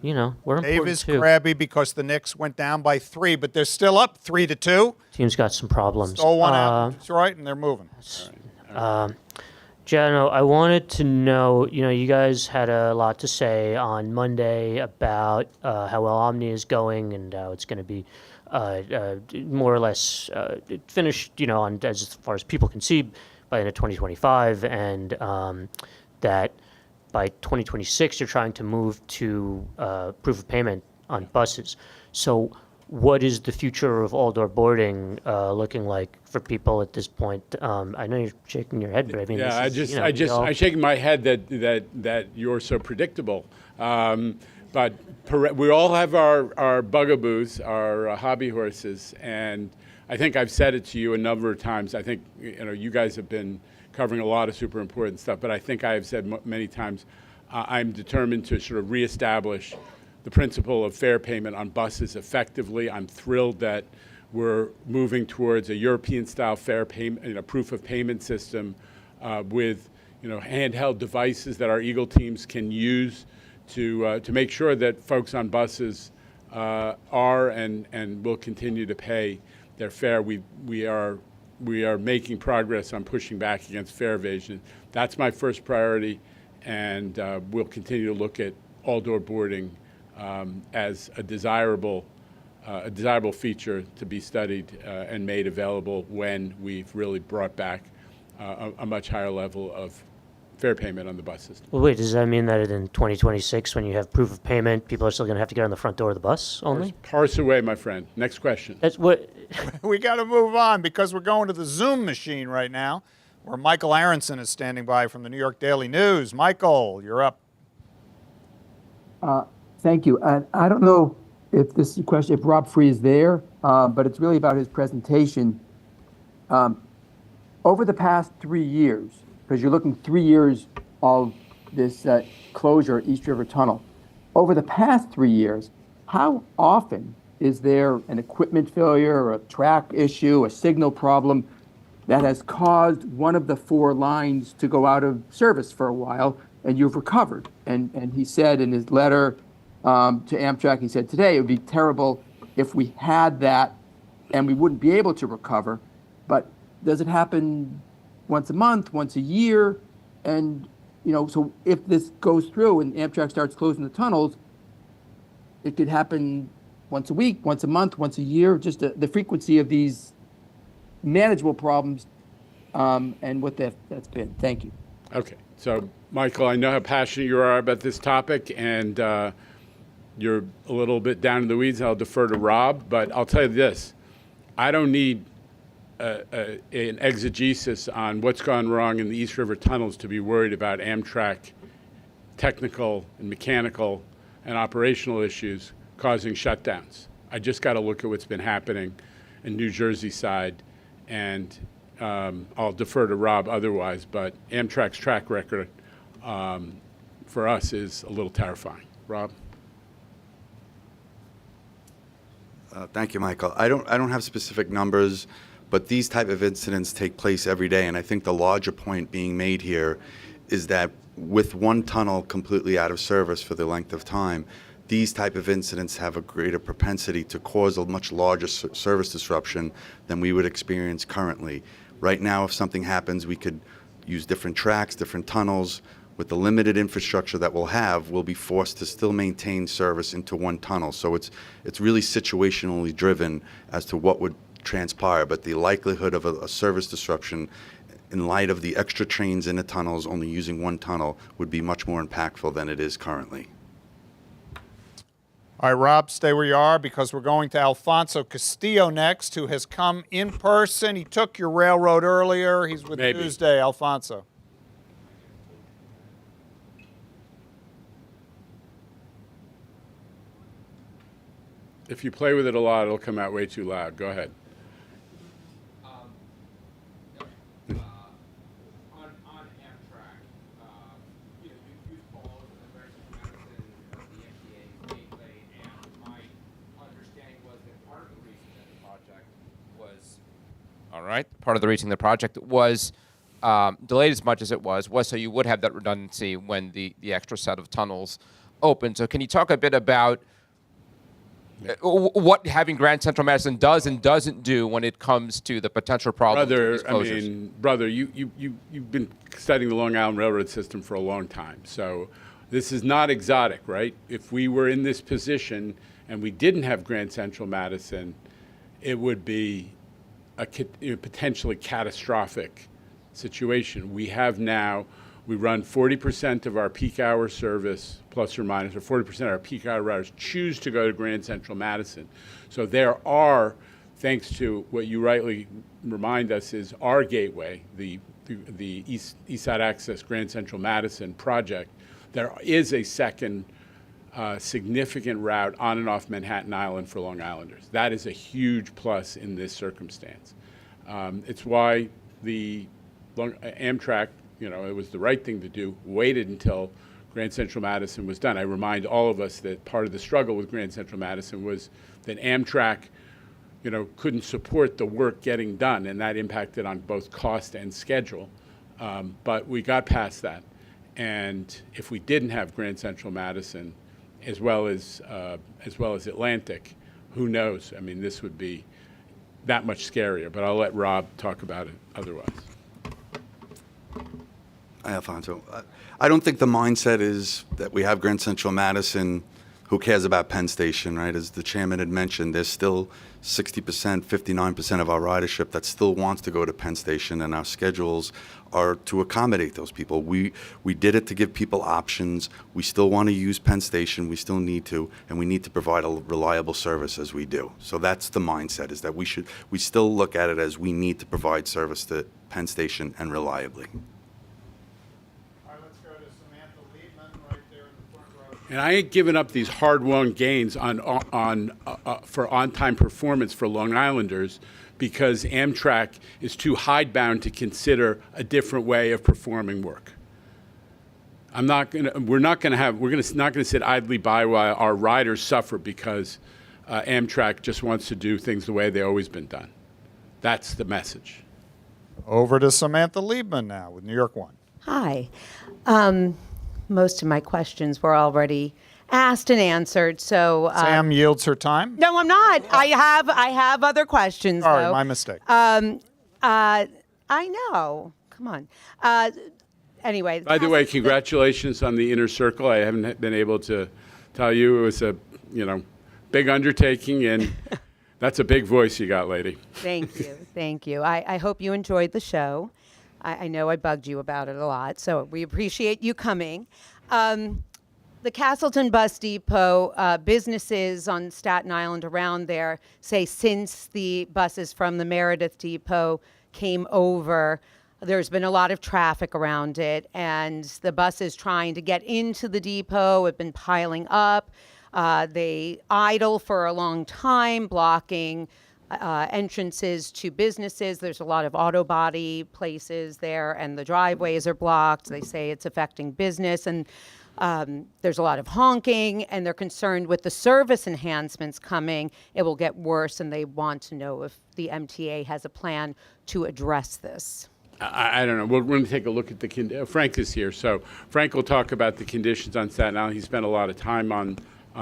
we're important Dave is too. crabby because the Knicks went down by 3, but they're still up 3-2. Team's got some problems. Stole one out. That's right, and they're moving. Jano, I wanted to know, you guys had a lot to say on Monday about how well Omni is going and how it's going to be more or less finished, on as far as people can see by the end of 2025, and that by 2026 you're trying to move to proof of payment on buses. So what is the future of all-door boarding looking like for people at this point? I know you're shaking your head, but I mean, yeah, this is, I'm shaking my head that you're so predictable. But we all have our bugaboos, our hobby horses, and I think I've said it to you a number of times. I think you guys have been covering a lot of super important stuff, but I think I have said many times I'm determined to sort of reestablish the principle of fare payment on buses effectively. I'm thrilled that we're moving towards a European-style fare payment, proof of payment system with handheld devices that our Eagle teams can use to make sure that folks on buses are and will continue to pay their fare. We are making progress on pushing back against fare evasion. That's my first priority, and we'll continue to look at all-door boarding as a desirable feature to be studied and made available when we've really brought back a much higher level of fare payment on the bus system. Well, wait, does that mean that in 2026, when you have proof of payment, people are still going to have to get on the front door of the bus only? Parse away, my friend. Next question. That's what. We got to move on because we're going to the Zoom machine right now, where Michael Aronson is standing by from the New York Daily News. Michael, you're up. Thank you. I don't know if this is a question, if Rob Free is there, but it's really about his presentation. Over the past 3 years, because you're looking 3 years of this closure at East River Tunnel. Over the past 3 years, how often is there an equipment failure, or a track issue, a signal problem that has caused one of the 4 lines to go out of service for a while, and you've recovered? And he said in his letter to Amtrak, he said, today it would be terrible if we had that and we wouldn't be able to recover. But does it happen once a month, once a year? And, so if this goes through and Amtrak starts closing the tunnels, it could happen once a week, once a month, once a year, just the frequency of these manageable problems and what that's been. Thank you. Okay. So, Michael, I know how passionate you are about this topic, and you're a little bit down in the weeds. I'll defer to Rob, but I'll tell you this. I don't need an exegesis on what's gone wrong in the East River tunnels to be worried about Amtrak technical and mechanical and operational issues causing shutdowns. I just got to look at what's been happening in New Jersey side, and I'll defer to Rob otherwise, but Amtrak's track record for us is a little terrifying. Rob? Thank you, Michael. I don't have specific numbers, but these type of incidents take place every day, and I think the larger point being made here is that with one tunnel completely out of service for the length of time, these type of incidents have a greater propensity to cause a much larger service disruption than we would experience currently. Right now, if something happens, we could use different tracks, different tunnels. With the limited infrastructure that we'll have, we'll be forced to still maintain service into one tunnel. So it's really situationally driven as to what would transpire, but the likelihood of a service disruption in light of the extra trains in the tunnels, only using one tunnel, would be much more impactful than it is currently. All right, Rob, stay where you are because we're going to Alfonso Castillo next, who has come in person. He took your railroad earlier. He's with Tuesday. Alfonso. If you play with it a lot, it'll come out way too loud. Go ahead. On Amtrak, you've followed the emergency medicine of the MTA lately, and my understanding was that part of the reason that the project all right, part of the reason the project was delayed as much as it was so you would have that redundancy when the extra set of tunnels open. So can you talk a bit about what having Grand Central Madison does and doesn't do when it comes to the potential problems with these closures? Brother, you've been studying the Long Island Railroad system for a long time, so this is not exotic, right? If we were in this position and we didn't have Grand Central Madison, it would be a potentially catastrophic situation. We run 40% of our peak hour service, plus or minus, or 40% of our peak hour routers choose to go to Grand Central Madison. So there are, thanks to what you rightly remind us is our gateway, the East Side Access Grand Central Madison project, there is a second significant route on and off Manhattan Island for Long Islanders. That is a huge plus in this circumstance. It's why the Amtrak, it was the right thing to do, waited until Grand Central Madison was done. I remind all of us that part of the struggle with Grand Central Madison was that Amtrak, couldn't support the work getting done, and that impacted on both cost and schedule. But we got past that. And if we didn't have Grand Central Madison, as well as Atlantic, who knows? I mean, this would be that much scarier. But I'll let Rob talk about it otherwise. Hi, Alfonso. I don't think the mindset is that we have Grand Central Madison. Who cares about Penn Station, right? As the chairman had mentioned, there's still 60%, 59% of our ridership that still wants to go to Penn Station, and our schedules are to accommodate those people. We did it to give people options. We still want to use Penn Station. We still need to, and we need to provide a reliable service as we do. So that's the mindset, is that we still look at it as we need to provide service to Penn Station and reliably. And I ain't giving up these hard-won gains for on-time performance for Long Islanders because Amtrak is too hidebound to consider a different way of performing work. We're not going to sit idly by while our riders suffer because Amtrak just wants to do things the way they've always been done. That's the message. Over to Samantha Liebman now with New York One. Hi. Most of my questions were already asked and answered, so Sam yields her time. No, I'm not. I have other questions. Sorry, though. my mistake. I know. Come on. Anyway. By the way, congratulations on the inner circle. I haven't been able to tell you it was a big undertaking, and that's a big voice you got, lady. Thank you. Thank you. I hope you enjoyed the show. I know I bugged you about it a lot, so we appreciate you coming. The Castleton Bus Depot, businesses on Staten Island around there say since the buses from the Meredith Depot came over, there's been a lot of traffic around it, and the buses trying to get into the depot have been piling up. They idle for a long time, blocking entrances to businesses. There's a lot of auto body places there, and the driveways are blocked. They say it's affecting business, and there's a lot of honking, and they're concerned with the service enhancements coming. It will get worse, and they want to know if the MTA has a plan to address this. I don't know. We're going to take a look at Frank is here, so Frank will talk about the conditions on Staten Island. He spent a lot of time on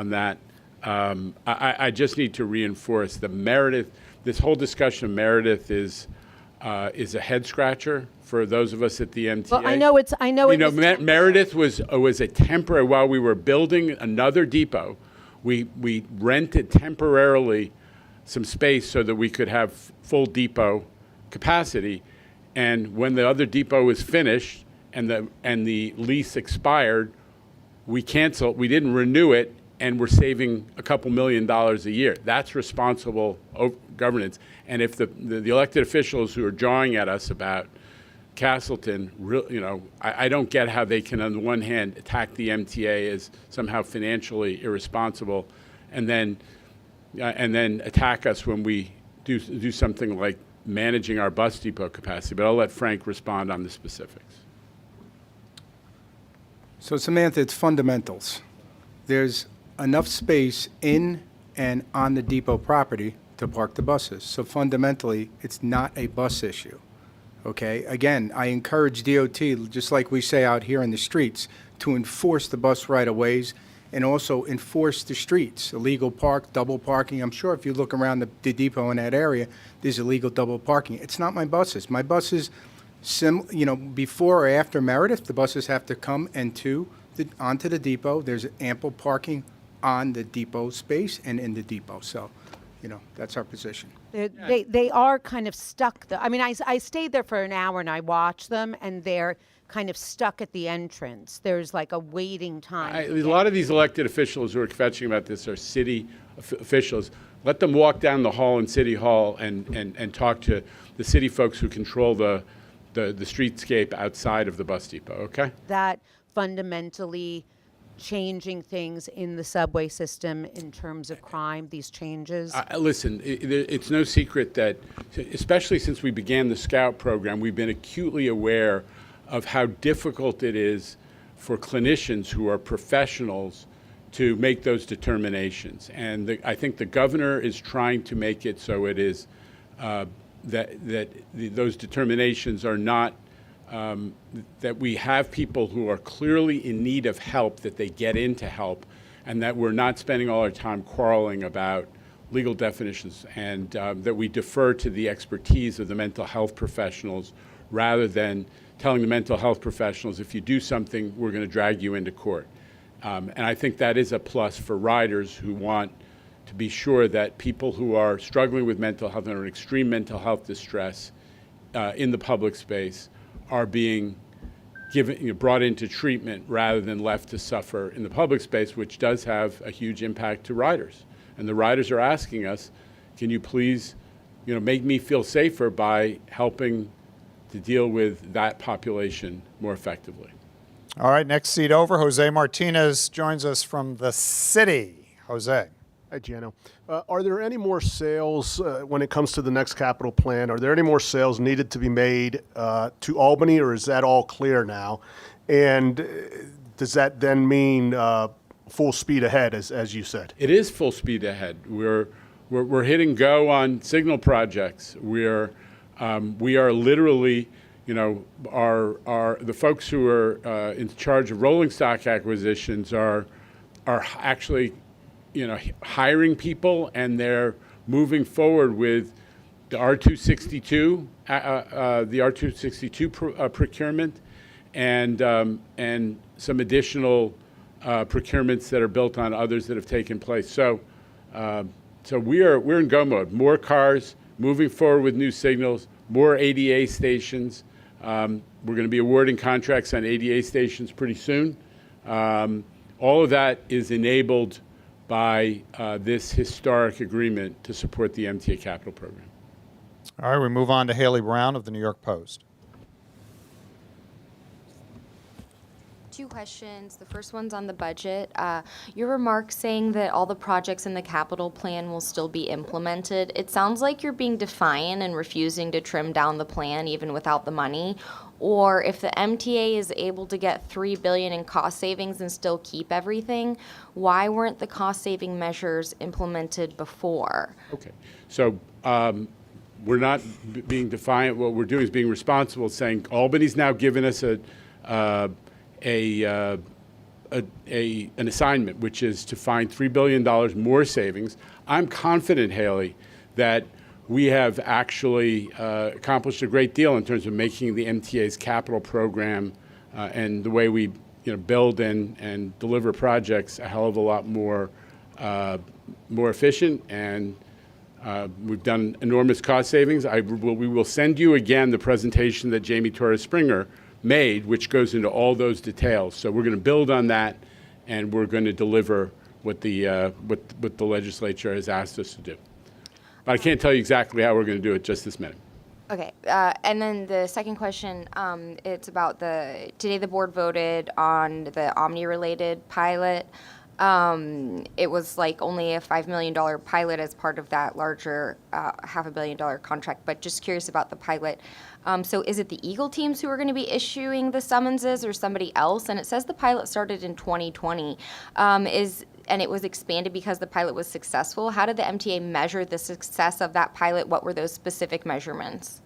that. I just need to reinforce the Meredith. This whole discussion of Meredith is a head scratcher for those of us at the MTA. Well, I know. Meredith was a temporary. While we were building another depot, we rented temporarily some space so that we could have full depot capacity. And when the other depot was finished and the lease expired, we canceled. We didn't renew it. And we're saving a couple $1 million a year. That's responsible governance. And if the elected officials who are jawing at us about Castleton, I don't get how they can, on the one hand, attack the MTA as somehow financially irresponsible, and then attack us when we do something like managing our bus depot capacity. But I'll let Frank respond on the specifics. So Samantha, it's fundamentals. There's enough space in and on the depot property to park the buses. So fundamentally, it's not a bus issue. Okay? Again, I encourage DOT, just like we say out here in the streets, to enforce the bus right-of-ways and also enforce the streets. Illegal park, double parking. I'm sure if you look around the depot in that area, there's illegal double parking. It's not my buses. My buses, before or after Meredith, the buses have to come onto the depot. There's ample parking on the depot space and in the depot. So, that's our position. They are kind of stuck. I mean, I stayed there for an hour and I watched them, and they're kind of stuck at the entrance. There's like a waiting time. A lot of these elected officials who are kvetching about this are city officials. Let them walk down the hall in City Hall and talk to the city folks who control the streetscape outside of the bus depot, okay? That fundamentally changing things in the subway system in terms of crime, these changes? Listen, it's no secret that, especially since we began the Scout program, we've been acutely aware of how difficult it is for clinicians who are professionals to make those determinations. And I think the governor is trying to make it so it is those determinations are not, that we have people who are clearly in need of help, that they get into help, and that we're not spending all our time quarreling about legal definitions, and that we defer to the expertise of the mental health professionals rather than telling the mental health professionals, if you do something, we're going to drag you into court. And I think that is a plus for riders who want to be sure that people who are struggling with mental health and are in extreme mental health distress in the public space are being brought into treatment rather than left to suffer in the public space, which does have a huge impact to riders. And the riders are asking us, can you please make me feel safer by helping to deal with that population more effectively. All right, next seat over, Jose Martinez joins us from the city. Jose. Hi, Jano. Are there any more sales when it comes to the next capital plan? Are there any more sales needed to be made to Albany, or is that all clear now? And does that then mean full speed ahead, as you said? It is full speed ahead. We're hitting go on signal projects. We are literally, the folks who are in charge of rolling stock acquisitions are actually, hiring people, and they're moving forward with the R262, procurement, and some additional procurements that are built on others that have taken place. So we're in go mode. More cars, moving forward with new signals, more ADA stations. We're going to be awarding contracts on ADA stations pretty soon. All of that is enabled by this historic agreement to support the MTA capital program. All right, we move on to Haley Brown of the New York Post. Two questions. The first one's on the budget. Your remarks saying that all the projects in the capital plan will still be implemented. It sounds like you're being defiant and refusing to trim down the plan even without the money. Or if the MTA is able to get $3 billion in cost savings and still keep everything, why weren't the cost saving measures implemented before? Okay, so we're not being defiant. What we're doing is being responsible, saying Albany's now given us an assignment, which is to find $3 billion more savings. I'm confident, Haley, that we have actually accomplished a great deal in terms of making the MTA's capital program and the way we build and deliver projects a hell of a lot more efficient, and we've done enormous cost savings. We will send you again the presentation that Jamie Torres Springer made, which goes into all those details. So we're going to build on that, and we're going to deliver what the legislature has asked us to do. But I can't tell you exactly how we're going to do it just this minute. Okay, and then the second question, it's about today the board voted on the Omni-related pilot. It was like only a $5 million pilot as part of that larger $500 million contract, but just curious about the pilot. So is it the Eagle teams who are going to be issuing the summonses or somebody else? And it says the pilot started in 2020. and it was expanded because the pilot was successful. How did the MTA measure the success of that pilot? What were those specific measurements?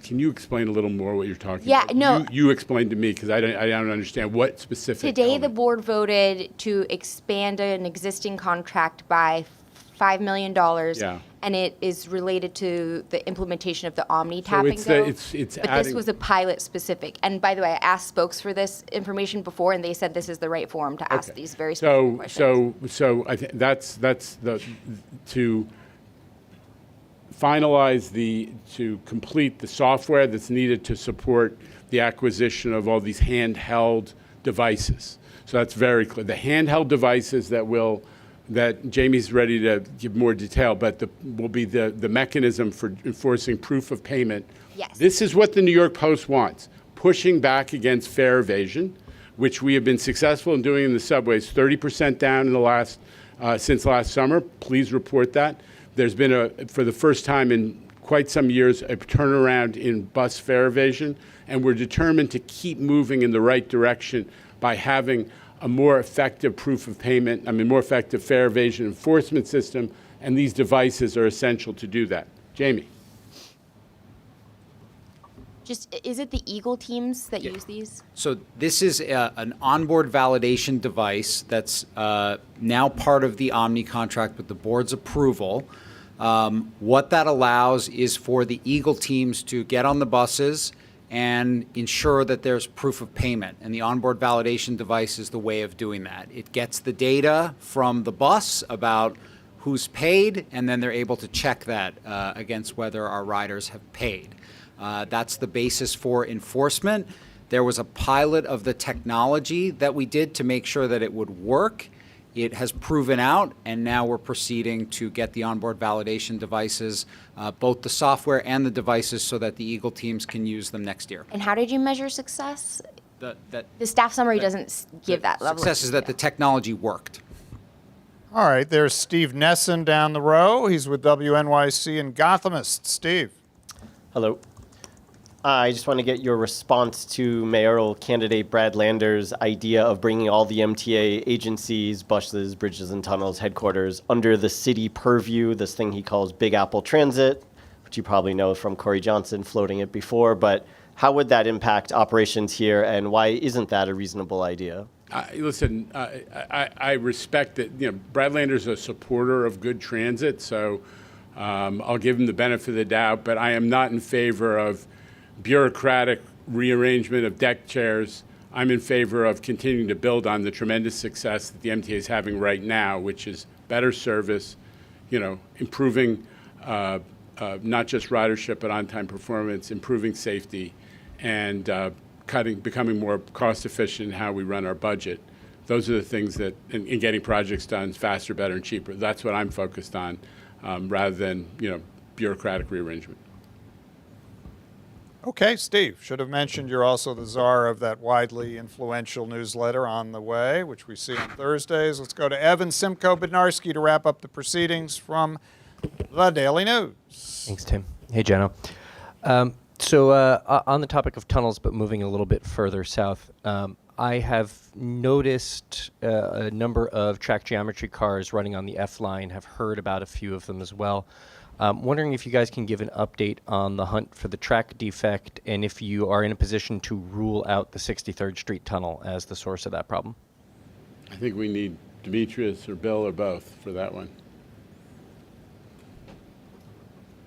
Can you explain a little more what you're talking Yeah, about? no. You explain to me, because I don't understand what specific. Today, the board voted to expand an existing contract by $5 million. Yeah. And it is related to the implementation of the Omni So Tap and it's Go. it's But this adding. was a pilot specific. And by the way, I asked spokes for this information before, and they said this is the right forum to ask these very specific questions. So I think that's the to finalize to complete the software that's needed to support the acquisition of all these handheld devices. So that's very clear. The handheld devices that Jamie's ready to give more detail, but will be the mechanism for enforcing proof of payment. Yes. This is what the New York Post wants, pushing back against fare evasion, which we have been successful in doing in the subways, 30% down in the since last summer. Please report that. There's been for the first time in quite some years, a turnaround in bus fare evasion, and we're determined to keep moving in the right direction by having a more effective more effective fare evasion enforcement system, and these devices are essential to do that. Jamie. Is it the Eagle teams that use these? So this is an onboard validation device that's now part of the Omni contract with the board's approval. What that allows is for the Eagle teams to get on the buses and ensure that there's proof of payment. And the onboard validation device is the way of doing that. It gets the data from the bus about who's paid, and then they're able to check that against whether our riders have paid. That's the basis for enforcement. There was a pilot of the technology that we did to make sure that it would work. It has proven out, and now we're proceeding to get the onboard validation devices, both the software and the devices, so that the Eagle teams can use them next year. And how did you measure success? The staff summary doesn't give that level of success is that the technology worked. All right, there's Steve Nesson down the row. He's with WNYC and Gothamist. Steve. Hello. I just want to get your response to mayoral candidate Brad Lander's idea of bringing all the MTA agencies, buses, bridges, and tunnels headquarters under the city purview, this thing he calls Big Apple Transit, which you probably know from Corey Johnson floating it before. But how would that impact operations here, and why isn't that a reasonable idea? Listen, I respect that. Brad Lander's a supporter of good transit, so I'll give him the benefit of the doubt. But I am not in favor of bureaucratic rearrangement of deck chairs. I'm in favor of continuing to build on the tremendous success that the MTA is having right now, which is better service, improving not just ridership but on-time performance, improving safety, and becoming more cost efficient in how we run our budget. Those are the things that, in getting projects done faster, better, and cheaper. That's what I'm focused on, rather than bureaucratic rearrangement. Okay, Steve, should have mentioned you're also the czar of that widely influential newsletter On the Way, which we see on Thursdays. Let's go to Evan Simcoe Bednarski to wrap up the proceedings from the Daily News. Thanks, Tim. Hey, Jano. So on the topic of tunnels, but moving a little bit further south, I have noticed a number of track geometry cars running on the F line, have heard about a few of them as well. Wondering if you guys can give an update on the hunt for the track defect, and if you are in a position to rule out the 63rd Street tunnel as the source of that problem. I think we need Demetrius or Bill or both for that one.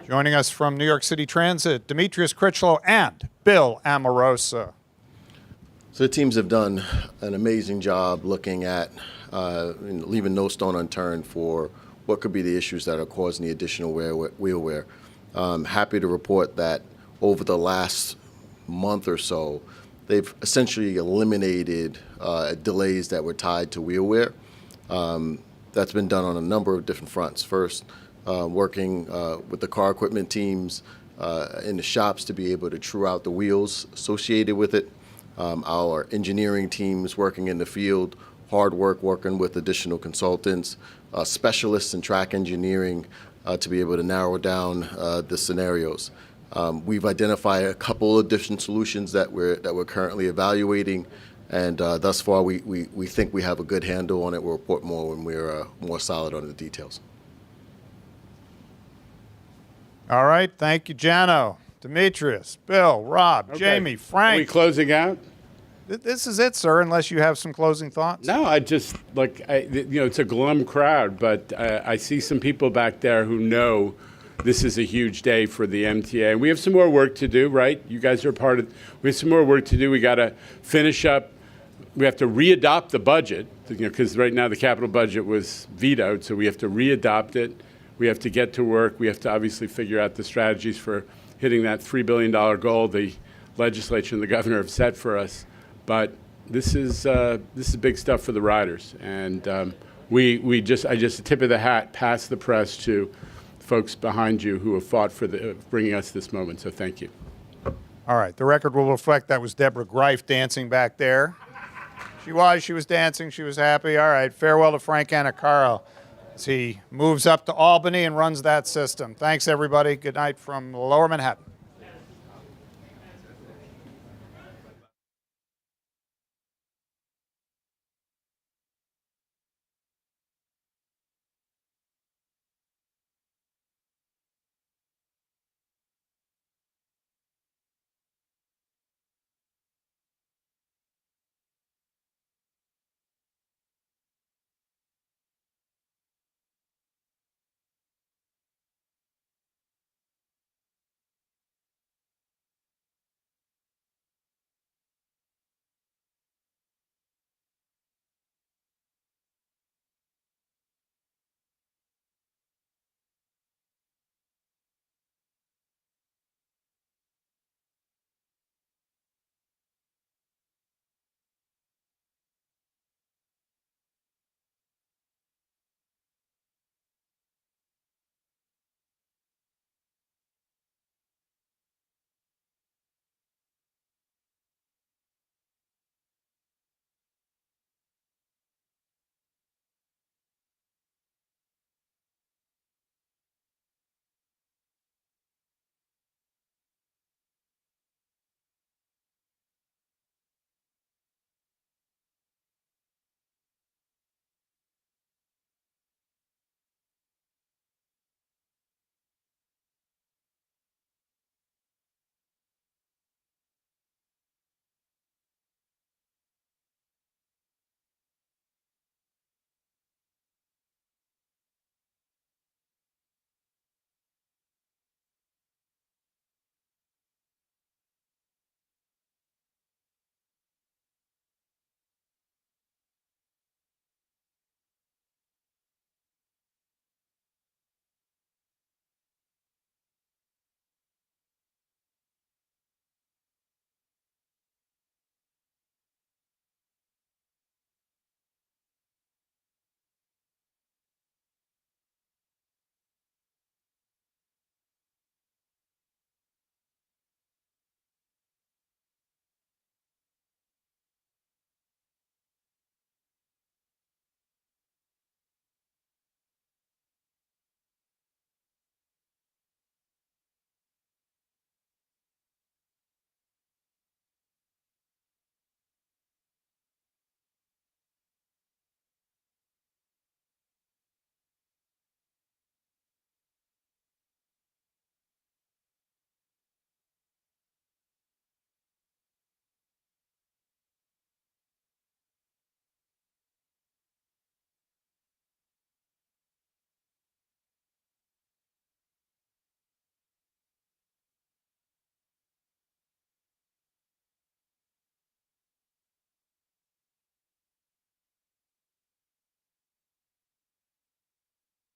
Joining us from New York City Transit, Demetrius Critchlow and Bill Amorosa. So the teams have done an amazing job looking at leaving no stone unturned for what could be the issues that are causing the additional wheel wear. Happy to report that over the last month or so, they've essentially eliminated delays that were tied to wheel wear. That's been done on a number of different fronts. First, working with the car equipment teams in the shops to be able to true out the wheels associated with it. Our engineering teams working in the field, hard work working with additional consultants, specialists in track engineering to be able to narrow down the scenarios. We've identified a couple of different solutions that we're currently evaluating. And thus far, we think we have a good handle on it. We'll report more when we're more solid on the details. All right. Thank you, Jano, Demetrius, Bill, Rob, Jamie, Frank. Are we closing out? This is it, sir, unless you have some closing thoughts. No, I just, it's a glum crowd, but I see some people back there who know this is a huge day for the MTA. And we have some more work to do, right? You guys are part of, we have some more work to do. We got to finish up. We have to re-adopt the budget, because right now the capital budget was vetoed, so we have to re-adopt it. We have to get to work. We have to obviously figure out the strategies for hitting that $3 billion goal the legislature and the governor have set for us. But this is big stuff for the riders, and I just a tip of the hat, pass the press to folks behind you who have fought for bringing us this moment. So thank you. All right, the record will reflect that was Deborah Grafe dancing back there. She was dancing, she was happy. All right, farewell to Frank Anacaro as he moves up to Albany and runs that system. Thanks, everybody. Good night from Lower Manhattan.